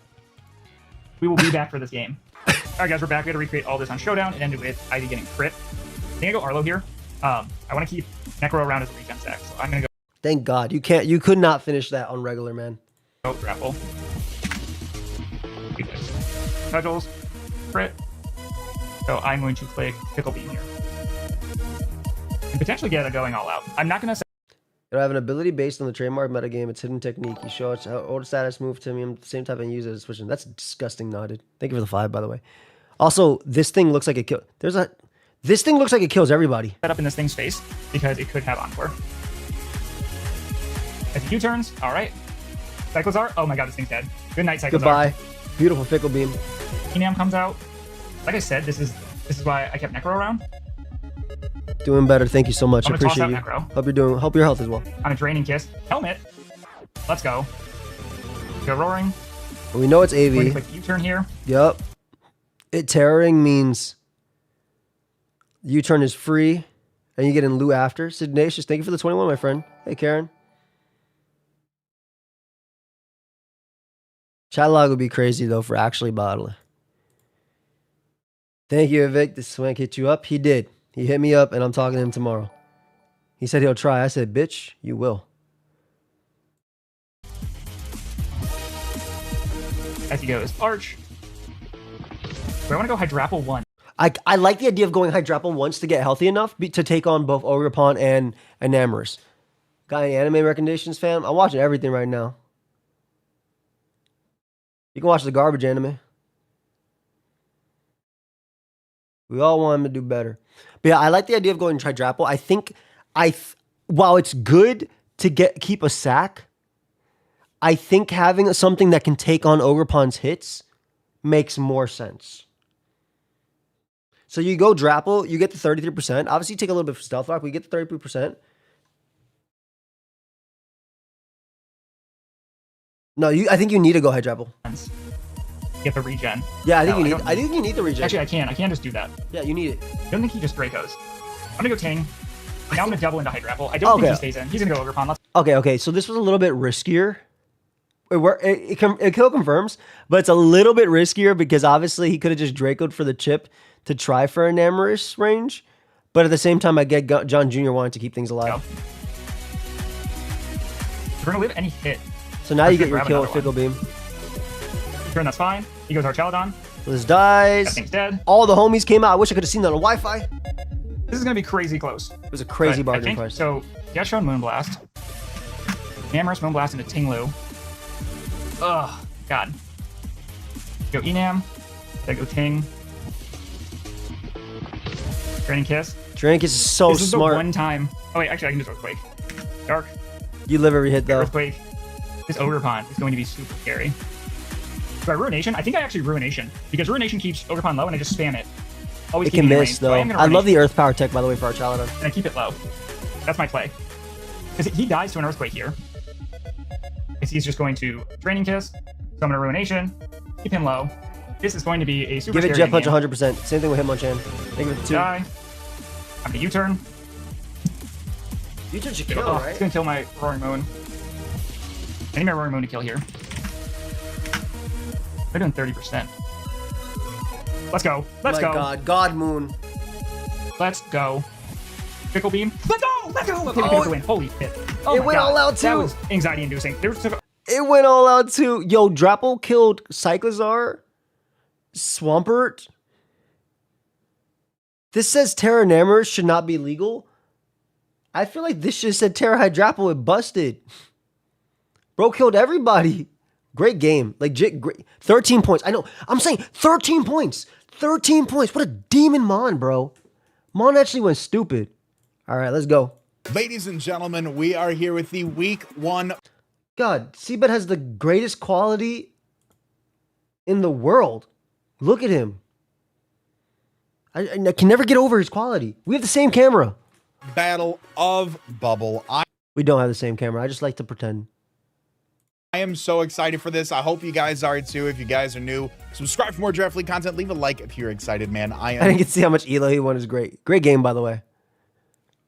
We will be back for this game. All right, guys, we're back. We had to recreate all this on Showdown. It ended with Ivy getting crit. I think I go Arlo here. I want to keep Necro around as a regen stack, so I'm going to go... Thank God. You could not finish that on regular, man. Go grapple. Cudgels. Crit. So I'm going to click Pickle Beam here. And potentially get it going all out. I'm not going to say... It'll have an ability based on the trademark metagame. It's hidden technique. You show its old status move to me. The same type and use it as switching. That's disgusting, Nodded. Thank you for the 5, by the way. Also, this thing looks like it kills... This thing looks like it kills everybody. Set up in this thing's face because it could have Encore. As he U-turns, all right. Cyclozar, oh my god, this thing's dead. Good night, Cyclozar. Goodbye. Beautiful Fickle Beam. Enam comes out. Like I said, this is why I kept Necro around. Doing better. Thank you so much. I appreciate you. Necro. Hope your health as well. On a Draining Kiss. Helmet. Let's go. Go Roaring. Well, we know it's AV. We're gonna click U-turn here. Yep. It terroring means U-turn is free and you get in lieu after. Sidnacious, thank you for the 21, my friend. Hey, Karen. Chat log would be crazy, though, for actually bottling. Thank you, Vic. This Swank hit you up. He did. He hit me up, and I'm talking to him tomorrow. He said he'll try. I said, bitch, you will. As he goes, Arch. I want to go Hydrapple 1. I like the idea of going Hydrapple once to get healthy enough to take on both Ogerpon and Enamorous. Got any anime recommendations, fam? I'm watching everything right now. You can watch the garbage anime. We all want him to do better. But yeah, I like the idea of going Tri-Drapple. I think while it's good to keep a sack, I think having something that can take on Ogerpon's hits makes more sense. So you go Drapple, you get the 33%. Obviously, you take a little bit of Stealth Rock, but you get the 33%. No, I think you need to go ahead Drapple. Get the regen. Yeah, I think you need the regen. Actually, I can just do that. Yeah, you need it. I don't think he just Dracos. I'm gonna go Ting. Now I'm gonna double into Hydrapple. I don't think he stays in. He's gonna go Ogerpon. Okay. So this was a little bit riskier. It kill confirms, but it's a little bit riskier because obviously he could have just Dracoed for the chip to try for an Amorous range. But at the same time, I get John Jr. wanting to keep things alive. We're gonna live any hit. So now you get your kill with Fickle Beam. Turn, that's fine. He goes Archaladon. This dies. That thing's dead. All the homies came out. I wish I could have seen that on Wi-Fi. This is gonna be crazy close. It was a crazy bargain price. So he got shown Moonblast. Amorous Moonblast into Tinglu. Ugh, God. Go Enam. Then go Ting. Draining Kiss. Draining Kiss is so smart. This is the one time. Oh wait, actually I can just Earthquake. Dark. You live every hit though. Earthquake. This Ogerpon is going to be super scary. Do I Ruination? I think I actually Ruination. Because Ruination keeps Ogerpon low and I just spam it. Always it can miss though. I love the Earth Power tech by the way for Archaladon. And I keep it low. That's my play. Because he dies to an Earthquake here. Because he's just going to Draining Kiss. So I'm going to Ruination. Keep him low. This is going to be a super Give it scary Jet Punch game. 100%. Same thing with Hitmonchan. Think of it too. Die. I'm going to U-turn. U-turn should kill, right? It's going to kill my Roaring Moon. I need my Roaring Moon to kill here. They're doing 30%. Let's go. Let's go. My God. God Moon. Let's go. Fickle Beam. Let's go. Let's go. Okay, we can win. Holy shit. Oh it went all out too. That was anxiety inducing. It went all out too. Yo, Drapple killed Cyclizar. Swampert. This says Terra Namor should not be legal. I feel like this just said Terra Hydrapple. It busted. Bro killed everybody. Great game. Legit great. 13 points. I know. I'm saying 13 points. 13 points. What a demon Mon, bro. Mon actually went stupid. All right, let's go. Ladies and gentlemen, we are here with the week 1. God, Seabed has the greatest quality in the world. Look at him. I can never get over his quality. We have the same camera. Battle of Bubble. We don't have the same camera. I just like to pretend. I am so excited for this. I hope you guys are too. If you guys are new, subscribe for more Draft League content. Leave a like if you're excited, man. I didn't get to see how much Elo he won. Is great. Great game, by the way.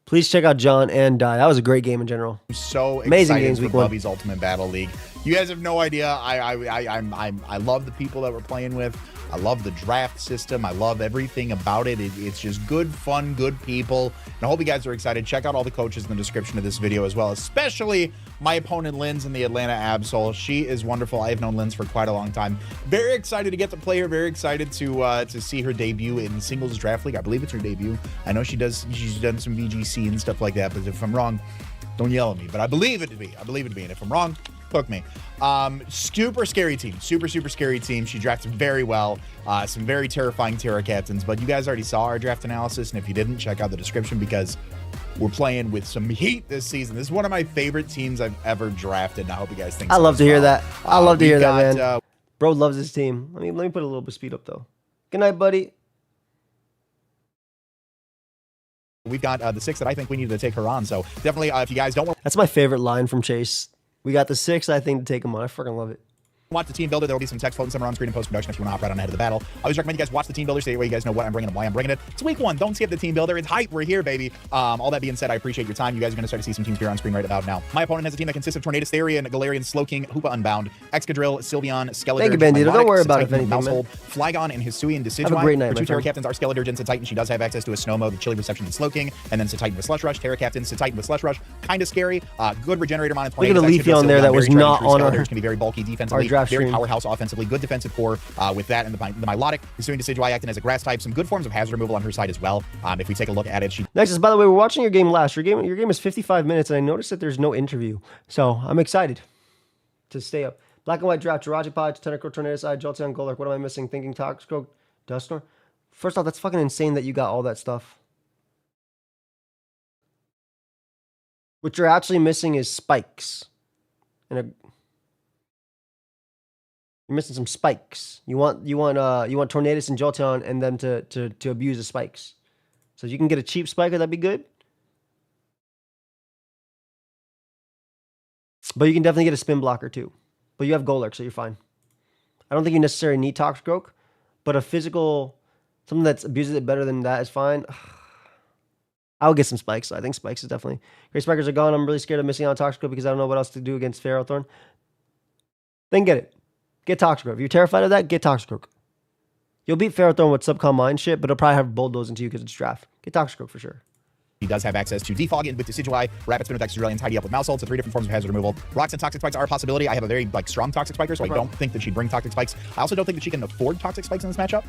Please check out John and Die. That was a great game in general. I'm so amazing excited games for week 1. Bubby's Ultimate Battle League. You guys have no idea. I love the people that we're playing with. I love the draft system. I love everything about it. It's just good fun, good people. And I hope you guys are excited. Check out all the coaches in the description of this video as well, especially my opponent, Linz, in the Atlanta Absol. She is wonderful. I have known Linz for quite a long time. Very excited to get to play her. Very excited to see her debut in Singles Draft League. I believe it's her debut. I know she's done some VGC and stuff like that, but if I'm wrong, don't yell at me. But I believe it to be. And if I'm wrong, cook me. Super scary team. Super scary team. She drafted very well. Some very terrifying Terra captains. But you guys already saw our draft analysis. And if you didn't, check out the description because we're playing with some heat this season. This is one of my favorite teams I've ever drafted. And I hope you guys think so. I love to hear that. I love to hear that, man. uh, Bro loves his team. Let me put a little bit of speed up, though. Good night, buddy. We've got the 6 that I think we need to take her on. So definitely, if you guys don't want That's my favorite line from Chase. We got the 6, I think, to take him on. I freaking love it. watch the team builder, there will be some text floating somewhere on screen and post-production if you want to hop right on ahead of the battle. I always recommend you guys watch the team builder so that way you guys know what I'm bringing and why I'm bringing it. It's week 1. Don't skip the team builder. It's hype. We're here, baby. All that being said, I appreciate your time. You guys are going to start to see some teams here on screen right about now. My opponent has a team that consists of Tornadus, Therian, Galarian, Slowking, Hoopa Unbound, Excadrill, Sylveon, Skeletor, Thank you, Bandito. Don't worry about it if anything, Household, Flygon, and Hisui and Decidueye. Have a great night, Her my 2 Terra friend. captains are Skeletor and Titan. She does have access to a Snow Mode, the Chili Reception, and Slowking, and then Titan with Slush Rush. Terra captains Titan with Slush Rush. Kind of scary. Good Regenerator Mon and Look at a Leafeon there that was not on our can be very bulky defensively. draft live very stream. powerhouse offensively, good defensive core with that and the Milotic. Pursuing Decidueye acting as a grass type, some good forms of hazard removal on her side as well. If we take a look at it, she... Next is, by the way, we're watching your game last. Your game is 55 minutes, and I noticed that there's no interview. So I'm excited to stay up. Black and White Draft, Jirachi Pod, Tentacle, Tornadus, Jolteon, Golurk. What am I missing? Thinking Toxicroak, Dusknoir. First off, that's fucking insane that you got all that stuff. What you're actually missing is spikes. You're missing some spikes. You want Tornadus and Jolteon and them to abuse the spikes. So if you can get a cheap spiker, that'd be good. But you can definitely get a spin blocker too. But you have Golurk, so you're fine. I don't think you necessarily need Toxicroak, but a physical, something that abuses it better than that is fine. I would get some spikes. I think spikes is definitely... Great spikers are gone. I'm really scared of missing out on Toxicroak because I don't know what else to do against Ferrothorn. Then get it. Get Toxicroak. If you're terrified of that, get Toxicroak. You'll beat Ferrothorn with subcom mind shit, but it'll probably have Bulldoze into you because it's draft. Get Toxicroak for sure. He does have access to Defog with Decidueye, Rapid Spin with Excadrill, Tidy Up with Mousehold, so 3 different forms of hazard removal. Rocks and Toxic Spikes are a possibility. I have a very strong Toxic Spiker, so I don't think that she'd bring Toxic Spikes. I also don't think that she can afford Toxic Spikes in this matchup.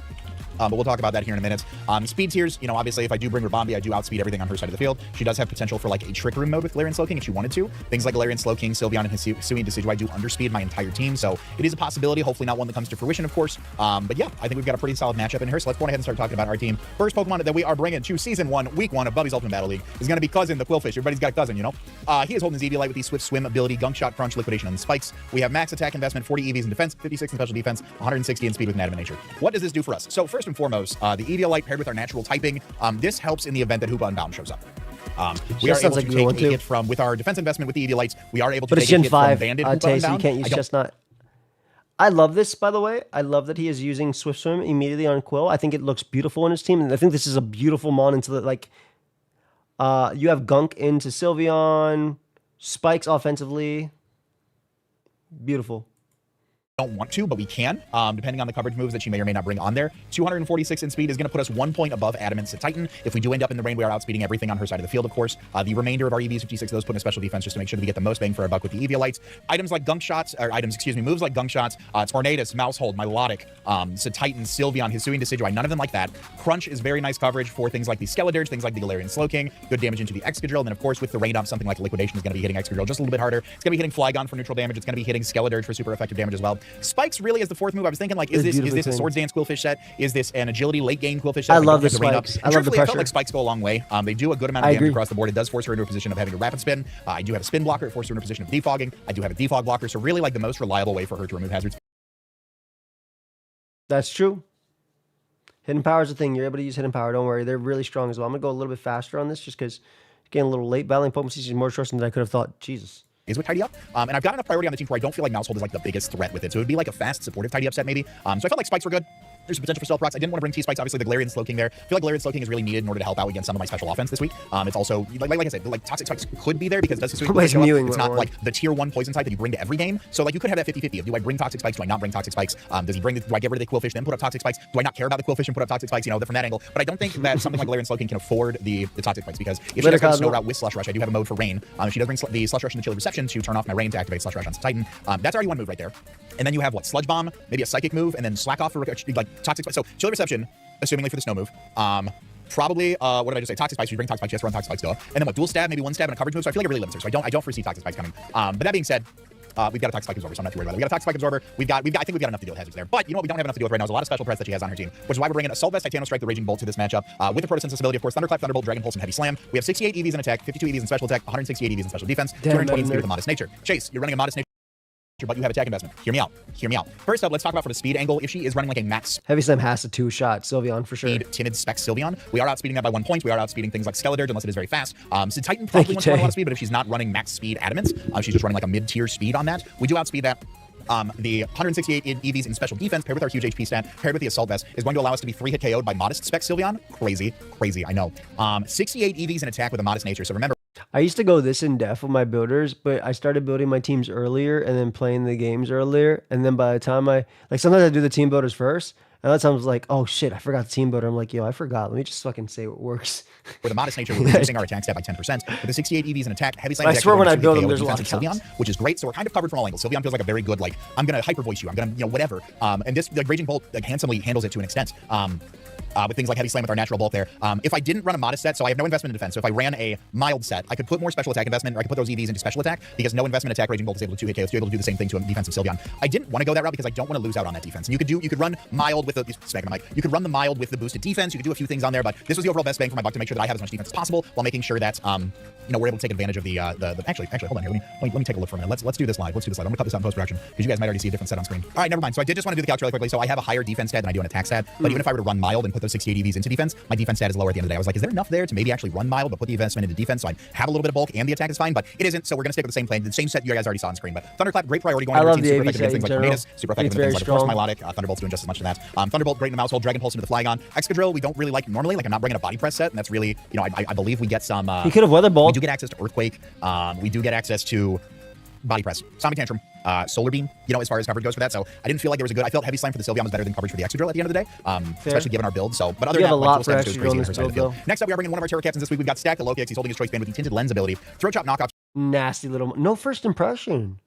But we'll talk about that here in a minute. Speed tiers, obviously, if I do bring Rabombi, I do outspeed everything on her side of the field. She does have potential for, a Trick Room mode with Galarian Slowking if she wanted to. Things like Galarian Slowking, Sylveon, and Hisui and Decidueye do underspeed my entire team, so it is a possibility. Hopefully not one that comes to fruition, of course. But yeah, I think we've got a pretty solid matchup in here, so let's go ahead and start talking about our team. First Pokemon that we are bringing to Season 1, Week 1 of Bubby's Ultimate Battle League is going to be Cousin, the Quillfish. Everybody's got a cousin, He is holding his Eviolite with the Swift Swim ability, Gunk Shot, Crunch, Liquidation, and Spikes. We have max attack investment, 40 EVs in defense, 56 in special defense, 160 in speed with Adamant Nature. What does this do for us? So first and foremost, the Eviolite paired with our natural typing, this helps in the event that Hoopa Unbound shows up. We are able to take a hit from, with our defense investment with the Eviolites, we are able to take a hit from Banded Hoopa Unbound. So you can't use Chestnut. I love this, by the way. I love that he is using Swift Swim immediately on Quill. I think it looks beautiful in his team, and I think this is a beautiful mon into the, you have Gunk into Sylveon, Spikes offensively. Beautiful. Don't want to, but we can, depending on the coverage moves that she may or may not bring on there. 246 in speed is going to put us 1 point above Adamant to Titan. If we do end up in the rain, we are outspeeding everything on her side of the field, of course. The remainder of our EVs, 56 of those, put in a special defense just to make sure that we get the most bang for our buck with the Eviolites. Moves like Gunk Shots, Tornadus, Mousehold, Milotic, so Titan, Sylveon, Hisui, and Decidueye, none of them like that. Crunch is very nice coverage for things like the Skeledirge, things like the Galarian Slowking, good damage into the Excadrill, and then of course with the rain up, something like Liquidation is going to be hitting Excadrill just a little bit harder. It's going to be hitting Flygon for neutral damage. It's going to be hitting Skeledirge for super effective damage as well. Spikes really is the fourth move. I was thinking, is this a Swords Dance Quillfish set? Is this an agility late game Quillfish set? I love the spikes. I love the pressure. I felt like spikes go a long way. They do a good amount of damage across the board. It does force her into a position of having a rapid spin. I do have a spin blocker. It forces her into a position of defogging. I do have a defog blocker. So really the most reliable way for her to remove hazards. That's true. Hidden power is a thing. You're able to use hidden power. Don't worry. They're really strong as well. I'm going to go a little bit faster on this just because it's getting a little late. Battling potency is more short than I could have thought. Jesus. Is with Tidy Up. And I've got enough priority on the team where I don't feel like Mousehold is the biggest threat with it. So it would be a fast, supportive Tidy Up set maybe. So I felt like Spikes were good. There's potential for Stealth Rocks. I didn't want to bring T-Spikes. Obviously, the Galarian Slowking there. I feel like Galarian Slowking is really needed in order to help out against some of my special offense this week. It's also, like I said, Toxic Spikes could be there because it does show up. It's not the tier 1 poison type that you bring to every game. So you could have that 50-50 of do I bring Toxic Spikes? Do I not bring Toxic Spikes? Do I get rid of the Quillfish, then put up Toxic Spikes? Do I not care about the Quillfish and put up Toxic Spikes? From that angle. But I don't think that something like Galarian Slowking can afford the Toxic Spikes because if she does go Snow Route with Slush Rush, I do have a mode for Rain. She does bring the Slush Rush and the Chilly Reception to turn off my Rain to activate Slush Rush on Titan. That's already one move right there. And then you have Sludge Bomb, maybe a Psychic move, and then Slack Off for Toxic Spikes. So Chilly Reception, assumingly for the Snow move. Probably, what did I just say? Toxic Spikes. You bring Toxic Spikes, yes, run Toxic Spikes, duh. And then Dual Stab, maybe 1 stab and a coverage move. So I feel like it really limits her. So I don't foresee Toxic Spikes coming. But that being said, we've got a Toxic Spike Absorber, so I'm not too worried about it. We got a Toxic Spike Absorber. I think we've got enough to deal with hazards there. But you know what we don't have enough to deal with right now is a lot of special press that she has on her team, which is why we're bringing Assault Vest, Titano Strike, the Raging Bolt to this matchup. With the Proto Sensibility, of course, Thunderclap, Thunderbolt, Dragon Pulse, and Heavy Slam. We have 68 EVs in attack, 52 EVs in special attack, 168 EVs in special defense, 220 in speed with a Modest Nature. Chase, you're running a Modest Nature, but you have attack investment. Hear me out. First up, let's talk about for the speed angle. If she is running a max Heavy Slam has a 2-shot Sylveon for sure. Timid Spec Sylveon, we are outspeeding that by 1 point. We are outspeeding things like Skeledirge unless it is very fast. So Titan probably wants to run a lot of speed, but if she's not running max speed Adamant, she's just running a mid-tier speed on that. We do outspeed that. The 168 EVs in special defense paired with our huge HP stat, paired with the Assault Vest, is going to allow us to be 3-hit KO'd by Modest Spec Sylveon. Crazy, I know. 68 EVs in attack with a Modest Nature. So remember, I used to go this in depth with my builders, but I started building my teams earlier and then playing the games earlier. And then by the time sometimes I do the team builders first, And that time I was like, oh shit, I forgot the team builder. I'm like, yo, I forgot. Let me just fucking say what works. For the modest nature, we're reducing our attack stat by 10%. With the 68 EVs and attack, heavy slam. I swear when I build them, there's a lot of Sylveon, which is great. So we're kind of covered from all angles. Sylveon feels like a very good, like, I'm going to hyper voice you. I'm going to, you know, whatever. And this, like, Raging Bolt, like, handsomely handles it to an extent. With things like Heavy Slam with our natural bulk there. If I didn't run a modest set, so I have no investment in defense. So if I ran a mild set, I could put more special attack investment, or I could put those EVs into special attack, because no investment attack Raging Bolt is able to 2-hit KO, so you're able to do the same thing to a defensive Sylveon. I didn't want to go that route because I don't want to lose out on that defense. And you could run mild with the you could run the mild with the boosted defense. You could do a few things on there, but this was the overall best bang for my buck to make sure that I have as much defense as possible while making sure that you know, we're able to take advantage of the actually hold on here. Let me take a look for a minute. Let's do this live. I'm gonna cut this out in post production because you guys might already see a different set on screen. All right, never mind. So I did just want to do the calc really quickly. So I have a higher defense stat than I do an attack stat. But even if I were to run mild and put those 68 EVs into defense, my defense stat is lower at the end of the day. I was like, is there enough there to maybe actually run mild but put the investment into defense so I have a little bit of bulk and the attack is fine? But it isn't. So we're gonna stick with the same plan, the same set you guys already saw on screen. But Thunderclap, great priority going over teams, super effective against things like Tornadoes, super effective against things like Force Milotic. Thunderbolt's doing just as much as that. Thunderbolt, great in the mouse hole. Dragon Pulse into the Flygon. Excadrill, we don't really like normally. Like, I'm not bringing a body press set, and that's really, you know, I believe we get some. He could have Weather Ball. We do get access to Earthquake. We do get access to Body Press, Sonic Tantrum, Solar Beam, you know, as far as coverage goes for that. So I didn't feel like there was a good, I felt Heavy Slam for the Sylveon was better than coverage for the Excadrill at the end of the day, especially given our build. So, but other than that, like, Dual Stab goes crazy in her side of the field. Next up, we are bringing one of our Terra Captains this week. We've got Stack, the Lokix. He's holding his Choice Band with the Tinted Lens ability. Throat Chop knockoff. Nasty little, no first impression.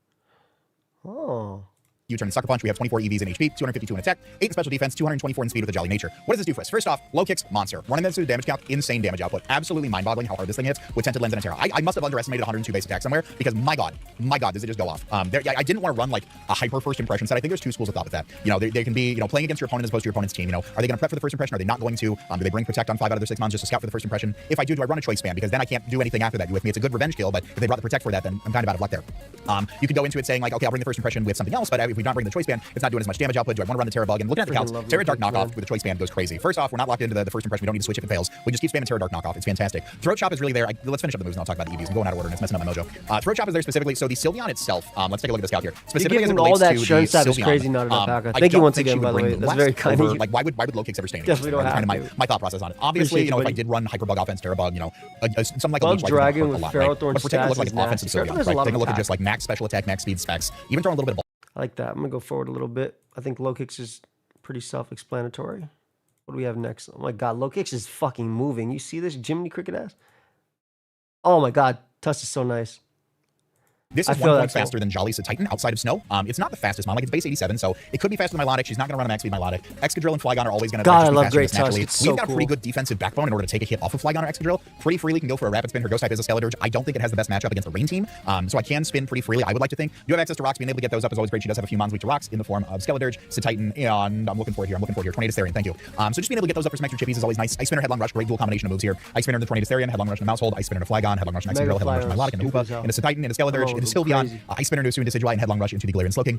Oh. U-turn and Sucker Punch. We have 24 EVs in HP, 252 in attack, 8 in special defense, 224 in speed with a Jolly Nature. What does this do for us? First off, low kicks, monster. Running this through the damage count, insane damage output. Absolutely mind-boggling how hard this thing hits with Tinted Lens and a Terra. I must have underestimated 102 base attack somewhere because my god, does it just go off. I didn't want to run like a hyper first impression set. I think there's two schools of thought with that. You know, they can be, you know, playing against your opponent as opposed to your opponent's team. You know, are they going to prep for the first impression? Are they not going to? Do they bring Protect on 5 out of their 6 mons just to scout for the first impression? If I do I run a choice span? Because then I can't do anything after that. You with me? It's a good revenge kill, but if they brought the Protect for that, then I'm kind of out of luck there. You could go into it saying like, okay, I'll bring the first impression with something else, but if we don't bring the choice span, it's not doing as much damage output. Do I want to run the Terra Bug? And looking at the counts, Terra Dark knockoff with a choice band goes crazy. First off, we're not locked into the first impression. We don't need to switch if it fails. We just keep spamming Terra Dark knockoff. It's fantastic. Throat Chop is really there. Let's finish up the moves and I'll talk about the EVs. I'm going out of order and it's messing up my mojo. Throat Chop is there specifically. So the Sylveon itself, let's take a look at this calc here. Specifically as it relates all that to Shun the stat is Sylveon, crazy not enough pack. Thank you once again, by the way. That's very kind of you. Like, why would low kicks ever stay in? Definitely don't have kind of my thought process on it. Obviously, you know, if I did run Hyper Bug offense, Terra Bug, you know, something like a Leech Dragon with Feral Thorn But for taking a look like offensive Sylveon, right? Take a look at just like max special attack, max speed specs, even throwing a little bit of. I like that. I'm gonna go forward a little bit. I think low kicks is pretty self-explanatory. What do we have next? Oh my god, low kicks is fucking moving. You see this Jiminy Cricket ass? Oh my god, Tusk is so nice. This is 1 point faster than Jolly Titan outside of Snow. It's not the fastest mon, like it's base 87, so it could be faster than Milotic. She's not going to run a max speed Milotic. Excadrill and Flygon are always going to be faster naturally. We've got a pretty good defensive backbone in order to take a hit off of Flygon or Excadrill. Pretty freely can go for a rapid spin. Her ghost type is a Skeledirge. I don't think it has the best matchup against the rain team, so I can spin pretty freely. I would like to think. You have access to rocks. Being able to get those up is always great. She does have a few mons weak to rocks in the form of Skeledirge, Titan, and I'm looking for it here. Tornado Therian, thank you. So just being able to get those up for some extra chippies is always nice. Ice Spinner, Headlong Rush, great dual combination of moves here. Ice Spinner in the Tornado Therian, Headlong Rush in the Mousehold, Ice Spinner in a Flygon, Headlong Rush in Excadrill, Headlong Rush in Milotic, and the Hoopa, and a Titan, and a Skeledirge, and a Sylveon. Ice Spinner into a Student Decidueye and Headlong Rush into the Galarian Slowking.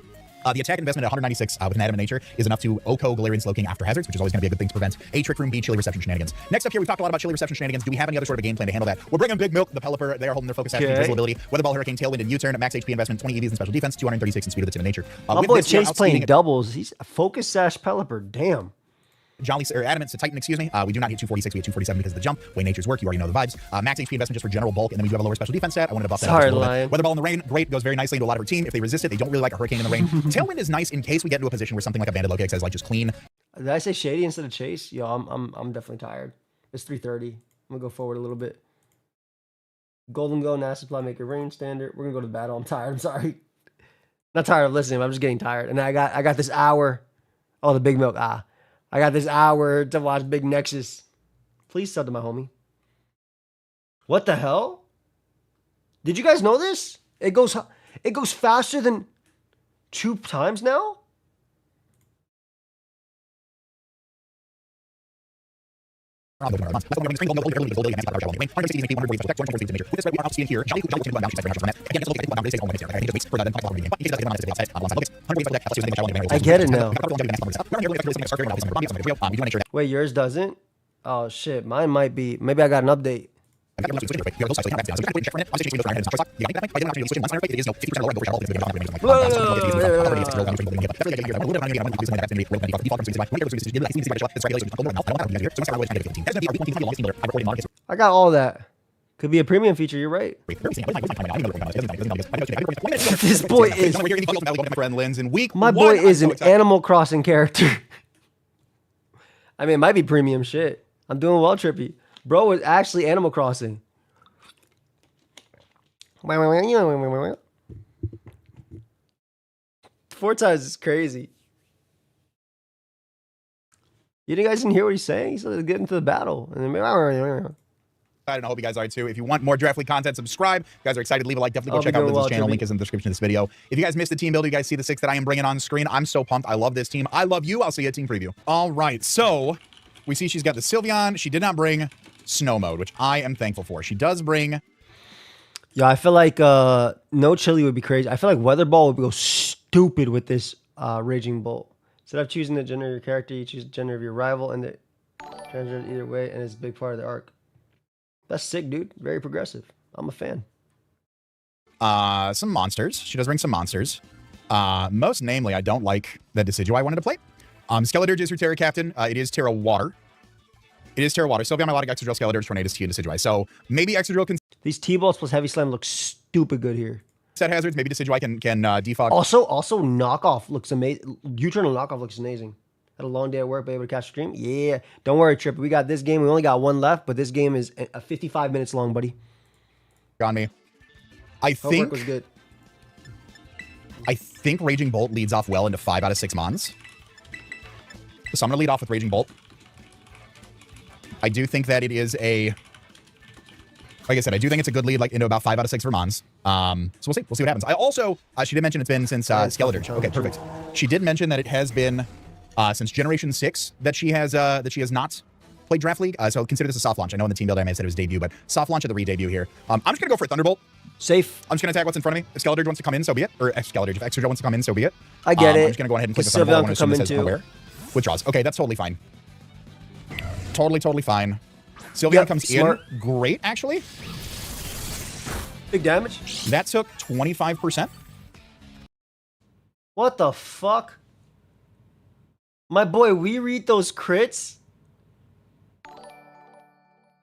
The attack investment at 196 with an Adamant Nature is enough to OHKO Galarian Slowking after hazards, which is always going to be a good thing to prevent A Trick Room, B Chilly Reception shenanigans. Next up here, we've talked a lot about Chilly Reception shenanigans. Do we have any other sort of a game plan to handle that? We're bringing Big Milk, the Pelipper. They are holding their focus at Invisible ability. Weather Ball, Hurricane, Tailwind, and U-turn. Max HP investment, 20 EVs in special defense, 236 in speed of the Timid Nature. My boy Chase playing doubles. He's a Focus Sash Pelipper. Damn. Jolly or Adamant Titan, excuse me. We do not hit 246, we hit 247 because of the jump. Way natures work, you already know the vibes. Max HP investment just for general bulk, and then we do have a lower special defense stat. I wanted to buff that out a little bit. Weather Ball in the rain, great, goes very nicely into a lot of her team. If they resist it, they don't really like a Hurricane in the rain. Tailwind is nice in case we get into a position where something like a Banded Lokix has like just clean. Did I say Shady instead of Chase? Yo, I'm definitely tired. It's 3:30. I'm gonna go forward a little bit. Golden Go, NASA Supply, make a rain standard. We're gonna go to the battle. I'm tired. I'm sorry. Not tired of listening, but I'm just getting tired. And I got this hour. Oh, the Big Milk. I got this hour to watch Big Nexus. Please sub to my homie. What the hell? Did you guys know this? It goes faster than 2 times now? I get it now. Wait, yours doesn't? Oh shit, mine might be. Maybe I got an update. I got all that. Could be a premium feature, you're right. This boy is... My boy is an Animal Crossing character. I mean, it might be premium shit. I'm doing well, Trippy. Bro was actually Animal Crossing. Four times is crazy. You guys didn't hear what he's saying? He said get into the battle. And then, I hope you guys are too. If you want more Draft League content, subscribe. If you guys are excited, leave a like. Definitely go check out Liz's channel. Link is in the description of this video. If you guys missed the team build, you guys see the 6 that I am bringing on screen. I'm so pumped. I love this team. I love you. I'll see you at team preview. All right. So we see she's got the Sylveon. She did not bring snow mode, which I am thankful for. She does bring... Yeah, I feel like no chili would be crazy. I feel like Weather Ball would go stupid with this Raging Bolt. Instead of choosing the gender of your character, you choose the gender of your rival, and it translates either way, and it's a big part of the arc. That's sick, dude. Very progressive. I'm a fan. Some monsters. She does bring some monsters. Most namely, I don't like that Decidueye I wanted to play. Skeledirge is your Terra Captain. It is Terra Water. It is Terra Water. Sylveon, Melodic, Extra Drill, Skeledirge, Tornadus, T, and Decidueye. So maybe Extra Drill can... These T-Balls plus Heavy Slam look stupid good here. Set hazards. Maybe Decidueye can defog. Also, Knockoff looks amazing. U-Turn Knockoff looks amazing. Had a long day at work, but able to catch a stream. Yeah. Don't worry, Trip. We got this game. We only got one left, but this game is 55 minutes long, buddy. On me. I think... Homework was good. I think Raging Bolt leads off well into 5 out of 6 mons. So I'm going to lead off with Raging Bolt. I do think that it is a... Like I said, I do think it's a good lead, like into about 5 out of 6 for mons. So we'll see. We'll see what happens. I also... she did mention it's been since Skeledirge. Okay, perfect. She did mention that it has been since Generation 6 that she has not played Draft League. So consider this a soft launch. I know in the team build I may have said it was debut, but soft launch of the re-debut here. I'm just going to go for a Thunderbolt. Safe. I'm just going to attack what's in front of me. If Skeledirge wants to come in, so be it. Or Skeledirge, if Extra Drill wants to come in, so be it. I get it. I'm just going to go ahead and click the Thunderbolt. I want to assume this says aware. Withdraws. Okay, that's totally fine. Totally fine. Sylveon comes in. Great, actually. Big damage. That took 25%. What the fuck? My boy, we read those crits?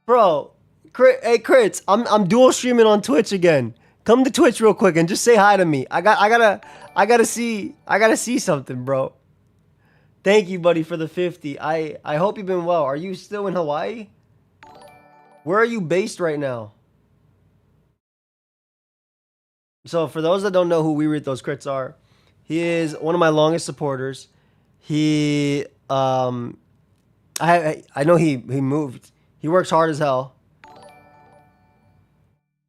Bro, hey crits, I'm dual streaming on Twitch again. Come to Twitch real quick and just say hi to me. I gotta see something, bro. Thank you, buddy, for the 50. I hope you've been well. Are you still in Hawaii? Where are you based right now? So for those that don't know who We Read Those Crits are, he is one of my longest supporters. He I know he moved. He works hard as hell.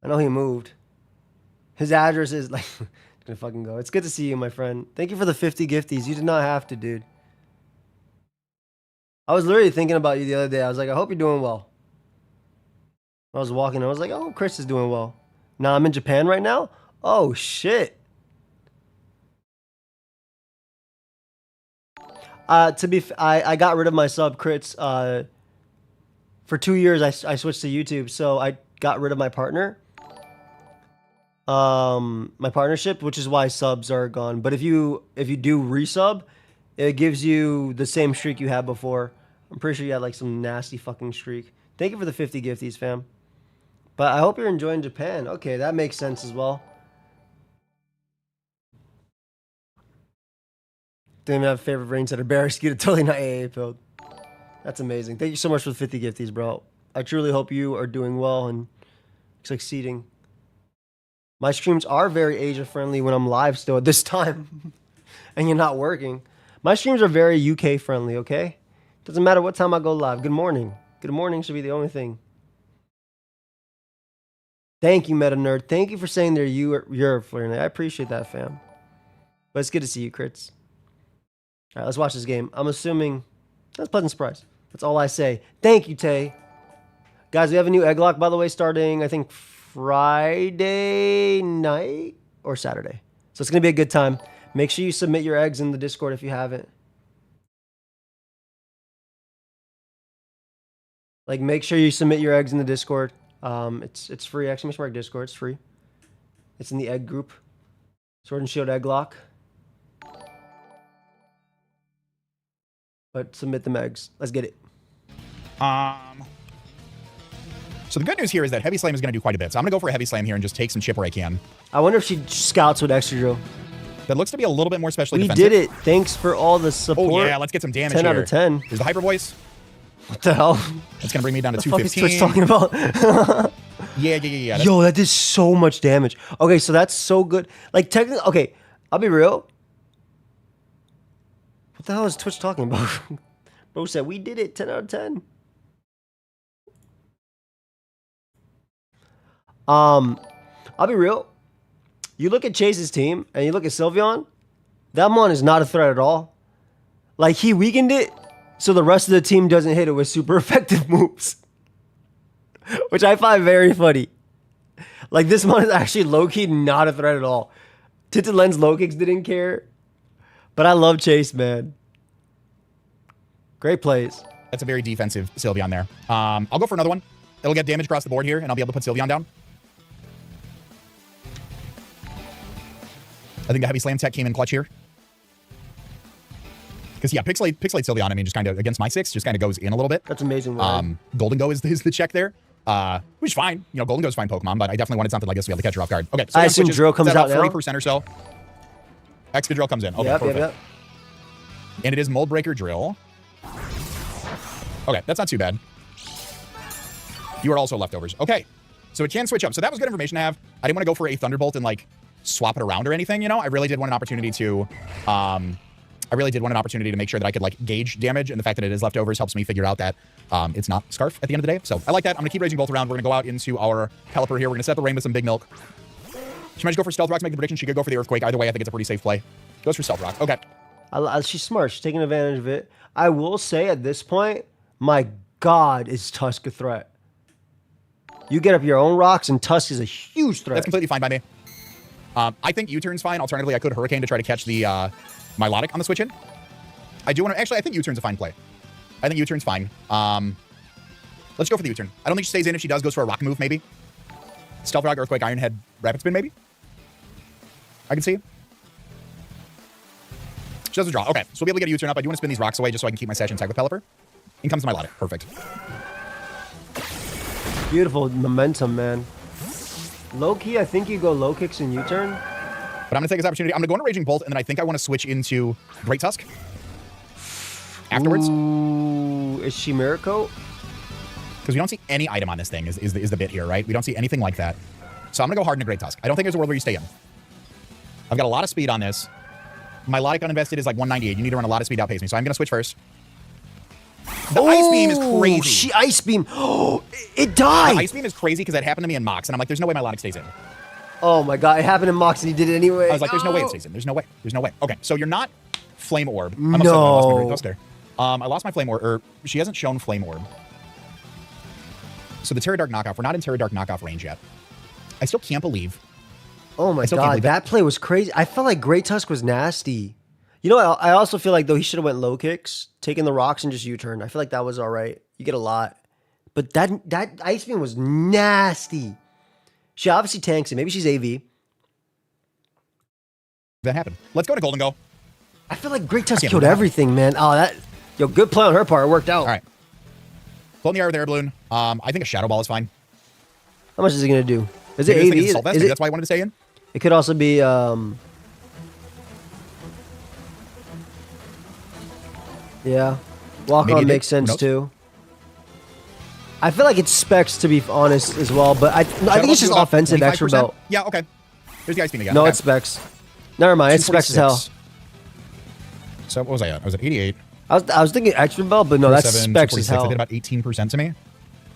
I know he moved. His address is like it's gonna fucking go. It's good to see you, my friend. Thank you for the 50 gifties. You did not have to, dude. I was literally thinking about you the other day. I was like, I hope you're doing well. I was walking. I was like, oh, Chris is doing well. Now I'm in Japan right now. Oh shit. I got rid of my sub crits. For 2 years, I switched to YouTube, so I got rid of my partner. My partnership, which is why subs are gone. But if you do resub, it gives you the same streak you had before. I'm pretty sure you had like some nasty fucking streak. Thank you for the 50 gifties, fam. But I hope you're enjoying Japan. Okay, that makes sense as well. Didn't even have a favorite rain setter. Barry Scooter, totally not AA build. That's amazing. Thank you so much for the 50 gifties, bro. I truly hope you are doing well and succeeding. My streams are very Asia-friendly when I'm live still at this time. And you're not working. My streams are very UK-friendly, okay? Doesn't matter what time I go live. Good morning. Good morning should be the only thing. Thank you, Meta Nerd. Thank you for saying they're Europe-friendly. I appreciate that, fam. But it's good to see you, crits. All right, let's watch this game. I'm assuming that's a pleasant surprise. That's all I say. Thank you, Tay. Guys, we have a new egg lock, by the way, starting, I think, Friday night or Saturday. So it's going to be a good time. Make sure you submit your eggs in the Discord if you haven't. Like, make sure you submit your eggs in the Discord. It's free. Exclamation mark Discord. It's free. It's in the egg group. Sword and Shield egg lock. But submit them eggs. Let's get it. So the good news here is that Heavy Slam is going to do quite a bit. So I'm going to go for a Heavy Slam here and just take some chip where I can. I wonder if she scouts with Extra Drill. That looks to be a little bit more specially defensive. defensive. We did it. Thanks for all the support. Oh, yeah. Let's get some damage 10 here. out of 10. Here's the Hyper Voice. What the hell? That's going to bring me down to What the fuck is Twitch 215. talking about? Yeah. Yo, that did so much damage. Okay, so that's so good. Like, technically, okay, I'll be real. What the hell is Twitch talking about? Bro said, we did it, 10 out of 10. I'll be real. You look at Chase's team, and you look at Sylveon, that mon is not a threat at all. Like, he weakened it, so the rest of the team doesn't hit it with super effective moves. Which I find very funny. Like, this mon is actually low-key not a threat at all. Tinted Lens low kicks didn't care. But I love Chase, man. Great plays. That's a very defensive Sylveon there. I'll go for another one. It'll get damage across the board here, and I'll be able to put Sylveon down. I think the heavy slam tech came in clutch here. Because, yeah, Pixelate Sylveon, I mean, just kind of, against my 6, just kind of goes in a little bit. That's amazing, man. Golden Go is the check there. Which is fine. You know, Golden Go's fine Pokemon, but I definitely wanted something like this to be able to catch her off guard. Okay, so I assume Drill comes out now? 40% or so. Excadrill comes in. Okay, perfect. Yep. And it is Mold Breaker Drill. Okay, that's not too bad. You are also leftovers. Okay, so it can switch up. So that was good information to have. I didn't want to go for a Thunderbolt and, like, swap it around or anything, you know? I really did want an opportunity to... make sure that I could, like, gauge damage, and the fact that it is leftovers helps me figure out that it's not Scarf at the end of the day. So I like that. I'm going to keep raising both around. We're going to go out into our Pelipper here. We're going to set the rain with some Big Milk. She might just go for Stealth Rock to make the prediction. She could go for the Earthquake. Either way, I think it's a pretty safe play. Goes for Stealth Rock. Okay. She's smart. She's taking advantage of it. I will say at this point, my God, is Tusk a threat. You get up your own rocks, and Tusk is a huge threat. That's completely fine by me. I think U-turn's fine. Alternatively, I could Hurricane to try to catch the Milotic on the switch in. I do want to... Actually, I think U-turn's a fine play. I think U-turn's fine. Let's go for the U-turn. I don't think she stays in. If she does, goes for a rock move, maybe. Stealth Rock, Earthquake, Iron Head, Rapid Spin, maybe? I can see. She doesn't draw. Okay, so we'll be able to get a U-turn up. I do want to spin these rocks away just so I can keep my Sash intact with Pelipper. In comes Milotic. Perfect. Beautiful momentum, man. Low-key, I think you go low kicks and U-turn. But I'm going to take this opportunity. I'm going to go into Raging Bolt, and then I think I want to switch into Great Tusk. Afterwards. Ooh, is she Miracle? Because we don't see any item on this thing is the bit here, right? We don't see anything like that. So I'm going to go hard into Great Tusk. I don't think there's a world where you stay in. I've got a lot of speed on this. Milotic uninvested is like 198. You need to run a lot of speed to outpace me. So I'm going to switch first. The Ice Beam is crazy. She Ice Beam. Oh, it died. The Ice Beam is crazy because that happened to me in Mox. And I'm like, there's no way Milotic stays in. Oh my God, it happened in Mox and he did it anyway. I was like, there's no way it stays in. There's no way. There's no way. Okay, so you're not Flame Orb. No. I lost my Great Tusk there. I lost my Flame Orb, or she hasn't shown Flame Orb. So the Terra Dark knockoff, we're not in Terra Dark knockoff range yet. I still can't believe. Oh my God, that play was crazy. I felt like Great Tusk was nasty. You know what? I also feel like, though, he should have went low kicks, taken the rocks and just U-turn. I feel like that was all right. You get a lot. But that Ice Beam was nasty. She obviously tanks it. Maybe she's AV. That happened. Let's go to Golden Go. I feel like Great Tusk killed everything, man. Oh, good play on her part. It worked out. All right. Float in the air with Air Balloon. I think a Shadow Ball is fine. How much is it going to do? Is Maybe it AV? Is it, that's why I wanted to stay in? It could also be... yeah. Walk on makes sense, too. I feel like it's specs, to be honest, as well. But I think it's just offensive extra belt. Yeah, okay. There's the Ice Beam again. No, it's specs. Never mind. It's specs as hell. So what was I at? I was at 88. I was thinking extra belt, but no, that's specs as hell. They did about 18% to me.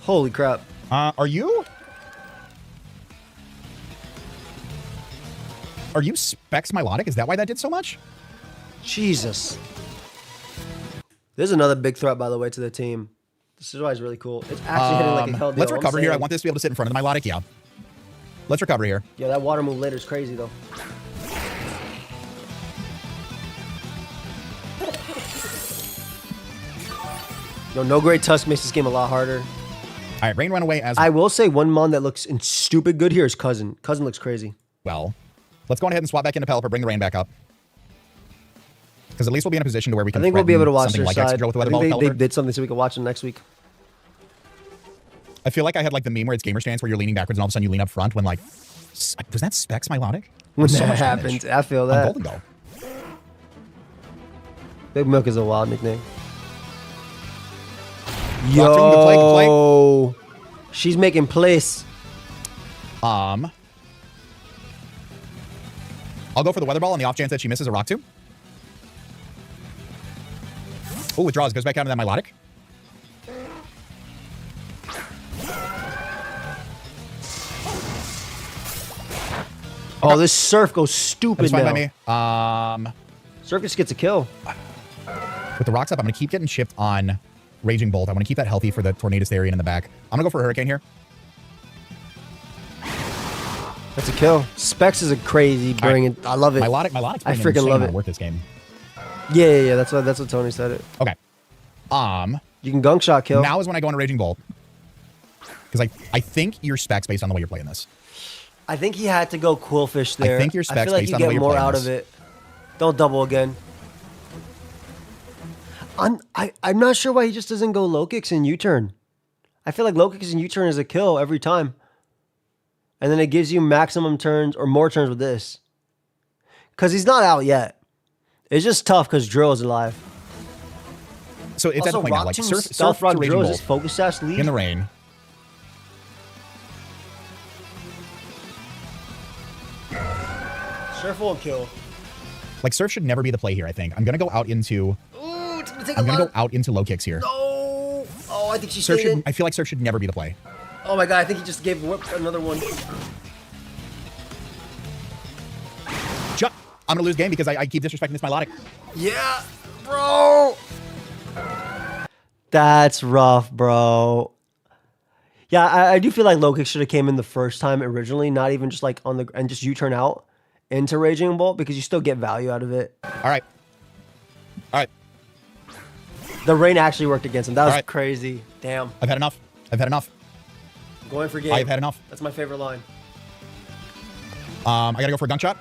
Holy crap. Are you specs Milotic? Is that why that did so much? Jesus. There's another big threat, by the way, to the team. This is why it's really cool. It's actually hitting like a hell deal. Let's recover here. I want this to be able to sit in front of the Milotic. Yeah. Let's recover here. Yeah, that water move later is crazy, though. No Great Tusk makes this game a lot harder. All right, Rain run away as... I will say one mon that looks stupid good here is Cousin. Cousin looks crazy. Well, let's go ahead and swap back into Pelipper, bring the Rain back up. Because at least we'll be in a position to where we can... I think we'll be able to watch their like side. With I think they did something so we can watch them next week. I feel like I had like the meme where it's gamer stance where you're leaning backwards and all of a sudden you lean up front when like... Was that specs Milotic? When that happens, I feel that. Golden Go. Big Milk is a wild nickname. Yo. She's making place. I'll go for the weather ball on the off chance that she misses a rock tomb. Oh, withdraws. Goes back down to that Milotic. Oh, this Surf goes stupid That's fine now. by me. Surf just gets a kill. With the rocks up, I'm going to keep getting chipped on Raging Bolt. I want to keep that healthy for the Tornadus Therian in the back. I'm going to go for a Hurricane here. That's a kill. Specs is a crazy bringing. I love it. Milotic's I bringing freaking insane love amount it. of work this game. Yeah. That's what Tony said it. Okay. You can gunk shot kill. Now is when I go into Raging Bolt. Because I think your specs based on the way you're playing this. I think he had to go Quillfish there. I think your specs I feel like based you on the way get you're more playing out this. of it. Don't double again. I'm not sure why he just doesn't go low kicks and U-turn. I feel like low kicks and U-turn is a kill every time. And then it gives you maximum turns or more turns with this. Because he's not out yet. It's just tough because Drill is alive. So it's at the Also, point now, Rock like Tomb surf Stealth to Rock Raging Drill is Bolt just focus sash lead. in the rain. Surf won't kill. Like surf should never be the play here, I think. I'm gonna go out into low kicks here. No. Oh, I think she Surf stayed in. should, I feel like surf should never be the play. Oh my god, I think he just gave Whip another one. I'm gonna lose game because I keep disrespecting this Milotic. Yeah, bro. That's rough, bro. Yeah, I do feel like low kick should have came in the first time originally, not even just like on the and just U-turn out into Raging Bolt because you still get value out of it. All right. The rain actually worked against him. That was right. crazy. Damn. I've had enough. I'm going for game. I've had enough. That's my favorite line. I gotta go for a gunk shot.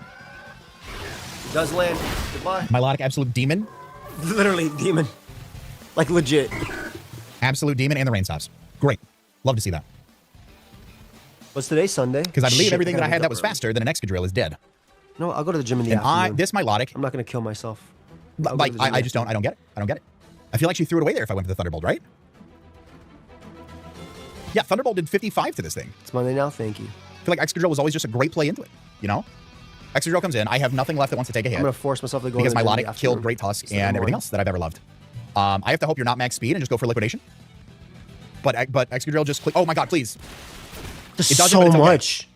Does land. Goodbye. Milotic, absolute demon. Literally demon. Like legit. Absolute demon, and the rain stops. Great. Love to see that. What's today? Sunday? Because I believe Shit, everything that I gotta had wake that up was early. faster than an Excadrill is dead. No, I'll go to the gym in the And afternoon. this Milotic, I'm not gonna kill myself. like I just don't get it. I don't get it. I feel like she threw it away there if I went for the Thunderbolt, right? Yeah, Thunderbolt did 55 to this thing. It's Monday now. Thank you. I feel like Excadrill was always just a great play into it, you know? Excadrill comes in. I have nothing left that wants to take a hit. I'm gonna force myself to go because to the gym in the Milotic killed afternoon. Great Tusk Instead of and everything morning. else that I've ever loved. I have to hope you're not max speed and just go for liquidation. But Excadrill just click. Oh my god, please! There's It doesn't, so but it's okay. much.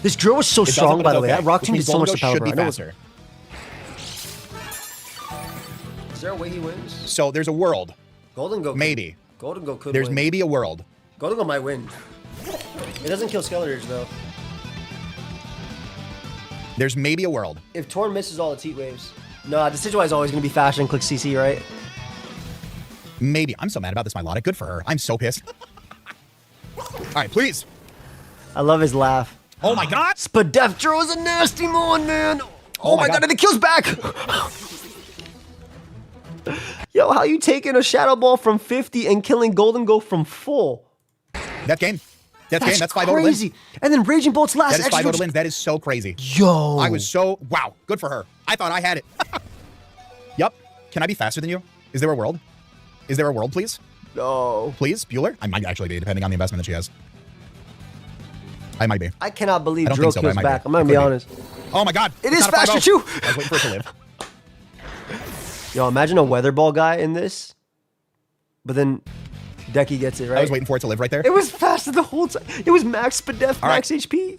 This drill was so It doesn't, strong, but by it's the way. okay, That rock which team did means so much Golden to power. Ghost should be I know faster. Is there a way he wins? So there's a world. Golden Go. Maybe. Golden Go could There's win. maybe a world. Golden Go might win. It doesn't kill Skeletors, though. There's maybe a world. If Torn misses all its heat waves. Nah, the Decidueye is always going to be faster and click CC, right? Maybe. I'm so mad about this Milotic. Good for her. I'm so pissed. All right, please. I love his laugh. Oh my god. Spadefdro is a nasty one, man. Oh my god, and it kills back. Yo, how you taking a Shadow Ball from 50 and killing Golden Go from full? That's game. That's game. That's 5 out of crazy. wins. And then Raging Bolt's last That is 5 extra out of wins. That is so crazy. Yo. I was so wow. Good for her. I thought I had it. Yup. Can I be faster than you? Is there a world? Is there a world, please? No. Please, Bueller? I might actually be, depending on the investment that she has. I might be. I cannot believe I don't Drill think so, but I kills might back. be. I'm going to Could be be. honest. Oh my god. It It's is not a faster 5-0. too. I was waiting for it to live. Yo, imagine a Weather Ball guy in this. But then Decky gets it, right? I was waiting for it to live right there. It was faster the whole time. It was max Spadef, All right. max HP.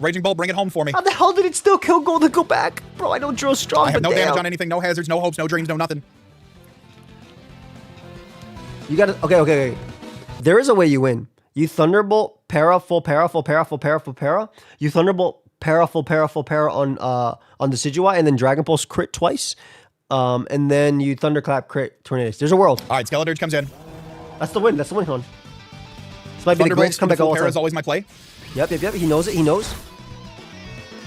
Raging Bolt, bring it home for me. How the hell did it still kill Golden Go back? Bro, I know Drill's strong, I have but no damage damn. on anything, no hazards, no hopes, no dreams, no nothing. You gotta, okay. There is a way you win. You Thunderbolt, para, full para, full para, full para, full para. You Thunderbolt, para, full para, full para on the Decidueye, and then Dragon Pulse crit twice. And then you Thunderclap crit Tornadus. There's a world. All right, Skeletor comes in. That's the win. That's the win, Hon. This might be the Thunderbolt greatest comeback of all is time. always my play. Yep. He knows it. He knows.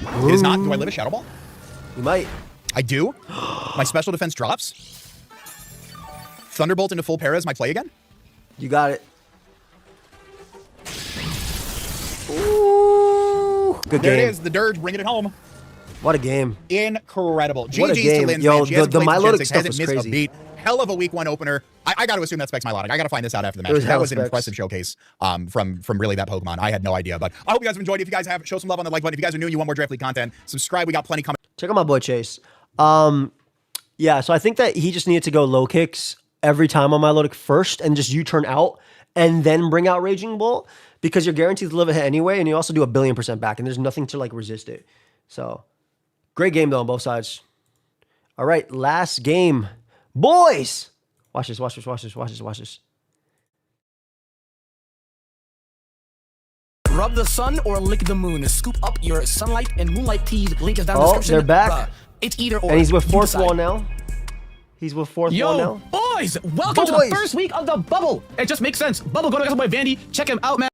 It is not. Do I live a Shadow Ball? You might. I do. My special defense drops. Thunderbolt into full para is my play again. You got it. Ooh. Good There game. it is. The Dirge bringing it home. What a game. Incredible. What a GG's game. to Lynn's, Yo, man. She hasn't the played since Milotic Gen 6, stuff hasn't was missed crazy. a beat. hell of a week 1 opener. I got to assume that Specs my logic. I got to find this out after the match. That was an impressive showcase from really that Pokemon. I had no idea, but I hope you guys have enjoyed. If you guys have, show some love on the like button. If you guys are new and you want more Draft League content, subscribe. We got plenty coming. Check out my boy Chase. Yeah, so I think that he just needed to go low kicks every time on my low kick first and just U-turn out and then bring out Raging Bolt because you're guaranteed to live a hit anyway, and you also do 1,000,000,000% back, and there's nothing to like resist it. So great game though on both sides. All right, last game. Boys! Watch this, watch this, watch this, watch this, watch this. Rub the sun or lick the moon. Scoop up your sunlight and moonlight teas. Link is down in the Oh, description. they're back. It's either or. And he's with You fourth decide. wall now. He's with fourth wall now. Boys, welcome to the first week of the bubble. It just makes sense. Bubble going against my boy Vandy. Check him out, man.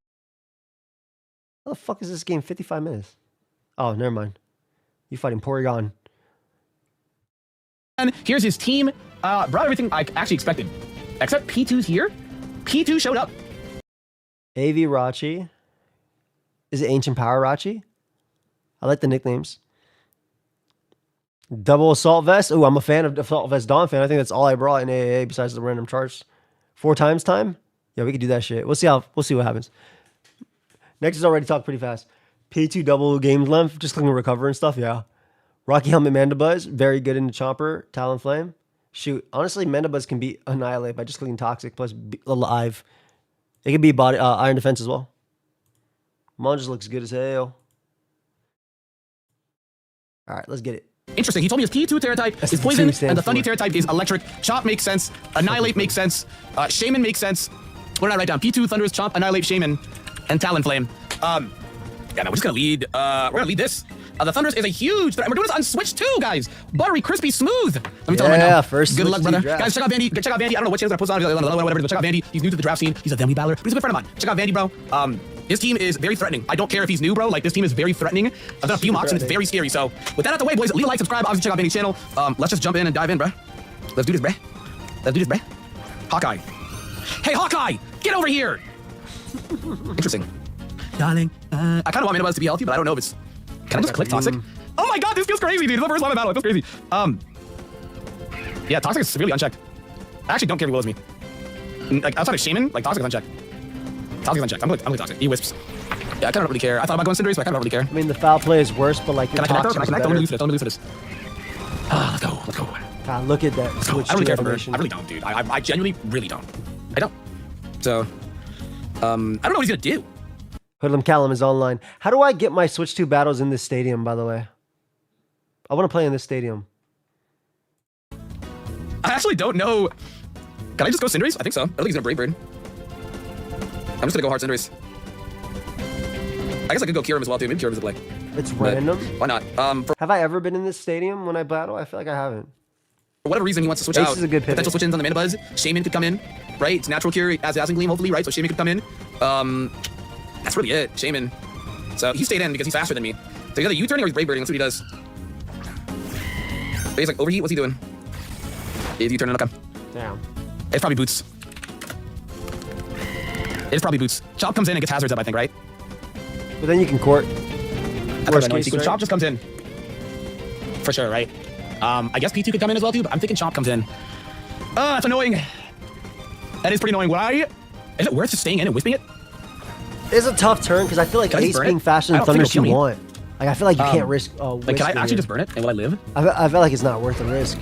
How the fuck is this game 55 minutes? Oh, never mind. You fighting Porygon. And here's his team. Brought everything I actually expected. Except P2's here. P2 showed up. AV Rachi. Is it Ancient Power Rachi? I like the nicknames. Double Assault Vest. Oh, I'm a fan of Assault Vest Dawn fan. I think that's all I brought in AAA besides the random charts. 4 times time? Yeah, we could do that shit. We'll see what happens. Next is already talked pretty fast. P2 double game length, just looking to recover and stuff, yeah. Rocky Helmet Mandibuzz, very good in the Chomper. Talonflame. Shoot, honestly, Mandibuzz can be Annihilate by just clicking Toxic plus Alive. It can be body Iron Defense as well. Mon just looks good as hell. All right, let's get it. Interesting. He told me his P2 Terra type is Poison, and the Thundy Terra type is Electric. Chomp makes sense. Annihilate makes sense. Shaman makes sense. What did I write down? P2, Thunderous, Chomp, Annihilate, Shaman, and Talonflame. Yeah, no, we're just gonna lead. We're gonna lead this. The Thunderous is a huge threat. And we're doing this on Switch too, guys. Buttery, crispy, smooth. Let me tell you right now. Yeah, first good luck, brother. draft. Guys, check out Vandy. Check out Vandy. I don't know what channels I post on, whatever, but check out Vandy. He's new to the draft scene. He's a Vandy battler, but he's a good friend of mine. Check out Vandy, bro. His team is very threatening. I don't care if he's new, bro. Like, this team is very threatening. I've done a few mocks and it's very scary. So, with that out the way, boys, leave a like, subscribe, obviously check out Vandy's channel. Let's just jump in and dive in, bro. Let's do this, bro. Let's do this, bro. Hawkeye. Hey, Hawkeye! Get over here! Interesting. Darling, I kind of want Mandibuzz to be healthy, but I don't know if it's... Can I just click Toxic? Oh my god, this feels crazy, dude. This is the first time I battle. It feels crazy. Yeah, Toxic is severely unchecked. I actually don't care if he willows me. Like, outside of Shaman, like, Toxic is unchecked. Toxic is unchecked. I'm gonna Toxic. He wisps. Yeah, I kind of don't really care. I thought about going Cinderace, but I kind of don't really care. I mean, the foul play is worse, but like, Can I connect, bro? Can I connect? Don't lose for this. Don't lose for this. Let's go. Let's go. God, look at that switch. I don't really care for her. I really don't, dude. I genuinely really don't. I don't. So, I don't know what he's gonna do. Hoodlum Callum is online. How do I get my Switch 2 battles in this stadium, by the way? I want to play in this stadium. I actually don't know. Can I just go Cinderace? I think so. I don't think he's gonna Brave Bird. I'm just gonna go hard Cinderace. I guess I could go Kyurem as well, too. Maybe Kyurem's a play. It's random. Why not? Have I ever been in this stadium when I battle? I feel like I haven't. For whatever reason, he wants to switch Ace out. is a good pivot. Potential switch-ins on the Mandibuzz. Shaman could come in, right? It's Natural Cure as Dazzling Gleam, hopefully, right? So Shaman could come in. That's really it. Shaman. So he stayed in because he's faster than me. So he's either U-turning or he's Brave Birding. Let's see what he does. But he's like, overheat? What's he doing? He's U-turning. Okay. Damn. It's probably Boots. It's probably Boots. Chop comes in and gets hazards up, I think, right? But then you can court. Worst case, right? Chop just comes in. For sure, right? I guess P2 could come in as well, too, but I'm thinking Chomp comes in. That's annoying. That is pretty annoying. Why? Is it worth just staying in and whipping it? It's a tough turn because I feel like Ace being faster than Thunders you want. Like, I feel like you can't risk. Like, can I actually just burn it and will I live? I feel like it's not worth the risk.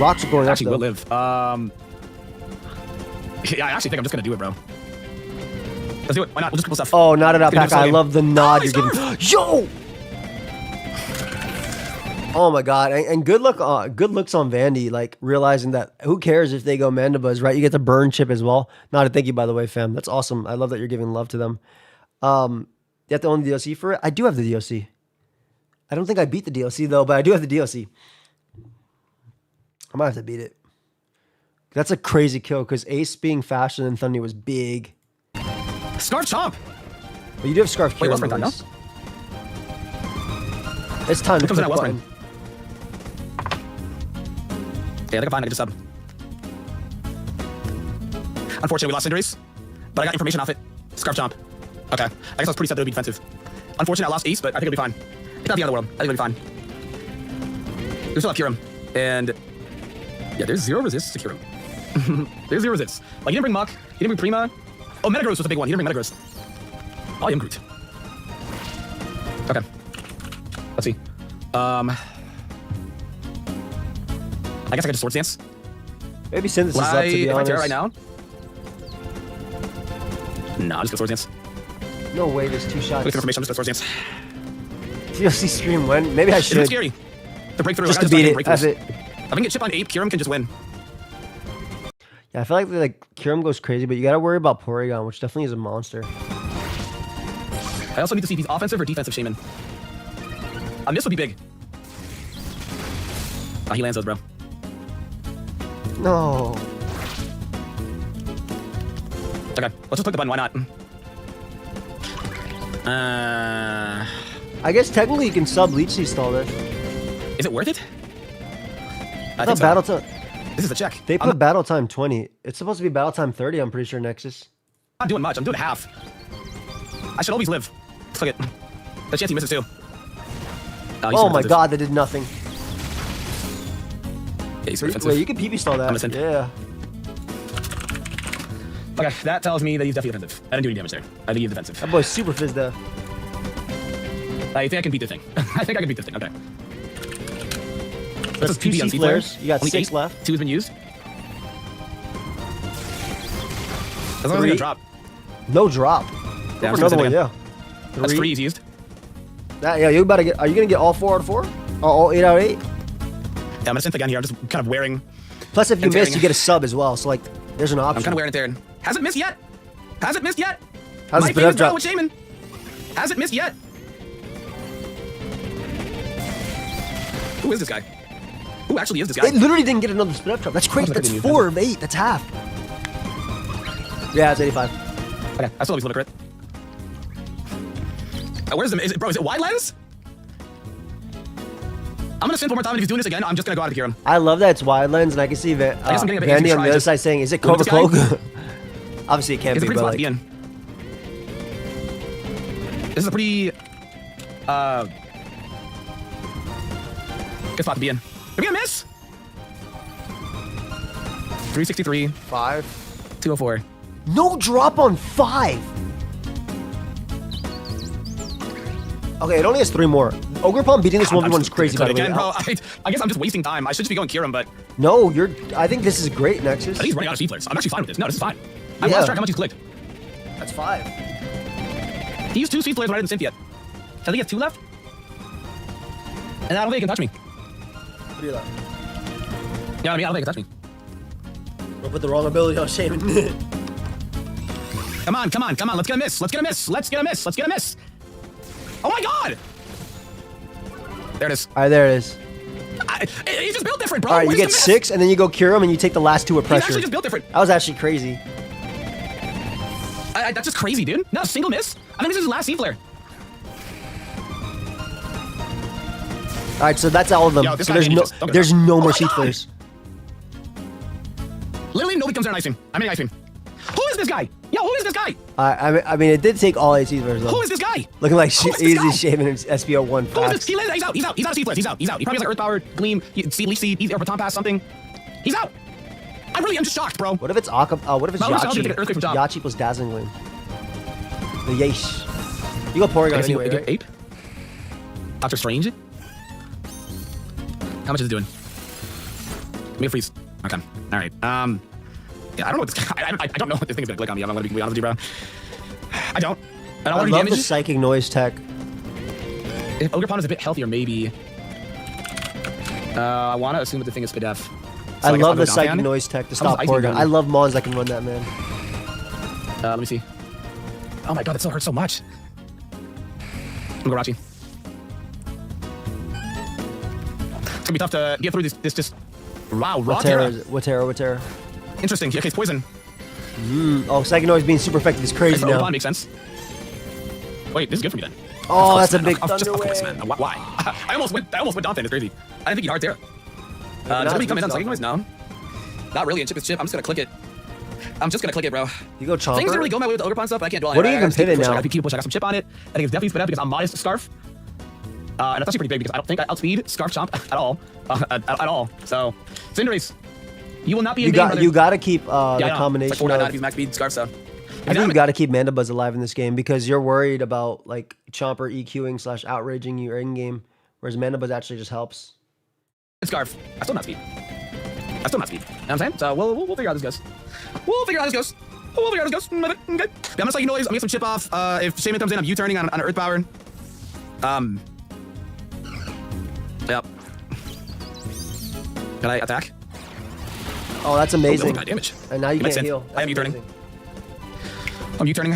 Rocks are going up. Actually, will live. Yeah, I actually think I'm just gonna do it, bro. Let's do it. Why not? We'll just couple stuff. Oh, not it up, Pack. I love the nod you're giving. Yo! Oh my god, and good luck, good looks on Vandy, like realizing that who cares if they go Mandibuzz, right? You get the burn chip as well. Not a thank you, by the way, fam. That's awesome. I love that you're giving love to them. You have to own the DLC for it. I do have the DLC. I don't think I beat the DLC though, but I do have the DLC. I might have to beat it. That's a crazy kill because Ace being faster than Thundy was big. Scarf Chomp. But you do have Scarf Cure. Wait, what's my time now? It's time to click Wellspring. button. Yeah, I think I'm fine. I can just sub. Unfortunately, we lost Cinderace, but I got information off it. Scarf Chomp. Okay. I guess I was pretty set that it would be defensive. Unfortunately, I lost Ace, but I think it'll be fine. It's not the end of the world. I think it'll be fine. We still have Kyurem. And Yeah, there's 0 resists to cure him. There's 0 resists. Like, he didn't bring Muck, he didn't bring Prima. Oh, Metagross was a big one. He didn't bring Metagross. Oh, I am Groot. Okay. Let's see. I guess I could just Sword Stance. Maybe Synthesis up, to be if I honest. tear it right now? No, I'm just gonna Sword Stance. No way, there's 2 shots. Wait for information, I'm just gonna Sword Stance. TLC stream when? Maybe I should. It's scary. The breakthrough. Just to beat it. That's it. If I can get chip on Ape, Kyurem can just win. Yeah, I feel like Kyurem goes crazy, but you gotta worry about Porygon, which definitely is a monster. I also need to see if he's offensive or defensive Shaman. A miss would be big. Oh, he lands those, bro. No. Okay, let's just click the button. Why not? I guess technically you can sub Leech Seed stall this. Is it worth it? I thought battle time. This is a check. They put battle time 20. It's supposed to be battle time 30. I'm pretty sure Nexus. I'm not doing much. I'm doing half. I should always live. Let's click it. The chance he misses too. Oh my god, that did nothing. Yeah, he's Wait, you can PP stall that. Yeah. Okay, that tells me that he's definitely defensive. I didn't do any damage there. I think he's defensive. That boy's super fizz though. I think I can beat the thing. I think I can beat the thing. Okay. That's 2 C flares. You got 6 left. 2 has been used. As long as it's drop. No drop. Yeah, another one, yeah. That's 3 he's used. Yeah, you about to get. Are you gonna get all 4 out of 4? Or all 8 out of 8? Yeah, I'm gonna synth again here. I'm just kind of wearing. Plus, if you miss, you get a sub as well. So like, there's an option. I'm kind of wearing and tearing. Hasn't missed yet. Hasn't missed yet. How's My favorite drop with Shaman. Hasn't missed yet. Who is this guy? Who actually is this guy? It literally didn't get another split up drop. That's crazy. That's 4 of 8. That's half. Yeah, it's 85. Okay, I still always love a crit. Where's the? Is it wide lens? I'm gonna synth one more time, and if he's doing this again, I'm just gonna go out to cure him. I love that it's wide lens, and I can see that Vandy on the other side saying, "Is it Cobra Cloak?" Obviously, it can't be. It's a pretty but spot to be in. This is a pretty good spot to be in. Did we get a miss? 363. 5. 204. No drop on 5. Okay, it only has 3 more. Ogre Palm beating this 1v1 is crazy, by the way. Again, bro, I guess I'm just wasting time. I should just be going Kyurem, but... No, I think this is great, Nexus. I think he's running out of speed flares. I'm actually fine with this. No, this is fine. I lost track how much he's clicked. That's 5. He used 2 speed flares when I didn't synth yet. I think he has 2 left. And I don't think he can touch me. What do you like? Yeah, I mean, I don't think he can touch me. We'll put the wrong ability on Shaman. Come on, come on, come on. Let's get a miss. Let's get a miss. Let's get a miss. Let's get a miss. Oh my god! There it is. Alright, there it is. He's just built different, bro. Alright, you get 6, and then you go cure him, and you take the last 2 with pressure. He's actually just built different. That was actually crazy. That's just crazy, dude. Not a single miss. I think this is his last C-flare. Alright, so that's all of them. Yo, so there's no more seed flares. Literally nobody comes there and ice him. I'm in ice him. Who is this guy? Yo, who is this guy? I mean, it did take all 8 seed flares though. Who is this guy? Looking like easy Shaman and SPO 1 Who is this? He's out. He's out. He's out of seed flares. He's out. He's out. He probably has like Earth Power, Gleam, Leech Seed, or Baton Pass, something. He's out. I really am just shocked, bro. What if it's what if it's Yachi? Yachi plus Dazzling Gleam. The Yeesh. You go Porygon anyway, right? Ape? Doctor Strange? How much is it doing? Give me a freeze. Okay. All right. Yeah, I don't know what this guy... I don't know what this thing is gonna click on me. I'm gonna be honest with you, bro. I don't. I love the Psychic Noise tech. If Ogre Pond is a bit healthier, maybe. I want to assume that the thing is Spadef. So I love the Psychic Noise tech to stop Porygon. I love Mons that can run that, man. Let me see. Oh my god, that still hurts so much. I'm gonna go Rachi. It's gonna be tough to get through this just... Wow, raw Terra. What Terra? Interesting. Okay, it's poison. Oh, Psychic Noise being super effective is crazy now. Makes sense. Wait, this is good for me then. Oh, that's a big Thunder Wave. Man. Why? I almost went Daunting. It's crazy. I didn't think he'd hard Terra. Does anybody come in on Psychic Noise? No. Not really. And chip is chip. I'm just gonna click it. Bro. You go Chomper. Things didn't really go my way with the Ogre Pond stuff, but I can't do all What do you even pivot now? I keep pushing. I got some chip on it. I think it's definitely Spadef because I'm modest Scarf. And it's actually pretty big because I don't think I outspeed Scarf Chomp at all. At all. So, Cinderace. You will not be You in got you got to keep the I know. combination. It's like 499 of, if he's max speed scarf. So I think you got to keep Mandibuzz alive in this game because you're worried about like Chomper EQing / outraging you in game, whereas Mandibuzz actually just helps. Scarf. I still not speed. I still not speed. You know what I'm saying? So we'll figure out how this goes. We'll figure out how this goes. We'll figure out how this goes. Okay. Yeah, I'm gonna say, you know, I'm gonna get some chip off. If Shaman comes in, I'm U-turning on Earth Power. Yep. Can I attack? Oh, that's amazing. Oh, God, damage. And now you can't heal. I am U-turning. I'm U-turning.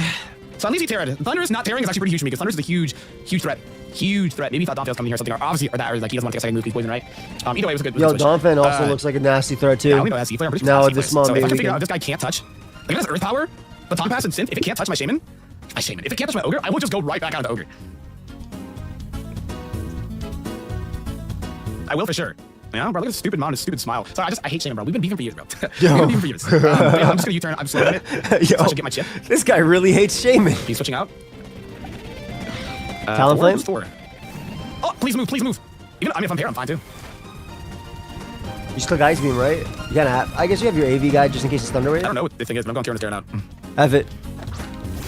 So I'm easy Terra. Thunder's not tearing is actually pretty huge for me because Thunder's is a huge threat. Huge threat. Maybe he thought Donphan's coming here or something. Or obviously, or that, or like he doesn't want to take a second move. He's poison, right? Either way, it was a good. Yo, Donphan also looks like a nasty threat too. Yeah, we know SC player. Now with this small so if I baby, can figure out if this guy can't touch, like if it has Earth Power, but Tongue Pass and Synth, if it can't touch my Shaman, I Shaman. If it can't touch my Ogre, I will just go right back out of the Ogre. I will for sure. Yeah, bro, look at this stupid mom, this stupid smile. Sorry, I hate Shaman, bro. We've been beefing for years, bro. We've been beefing for years. Yeah, I'm just gonna U-turn. I'm slow on it. Yo, so I should get my chip. This guy really hates Shaman. He's switching out. Talonflame? 4. Oh, please move, please move. Even, I mean, if I'm here, I'm fine too. You just click Ice Beam, right? You gotta have, I guess you have your AV guy just in case it's Thunder Wave. I don't know what the thing is, but I'm going Tear out. Have it.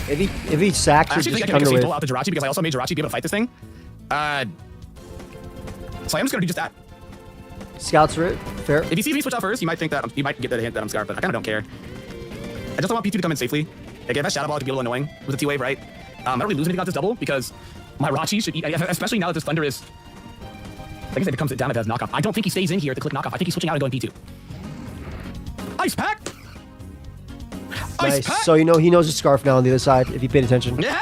If he sacks, I it actually just think I can make a Thunder safe Wave. pull out to Jirachi because I also made Jirachi be able to fight this thing. So I'm just gonna do just that. Scouts for it. Fair. If he sees me switch out first, he might think that he might get the hint that I'm Scarf, but I kind of don't care. I just don't want P2 to come in safely. Like if I Shadow Ball, it could be a little annoying with the T-Wave, right? I don't really lose anything on this double because my Rachi should eat, especially now that this Thunder is. Like I said, it comes down if it has knockoff. I don't think he stays in here to click knockoff. I think he's switching out and going P2. Ice Pack! Ice Nice. Pack! So you know he knows his Scarf now on the other side if you paid attention. Yeah!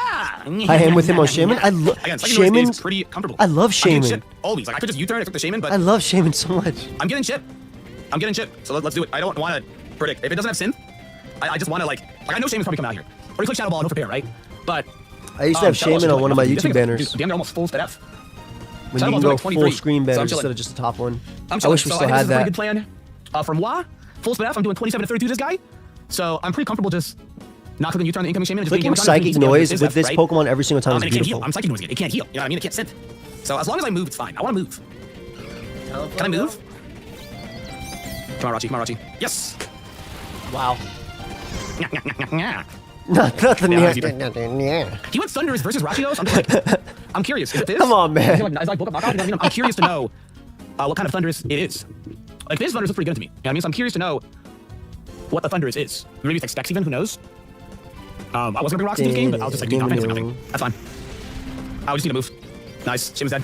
I am with him on Shaman. I love Shaman. Pretty comfortable. I love Shaman. Always. Like I could just U-turn, I took the Shaman, but I love Shaman so much. I'm getting chip. So let's do it. I don't want to predict. If it doesn't have synth, I just want to like I know Shaman's probably coming out here. Or you click Shadow Ball and hope prepare, right? But I used to have Shaman on one of my YouTube banners. Damn, they're almost full sped F. When you can go full screen banners instead of just the top one. I wish we still had that. This is a pretty good plan. From Wa, full sped F, I'm doing 27 to 32 this guy. So I'm pretty comfortable just not clicking U-turn the incoming Shaman. Clicking Psychic Noise with this Pokemon every single time is beautiful. I'm Psychic Noising it. It can't heal. You know what I mean? It can't synth. So as long as I move, it's fine. I want to move. Can I move? Come on, Rachi. Yes. Wow. Yeah. Nothing. He went Thunders versus Rachi though, so I'm just like, I'm curious. Is it this? Come on, man. Is it like Book of Knockoff? You know what I mean? I'm curious to know what kind of Thunders it is. Like this Thunders looks pretty good to me. You know what I mean? So I'm curious to know what the Thunders is. Maybe it's like Specs even, who knows? I was gonna bring rocks in this game, but I'll just like do nothing. That's fine. I just need to move. Nice. Shaman's dead.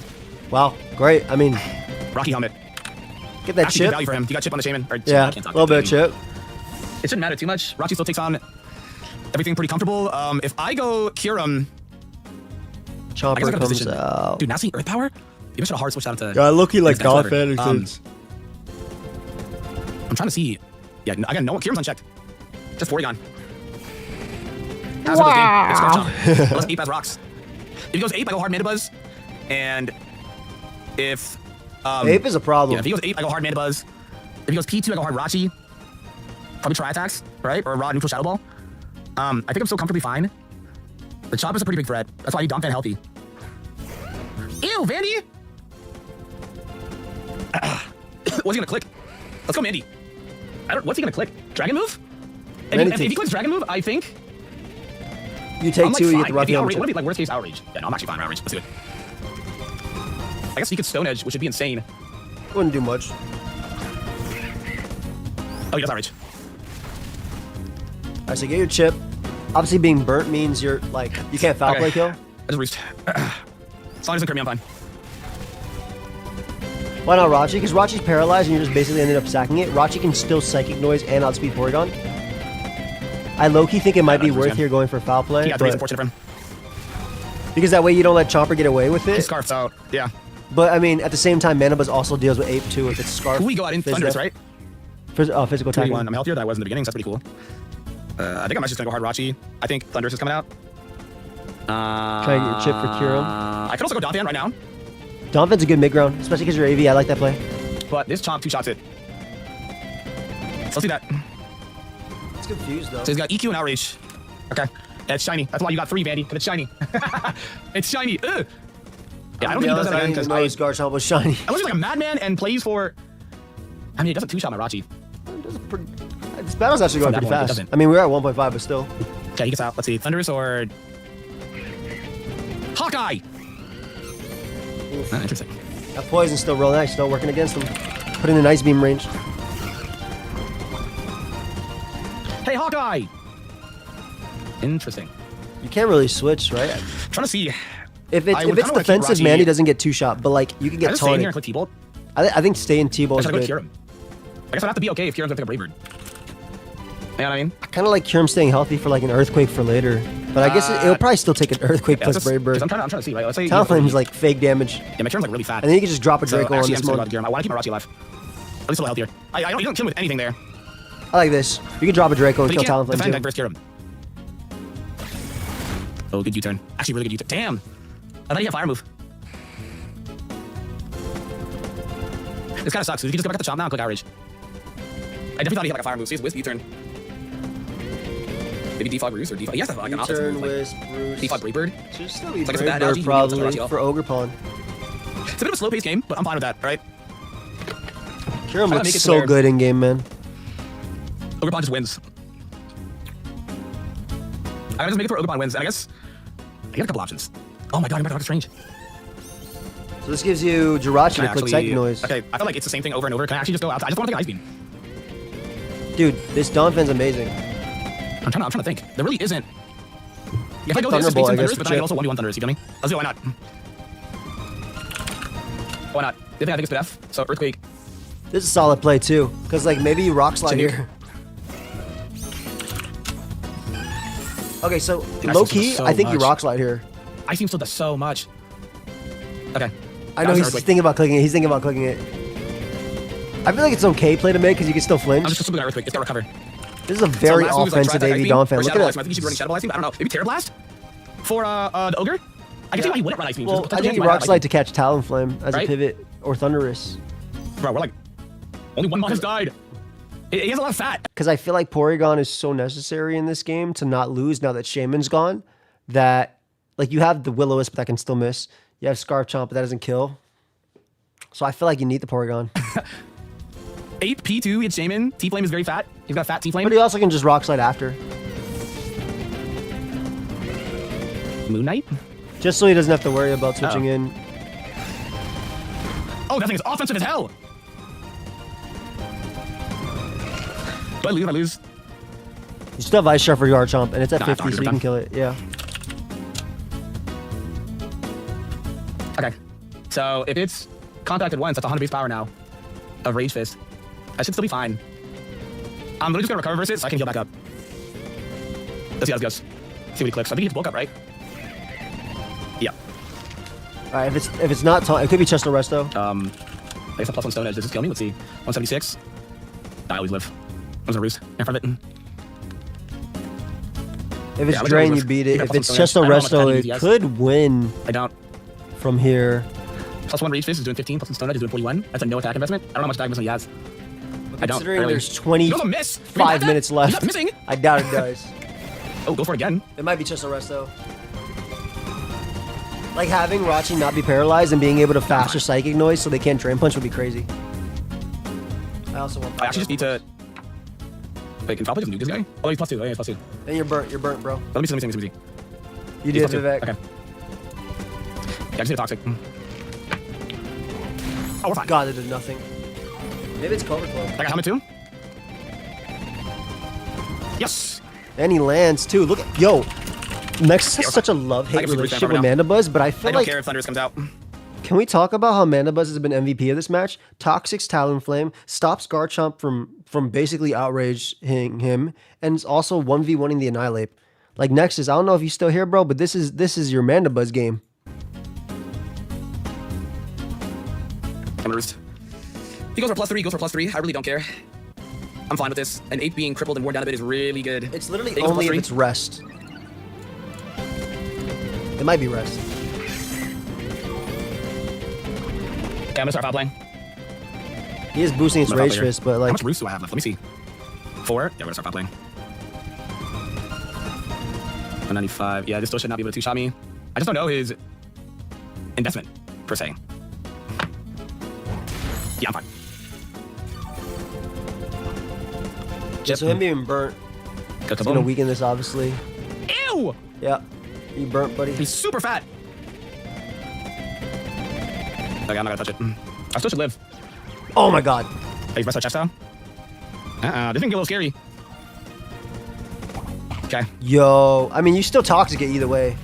Wow, great. I mean, Rocky helmet. Get that Actually, chip. good value for him. You got chip on the Shaman. Or, Yeah, a little bit of chip. It shouldn't matter too much. Rachi still takes on everything pretty comfortable. If I go Kyurem, Chomper comes out. Dude, now seeing Earth Power? Maybe I should have hard switched out to. Yeah, looking like God Fanatics. I'm trying to see. Yeah, again, no one. Kyurem's unchecked. Just Porygon. Wow. Unless Ape has rocks. If he goes Ape, I go hard Mandibuzz. And if Ape is a problem. Yeah, if he goes Ape, I go hard Mandibuzz. If he goes P2, I go hard Rachi. Probably try attacks, right? Or raw neutral Shadow Ball. I think I'm still comfortably fine. The Chopper's a pretty big threat. That's why I need Donphan healthy. Ew, Vandy! What's he gonna click? Let's go Mandy. What's he gonna click? Dragon move? If he clicks Dragon move, I think you take two, you get the rough. What if he like worst case Outrage? Yeah, no, I'm actually fine with Outrage. Let's do it. I guess he could Stone Edge, which would be insane. Wouldn't do much. Oh, he does Outrage. Alright, so get your chip. Obviously, being burnt means you're like you can't foul play kill. I just roost. As long as it doesn't crit me, I'm fine. Why not Rachi? Because Rachi's paralyzed and you're just basically ended up sacking it. Rachi can still Psychic Noise and outspeed Porygon. I low-key think it might be worth here going for foul play. Yeah, it's unfortunate for him. Because that way you don't let Chomper get away with it. His Scarf's out, yeah. But I mean, at the same time, Manibuzz also deals with Ape too if it's Scarf. Who we go out in Thunders, right? Physical attack. I'm healthier than I was in the beginning, so that's pretty cool. I think I'm actually just gonna go hard Rachi. I think Thunders is coming out. Try and get your chip for Kyurem. I could also go Donphan right now. Donphan's a good mid-ground, especially because you're AV. I like that play. But this Chomp 2 shots it. So let's do that. It's confused though. So he's got EQ and Outrage. Okay. Yeah, it's shiny. That's why you got 3, Vandy. But it's shiny. It's shiny. Ugh. Yeah, I don't think he does that again because Garchomp was shiny. Unless he's like a madman and plays for. I mean, he doesn't 2-shot my Rachi. This battle's actually going From pretty that point, it fast. doesn't. I mean, we're at 1.5, but still. Okay, he gets out. Let's see. Thunderous or Hawkeye. Ah, interesting. That poison's still real nice. Still working against him. Put in an ice beam range. Hey, Hawkeye. Interesting. You can't really switch, right? Trying to see. If I would it's kinda like defensive, Rashi- Manny doesn't get 2-shot, but like you can I get just stay in here and taunted. click T-Bolt. I think stay in T-ball I is should go good. cure him. I guess I'd have to be okay if Kieran's gonna pick a Brave Bird. You know what I mean? I kind of like Kyurem staying healthy for like an Earthquake for later. But I guess it'll probably still take an Earthquake plus Brave Bird. I'm trying to see, right? Let's say Talonflame's like fake damage. Yeah, my Kieran's like really fat. And then you can just drop a Draco so on actually, this I'm still one. about Kieran. I want to keep my Rashi alive. At least a little healthier. You don't kill him with anything there. I like this. You can drop a Draco and But you kill can't Talonflame defend too. that versus Kieran. Oh, good U-turn. Actually, really good U-turn. Damn. I thought he had fire move. This kind of sucks. So you can just go back to the chomp now and click outrage. I definitely thought he had like a fire move. See his Wisp U-turn. Maybe defog Bruce or defog. He has to have like an offensive U-turn, move. Wisp, Like, Bruce. defog Brave Bird. Should still be It's like it's a Brave bad Bird LG, probably Rashi off. for Ogre Pawn. It's a bit of a slow-paced game, but I'm fine with that, right? Kyurem make looks it to so where- good in game, man. Ogre Pawn just wins. I gotta just make it for Ogre Pawn wins, and I guess I got a couple options. Oh my god, I'm about to Doctor Strange. So this gives you Jirachi Can I to click Psychic Noise. Okay, I feel like it's the same thing over and over. Can I actually just go out? I just want to take an Ice Beam. Dude, this Donphan's amazing. I'm trying to think. There really isn't. If I go this, Thunderbolt, it's I Thunderous, guess, but for then I chip. can also 1v1 Thunderous, you feel me? Let's do it, why not? Why not? The thing I think it's F, so Earthquake. This is a solid play too, because like maybe you Rock Slide Nuke. here. Okay, so Dude, low Ice Beam key, does so I think you much. Rock Slide here. Ice Beam still does so much. Okay. I know he's thinking about clicking it. He's thinking about clicking it. I feel like it's an okay play to make because you can still flinch. I'm just simply Earthquake. It's got recover. This is a very So last move is, like, offensive try AV Ice Beam Donphan. or Look Shadow at Blast. I it. think you should be running Shadow Blast. I don't know. Maybe Terror Blast for the Ogre. I can see why you wouldn't run Ice Beam. Well, I think you Rock Slide to catch Talonflame as a Right? pivot or Thunderous. Bro, we're like only one mon has died. He has a lot of fat. Because I feel like Porygon is so necessary in this game to not lose now that Shaman's gone. That like you have the Will-O-Wisp that can still miss. You have Scarf Chomp, but that doesn't kill. So I feel like you need the Porygon. 8 P2 it's Shaman. T-Flame is very fat. He's got fat T-Flame. But he also can just Rock Slide after. Moon Knight. Just so he doesn't have to worry about switching in. Oh, that thing is offensive as hell. Do I lose? I lose. You still have Ice Shard for your Chomp, and it's at Nah, 50, so you done. can kill it. Yeah. Okay. So if it's contacted once, that's 100 base power now of Rage Fist. I should still be fine. I'm literally just gonna recover versus it so I can heal back up. Let's see how this goes. See what he clicks. I think he hits bulk up, right? Yeah. All right. If it's not taunt, it could be Chest Resto. I guess a +1 Stone Edge. Does this kill me? Let's see. 176. I always live. That was a roost. In front of it. If it's Yeah, Drain, let's you go. beat You it. got If +1 it's Stone Chest Edge. I don't know how Resto, much it damage he has. could win I don't. from here. +1 Rage Fist is doing 15. +1 Stone Edge is doing 41. that's a no attack investment. I don't know how much attack investment he has. I don't. Considering Really. there's He goes a miss. 25 minutes He's left. not missing. I doubt it does. Oh, go for it again. It might be Chest Resto. Like having Rachi not be paralyzed and being able to faster Psychic Noise so they can't Drain Punch would be crazy. I also want. I actually just need to. Wait, can probably just nuke this guy? Oh, he's +2. Oh, yeah, he's +2. Then you're burnt. You're burnt, bro. Let me see. You He's did, +2. Vivek. Okay. Yeah, I just need a toxic. Oh, we're fine. God, it did nothing. Maybe it's Cobra Club. I got helmet too. Yes. And he lands too. Look at Nexus has such a love-hate I can really relationship stand with right Mandabuzz, but I I feel don't like care if Thunderous comes out. can we talk about how Mandabuzz has been MVP of this match? Toxic's Talonflame stops Garchomp from basically outraging him, and it's also 1v1ing the Annihilate. Like Nexus, I don't know if you're still here, bro, but this is your Mandabuzz game. I'm roost. He goes for +3. Goes for +3. I really don't care. I'm fine with this. An 8 being crippled and worn down a bit is really good. It's literally He goes for only if +3. it's rest. It might be rest. Okay, I'm gonna start foul playing. He is boosting its I'm gonna Rage foul player. Fist, but How like much roost do I have left? Let me see. 4. Yeah, we're gonna start foul playing. 195. Yeah, this still should not be able to two-shot me. I just don't know his investment, per se. Yeah, I'm fine. Okay, so him being burnt, it's gonna weaken this, obviously. Ew! Yeah. You burnt, buddy. He's super fat. Okay, I'm not gonna touch it. I still should live. Oh my god. Hey, press that chest down. This can get a little scary. Okay. Yo, I mean, you still toxic it either way.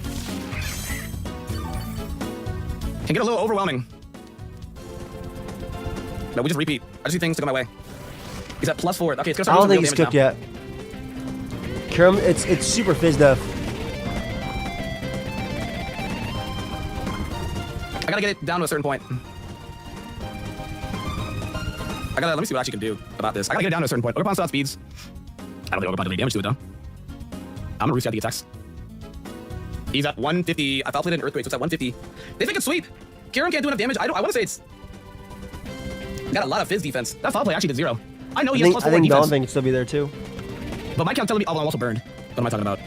Can get a little overwhelming. No, we just repeat. I just see things to go my way. He's at +4. Okay, it's gonna start I don't think doing he's some real cooked yet. Cure him. It's super fizz def. I gotta get it down to a certain point. Let me see what I actually can do about this. I gotta get it down to a certain point. Overpound still speeds. I don't think Overpound did any damage to it though. I'm gonna reset the attacks. He's at 150. I foul plated an earthquake, so it's at 150. They think it's sweep. Kieran can't do enough damage. I want to say it's got a lot of fizz defense. That foul play actually did 0. I know he has +4 I think defense. Donovan can still be there too. But my count telling me, oh, I'm also burned. What am I talking about?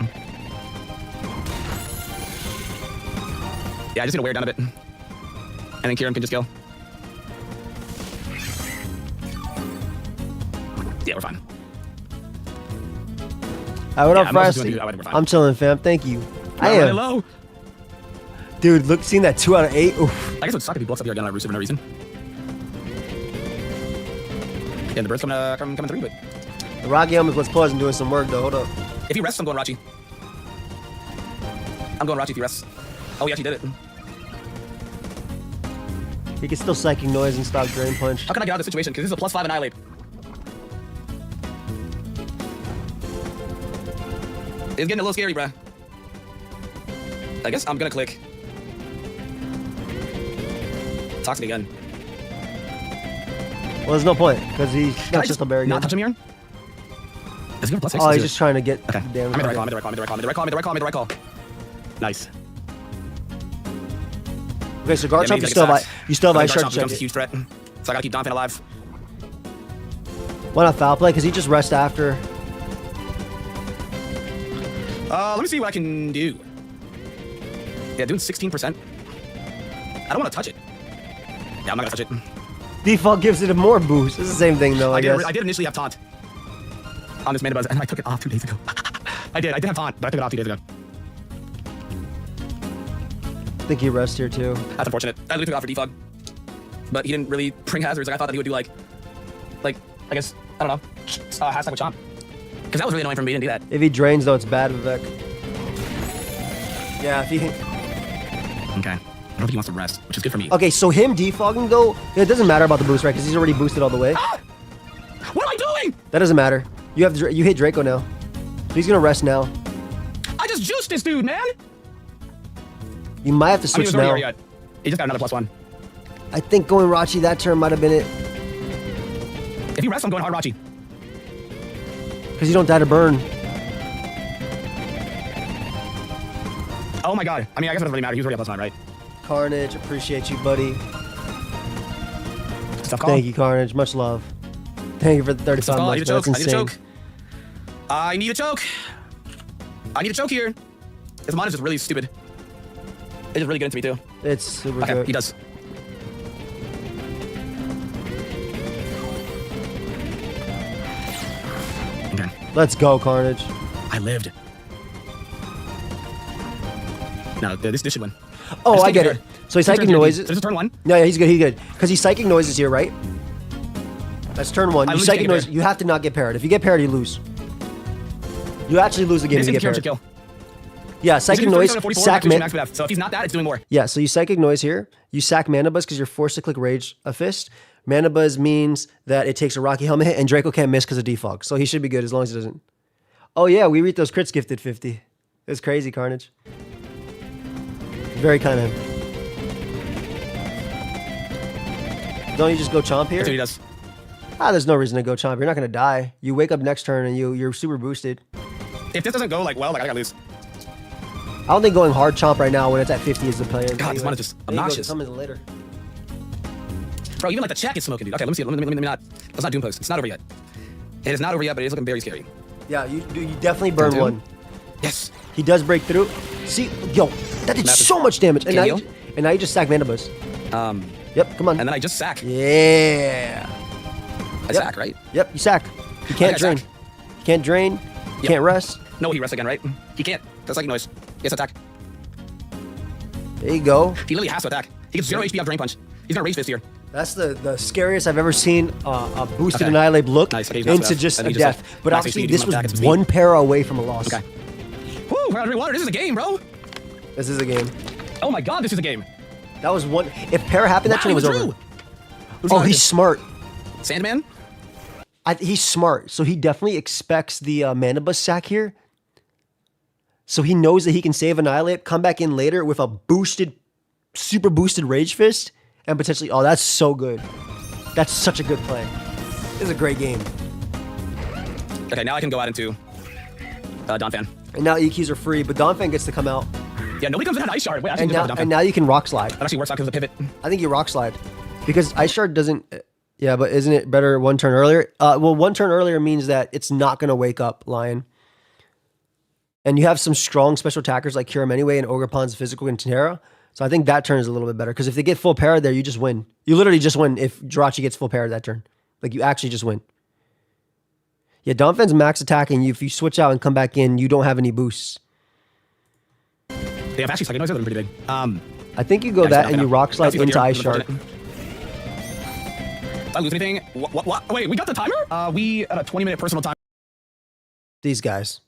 Yeah, I just need to wear it down a bit. And then Kieran can just kill. Yeah, we're fine. What up, I'm Frosty? I'm chilling, fam. Thank you. I am. Low. Dude, look, seeing that 2 out of 8. Oof. I guess it would suck if he blocks up here again on Rooster for no reason. Yeah, the bird's coming through, but The Rocky Helmet was pausing doing some work though. Hold up. if he rests, I'm going Rachi. I'm going Rachi if he rests. Oh, he actually did it. He can still psychic noise and stop drain punch. How can I get out of this situation? Because this is a +5 annihilate. It's getting a little scary, bruh. I guess I'm gonna click. Toxic again. Well, there's no point because he's not just a bear again. Not touch him here? Is he going +6? Oh, he's just trying to get okay. damage. I made the right call. Nice. Okay, so guard chomp, you still have ice shard to check a huge threat. So I gotta keep Donphan alive. Why not foul play? Because he just rests after. Let me see what I can do. Yeah, doing 16%. I don't want to touch it. Yeah, I'm not gonna touch it. Default gives it a more boost. It's the same thing though, I guess. I did initially have taunt on this mana buzz, and I took it off 2 days ago. I did have taunt, but I took it off 2 days ago. I think he rests here too. That's unfortunate. I literally took it off for defog, but he didn't really bring hazards. Like I thought that he would do like I guess I don't know, hashtag with chomp. Because that was really annoying for me. He didn't do that. If he drains though, it's bad, Vivek. Yeah, if he. Okay. I don't think he wants to rest, which is good for me. Okay, so him defogging though, it doesn't matter about the boost, right? Because he's already boosted all the way. What am I doing? That doesn't matter. You hit Draco now. So he's gonna rest now. I just juiced this dude, man. You might have to switch now. He just got another +1. I think going Rachi that turn might have been it. If he rests, I'm going hard Rachi. Because you don't die to burn. Oh my god. I mean, I guess it doesn't really matter. He was already at +9, right? Carnage, appreciate you, buddy. Tough call. Thank you, Carnage. Much love. Thank you for the 35 months. That's insane. I need a choke. I need a choke here. His mod is just really stupid. It's just really good into me, too. It's super okay, good. He does. Okay. Let's go, Carnage. I lived. No, this should win. Oh, I get it. So he's psychic noises. This is turn 1. No, yeah, he's good. Because he's psychic noises here, right? That's turn 1. You psychic noise. You have to not get parried. If you get parried, you lose. You actually lose the game if you get parried. Kill. Yeah, psychic noise. Sack mana. So if he's not that, it's doing more. Yeah, so you psychic noise here. You sack mana buzz because you're forced to click rage a fist. Mana buzz means that it takes a Rocky Helmet hit, and Draco can't miss because of defog. So he should be good as long as he doesn't. Oh yeah, we read those crits gifted 50. It's crazy, Carnage. Very kind of him. Don't you just go chomp here? That's what he does. There's no reason to go chomp. You're not gonna die. You wake up next turn and you're super boosted. If this doesn't go well, I gotta lose. I don't think going hard chomp right now when it's at 50 is the play. God, this one is just obnoxious. Something later. Bro, even like the check is smoking, dude. Okay, let me see. Let me not. Let's not doom post. It's not over yet. It is not over yet, but it is looking very scary. Yeah, you definitely burn one. Yes. He does break through. See, yo, that did so much damage. And now you just sack mana buzz. Yep, come on. And then I just sack. Yeah. I sack, right? Yep, you sack. You can't drain. You can't drain. You can't rest. No, he rests again, right? He can't. That's like noise. He has to attack. There you go. He literally has to attack. He gets 0 HP out Drain Punch. He's gonna Rage Fist here. That's the scariest I've ever seen a boosted Annihilate look into just a death. But obviously, this was one para away from a loss. Okay. Woo, round 3 water. This is a game, bro. This is a game. Oh my god, this is a game. That was one. If para happened, that turn was over. Oh, he's smart. Sandman? He's smart. So he definitely expects the Mana Bus sack here. So he knows that he can save Annihilate, come back in later with a boosted, super boosted Rage Fist, and potentially, oh, that's so good. That's such a good play. This is a great game. Okay, now I can go out into Donphan. And now EQs are free, but Donphan gets to come out. Yeah, nobody comes in an Ice Shard. Wait, and now you can Rock Slide. That actually works out because of the pivot. I think you Rock Slide. Because Ice Shard doesn't... Yeah, but isn't it better one turn earlier? Well, one turn earlier means that it's not going to wake up Lion. And you have some strong special attackers like Kyurem anyway, and Ogerpon's physical and Terra. So I think that turn is a little bit better. Because if they get full para there, you just win. You literally just win if Jirachi gets full para that turn. Like, you actually just win. Yeah, Donphan's max attacking. If you switch out and come back in, you don't have any boosts. They have actually second noise. They're pretty big. I think you go that and you Rock Slide into Ice Shard. Did I lose anything? What? Wait, we got the timer? We at a 20-minute personal time. These guys.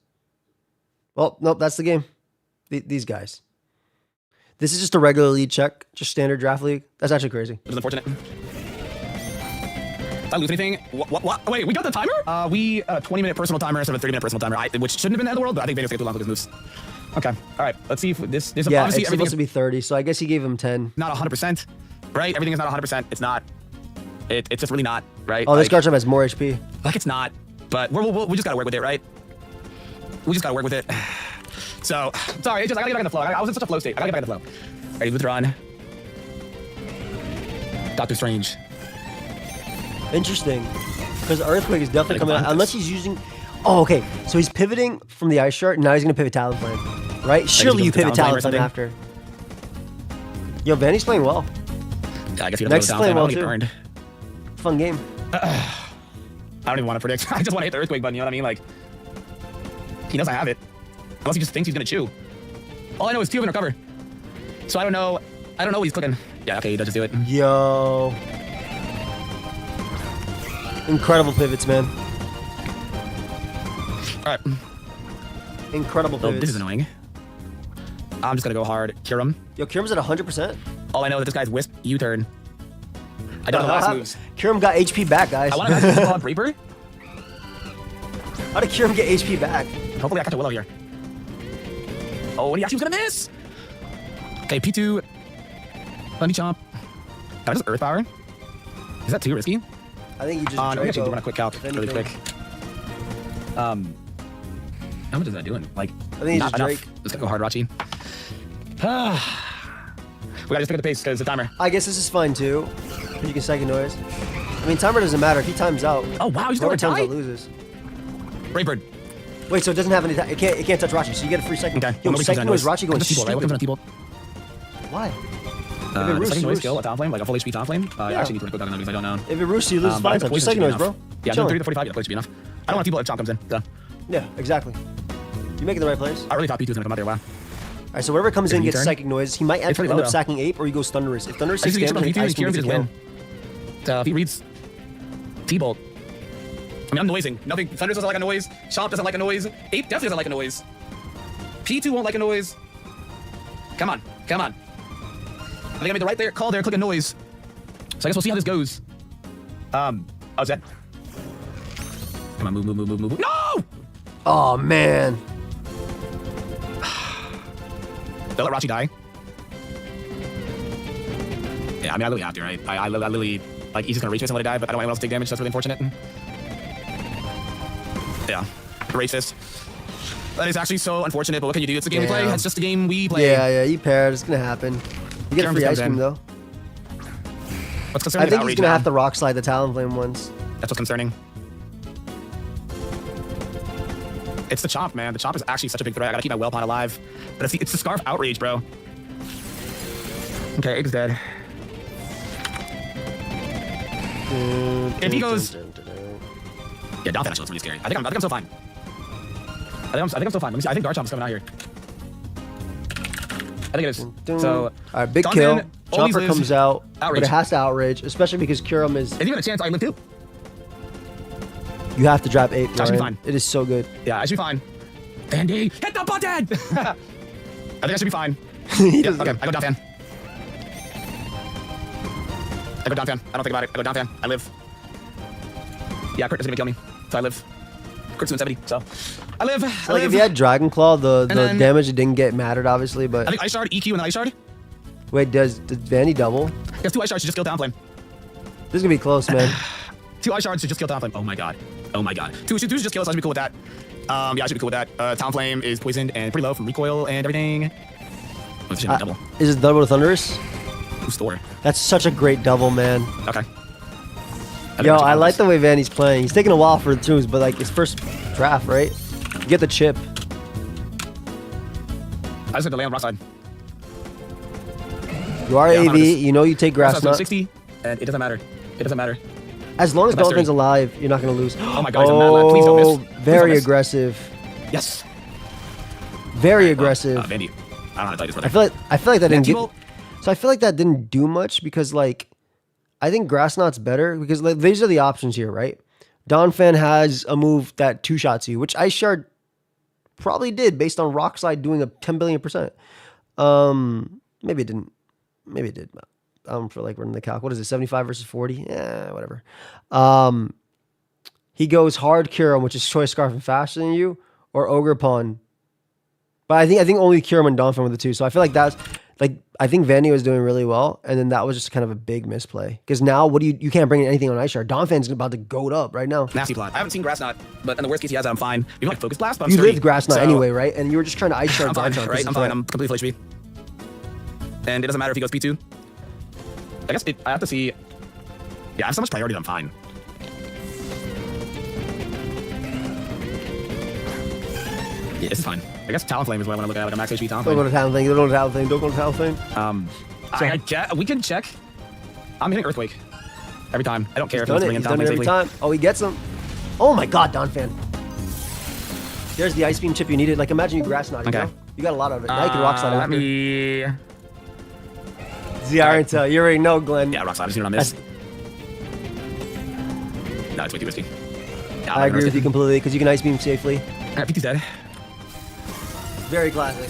Well, nope, that's the game. These guys. This is just a regular lead check, just standard draft league. That's actually crazy. It was unfortunate. Did I lose anything? What? Wait, we got the timer? We at a 20-minute personal timer instead of a 30-minute personal timer, which shouldn't have been the end of the world, but I think Vegas got too long with his moves. Okay, all right. Let's see if this is yeah, obviously it's supposed to be 30, so I guess he gave him 10. Not 100%, right? Everything is not 100%. It's not. It's just really not, right? Oh, this card has more HP. Like it's not, but we just gotta work with it, right? We just gotta work with it. So, sorry, it's just I gotta get back in the flow. I was in such a flow state. I gotta get back in the flow. Ready, Lutheran. Doctor Strange. Interesting, because Earthquake is definitely coming out, unless he's using... Oh, okay, so he's pivoting from the Ice Shard, and now he's gonna pivot Talonflame, right? Surely you pivot Talonflame after. Yo, Vanny's playing well. Yeah, I guess he Next is playing well, too. Burned. Fun game. I don't even want to predict. I just want to hit the Earthquake button, you know what I mean? Like, he doesn't have it. Unless he just thinks he's going to chew. All I know is 2 of them recover. So I don't know what he's clicking. Yeah, okay, he does just do it. Yo. Incredible pivots, man. All right. Incredible pivots. Oh, this is annoying. I'm just going to go hard. Kyurem. Yo, Kyurem's at 100%. All I know is that this guy's Wisp U-turn. I don't know the last moves. Kyurem got HP back, guys. I want to have a Reaper. How did Kyurem get HP back? Hopefully I catch a Willow here. Oh, and he actually was going to miss. Okay, P2. Bunny Chomp. Can I just Earth Power? Is that too risky? I think you just no, we actually do run a quick calc really quick. How much is that doing? Like, I think not just enough. Drake. Let's go hard, Rachi. We gotta just pick up the pace because the timer. I guess this is fine too. You can second noise. I mean, timer doesn't matter. If he times out, oh wow, he's whoever gonna times out loses. Braybird. Wait, so it doesn't have any time. It can't touch Rachi, so you get a free second. Okay. Yo, second noise, Rachi going stupid. Right? What comes on T-Bolt? Why? Second noise skill, a Talonflame, like a full HP Talonflame. I actually need to put down on because I don't know. If it roosts, you lose 5 times. Just second noise, bro. Yeah, no, 30 to 45, yeah, that should be enough. I don't want T-Bolt if Chomp comes in. Done. Yeah, exactly. You're making the right plays. I really thought P2 was gonna come out there. Wow. All right, so whatever comes in gets psychic noise. He might end up sacking Ape, or he goes Thunderous. If Thunderous is damage, Ice Beam gets a kill. If he reads T-Bolt. I mean, I'm noising. Nothing. Thunderous doesn't like a noise. Chomp doesn't like a noise. Ape definitely doesn't like a noise. P2 won't like a noise. Come on. Come on. I think I made the right call there. Click a noise. So I guess we'll see how this goes. Oh, is that? Come on, move. No! Oh, man. They'll let Rachi die. Yeah, I mean, I literally have to, right? I literally, like, he's just gonna Rage Fist and let it die, but I don't want anyone else to take damage. That's really unfortunate. Yeah, Rage Fist. That is actually so unfortunate, but what can you do? It's a game we play. It's just a game we play. Yeah, you paired. It's gonna happen. You get a free Ice Beam, though. What's concerning? I think he's gonna have to Rock Slide the Talonflame ones. That's what's concerning. It's the Chomp, man. The Chomp is actually such a big threat. I gotta keep my Wellpond alive. But it's the Scarf Outrage, bro. Okay, Ape's dead. If he goes... Yeah, Donphan actually looks really scary. I think I'm still fine. I think I'm still fine. Let me see. I think Garchomp's coming out here. I think it is. So, all right, big Donphan kill. always Chomper lives comes out, outrage. but it has to outrage, especially because Kurum is. And even a chance I live too. You have to drop 8. That should be fine. It is so good. Yeah, I should be fine. Andy, hit the button! I think I should be fine. He Yeah, doesn't- okay, I go Donphan. I go Donphan. I don't think about it. I go Donphan. I live. Yeah, Crit is gonna kill me. So I live. Crit's doing 70, so I live. So like if you had Dragon Claw, the then- damage it didn't get mattered, obviously, but I think Ice Shard, EQ, and then Ice Shard. wait, does Vanny double? He has 2 Ice Shards to just kill Downflame. This is gonna be close, man. 2 Ice Shards to just kill Downflame. Oh my god. Oh my god. 2 should just kill us. I should be cool with that. Yeah, I should be cool with that. Downflame is poisoned and pretty low from recoil and everything. Oh, this shit double. Is it double to Thunderous? Who's Thor? That's such a great double, man. Okay. Yo, I like the way Vanny's playing. He's taking a while for the twos, but like his first draft, right? You get the chip. I just had to lay on rock side. You are Yeah, I'm AV. on this. You know you take Rock grass side's nut. 60, and it doesn't matter. It doesn't matter. As long as That's Dolphin's 30. alive, you're not gonna lose. Oh my god, he's a mad lad. Please don't miss. Please don't Very miss. aggressive. Yes. Very aggressive. Vandy. I don't know how to tell you this. I feel like that didn't get. T-Bolt. So I feel like that didn't do much because like, I think Grass Knot's better because like, these are the options here, right? Donphan has a move that 2-shots you, which Ice Shard probably did based on Rock Slide doing a 10 billion%. Maybe it didn't. Maybe it did. I don't feel like running the calc. What is it? 75 versus 40? Yeah, whatever. He goes hard Kurum, which is Choice Scarf and faster than you, or Ogre Pawn. But I think only Kurum and Donphan were the two. So I feel like that's like I think Vandy was doing really well, and then that was just kind of a big misplay. Because now what do you can't bring in anything on Ice Shard. Donphan's about to goat up right now. Nasty plot. I haven't seen Grass Knot, but in the worst case he has it, I'm fine. You like Focus Blast, but I'm You sturdy, lived Grass Knot so anyway, right? And you were just trying to Ice Shard I'm fine, Garchomp. right? I'm fine. I'm completely full HP. And it doesn't matter if he goes P2. I guess I have to see. Yeah, I have so much priority that I'm fine. Yeah, this is fine. I guess Talonflame is what I want to look at, like a max HP Don't go Talonflame. to Talonflame. Don't go to Talonflame. Don't go to Talonflame. I get, we can check. I'm hitting Earthquake every time. I don't care He's if done it's it. bringing He's done it Talonflame every safely. time. Oh, he gets him. Oh my God, Donphan. There's the Ice Beam chip you needed. Like imagine you Grass Knot. You Okay. know? You got a lot of it. Now you can Rock Slide Let after. me. Ziarenta, you already know, Glenn. Yeah, Rock Slide. I just need to miss. No, it's way too risky. Yeah, I agree with you completely because you can Ice Beam safely. Alright, P2's dead. Very classic.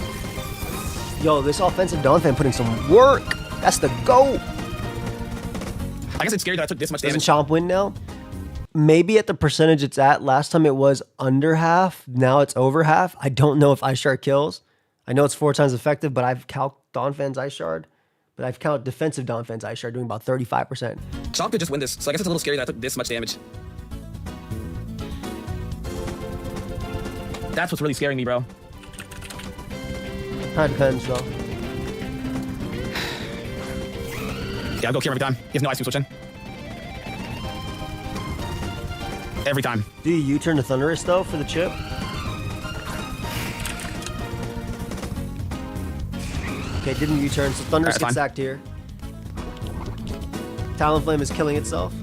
Yo, this offensive Donphan put in some work. That's the GOAT. I guess it's scary that I took this much Doesn't damage. Chomp win now? Maybe at the percentage it's at. Last time it was under half. Now it's over half. I don't know if Ice Shard kills. I know it's 4 times effective, but I've calced Donphan's Ice Shard. But I've counted defensive Donphan's Ice Shard doing about 35%. Chomp could just win this, so I guess it's a little scary that I took this much damage. That's what's really scaring me, bro. Kind of depends, though. Yeah, I'll go Kieran every time. He has no ice switch in. Every time. Do you U-turn to Thunderous, though, for the chip? Okay, didn't U-turn, so Thunderous Alright, gets sacked here. Talonflame is killing itself.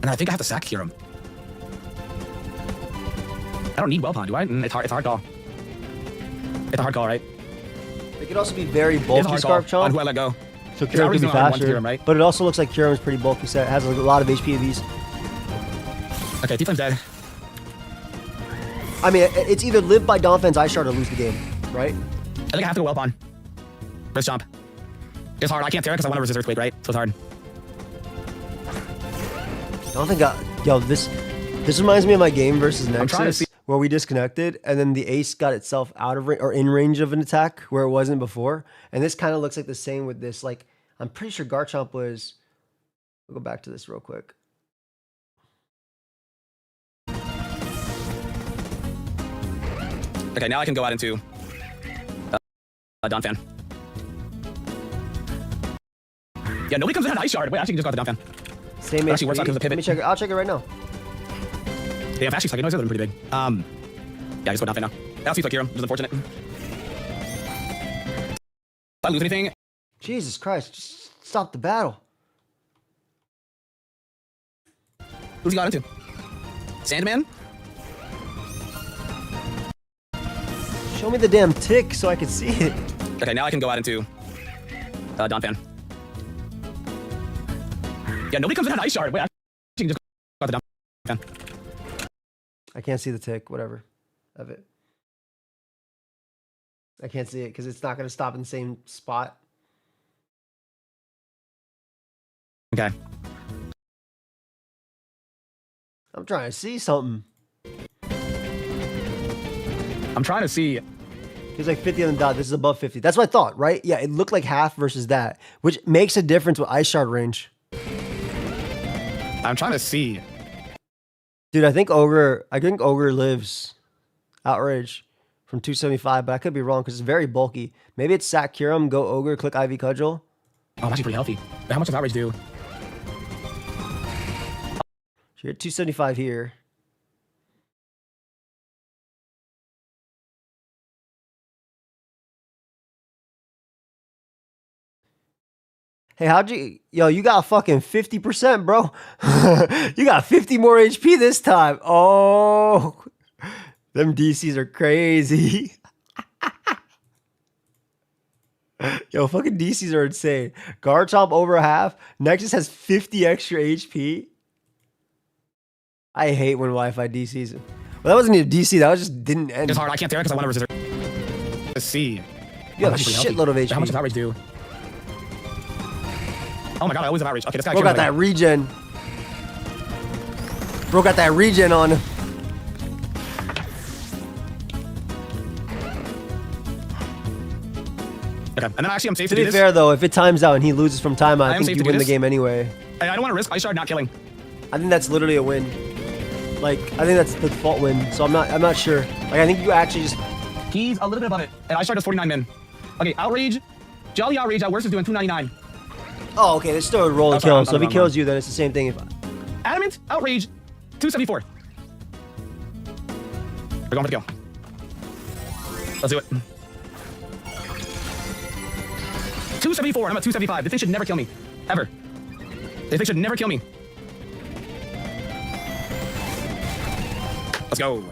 And I think I have to sack Kieran. I don't need Wellpond, do I? It's hard. It's a hard call. It's a hard call, right? It could also be very It's a bulky hard Scarf call on Chomp. who I let go. So I Kurum already could be know I want faster. Kieran, right? But it also looks like Kurum is pretty bulky set. It has a lot of HP of these. Okay, T-Flame's dead. I mean, it's either live by Donphan's Ice Shard or lose the game, right? I think I have to go Wellpond. Wrist Chomp. It's hard. I can't tear it because I want to resist Earthquake, right? So it's hard. Donphan got... Yo, this reminds me of my game versus trying to Nexus, see- where we disconnected, and then the Ace got itself out of or in range of an attack where it wasn't before. And this kind of looks like the same with this. Like, I'm pretty sure Garchomp was... We'll go back to this real quick. Okay, now I can go out into Donphan. Yeah, nobody comes in on Ice Shard. Wait, actually, you just got the Donphan. Same That actually works out HP. 'cause of the pivot. Let me check it. I'll check it right now. Yeah, actually, second noise are pretty big. Yeah, I just go Donphan now. That seems like Kieran, which is unfortunate. If I lose anything, Jesus Christ, just stop the battle. who's he got into? Sandman? Show me the damn tick so I can see it. Okay, now I can go out into Don Fan. Yeah, nobody comes in on Ice Shard. Wait, I can just go out to Don Fan. I can't see the tick, whatever, of it. I can't see it because it's not going to stop in the same spot. Okay. I'm trying to see something. I'm trying to see. He's like 50 on the dot. This is above 50. That's what I thought, right? Yeah, it looked like half versus that, which makes a difference with Ice Shard range. I'm trying to see. Dude, I think Ogre lives Outrage from 275, but I could be wrong because it's very bulky. Maybe it's Sack Curum, go Ogre, click Ivy Cudgel. Oh, I'm actually pretty healthy. But how much does Outrage do? So you're at 275 here. Hey, you got fucking 50%, bro. You got 50 more HP this time. Oh, them DCs are crazy. Yo, fucking DCs are insane. Garchomp over half. Nexus has 50 extra HP. I hate when Wi-Fi DCs. Well, that wasn't even a DC. That was just didn't end. It's hard. I can't tear it because I want to resist her. Let's see. You have a shitload of HP. How much does Outrage do? Oh my god, I always have Outrage. Okay, this guy Bro got that regen. Bro got that regen on him. Okay, and then actually I'm safe To do be this. fair though, if it times out and he loses from timeout, I think you win the game anyway. I don't want to risk Ice Shard not killing. I think that's literally a win. Like, I think that's the default win. So I'm not sure. Like, I think you actually just... He's a little bit above it. And Ice Shard does 49 min. Okay, Outrage. Jolly Outrage at worst is doing 299. Oh, okay, there's still a roll to kill him. So if he kills you, then it's the same thing. Adamant, Outrage, 274. We're going for the kill. Let's do it. 274, I'm at 275. This thing should never kill me. Ever. This thing should never kill me. Let's go.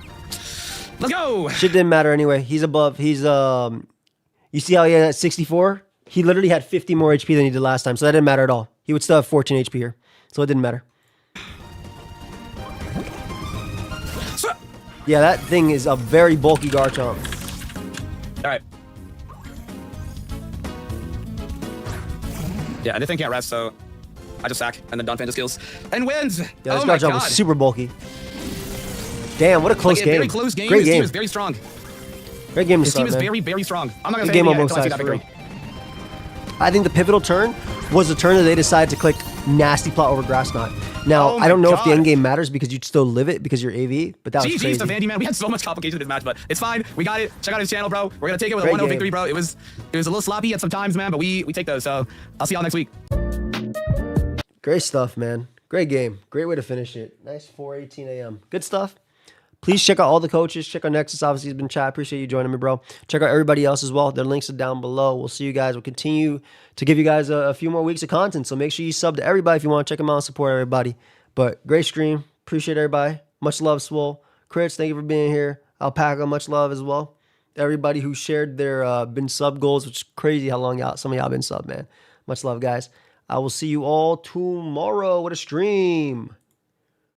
Let's go. Shit didn't matter anyway. He's above. He's, you see how he had 64? He literally had 50 more HP than he did last time, so that didn't matter at all. He would still have 14 HP here, so it didn't matter. Yeah, that thing is a very bulky Garchomp. All right. Yeah, this thing can't rest, so I just sack, and then Donphan just kills and wins. Yeah, this Garchomp was super bulky. Damn, what a close game. Very close game. Great His game. team is very strong. Great game to His start, team is man. very, very strong. I'm not going to say game anything on yet both until I see sides, that for victory. I think the pivotal turn was the turn that they decided to click Nasty Plot over Grass Knot. Now, I don't know if the end game matters because you'd still live it because you're AV, but that was crazy. GG's to Vandy, man. We had so much complication in this match, but it's fine. We got it. Check out his channel, bro. We're going to take it with a 1-0 victory, bro. It was a little sloppy at some times, man, but we take those. So I'll see y'all next week. Great stuff, man. Great game. Great way to finish it. Nice 4:18 a.m. Good stuff. Please check out all the coaches. Check out Nexus. Obviously, he's been chat. Appreciate you joining me, bro. Check out everybody else as well. Their links are down below. We'll see you guys. We'll continue to give you guys a few more weeks of content. So make sure you sub to everybody if you want to check them out and support everybody. But great stream. Appreciate everybody. Much love, Swole. Crits, thank you for being here. Alpaca, much love as well. Everybody who shared their been sub goals, which is crazy how long some of y'all been sub, man. Much love, guys. I will see you all tomorrow with a stream.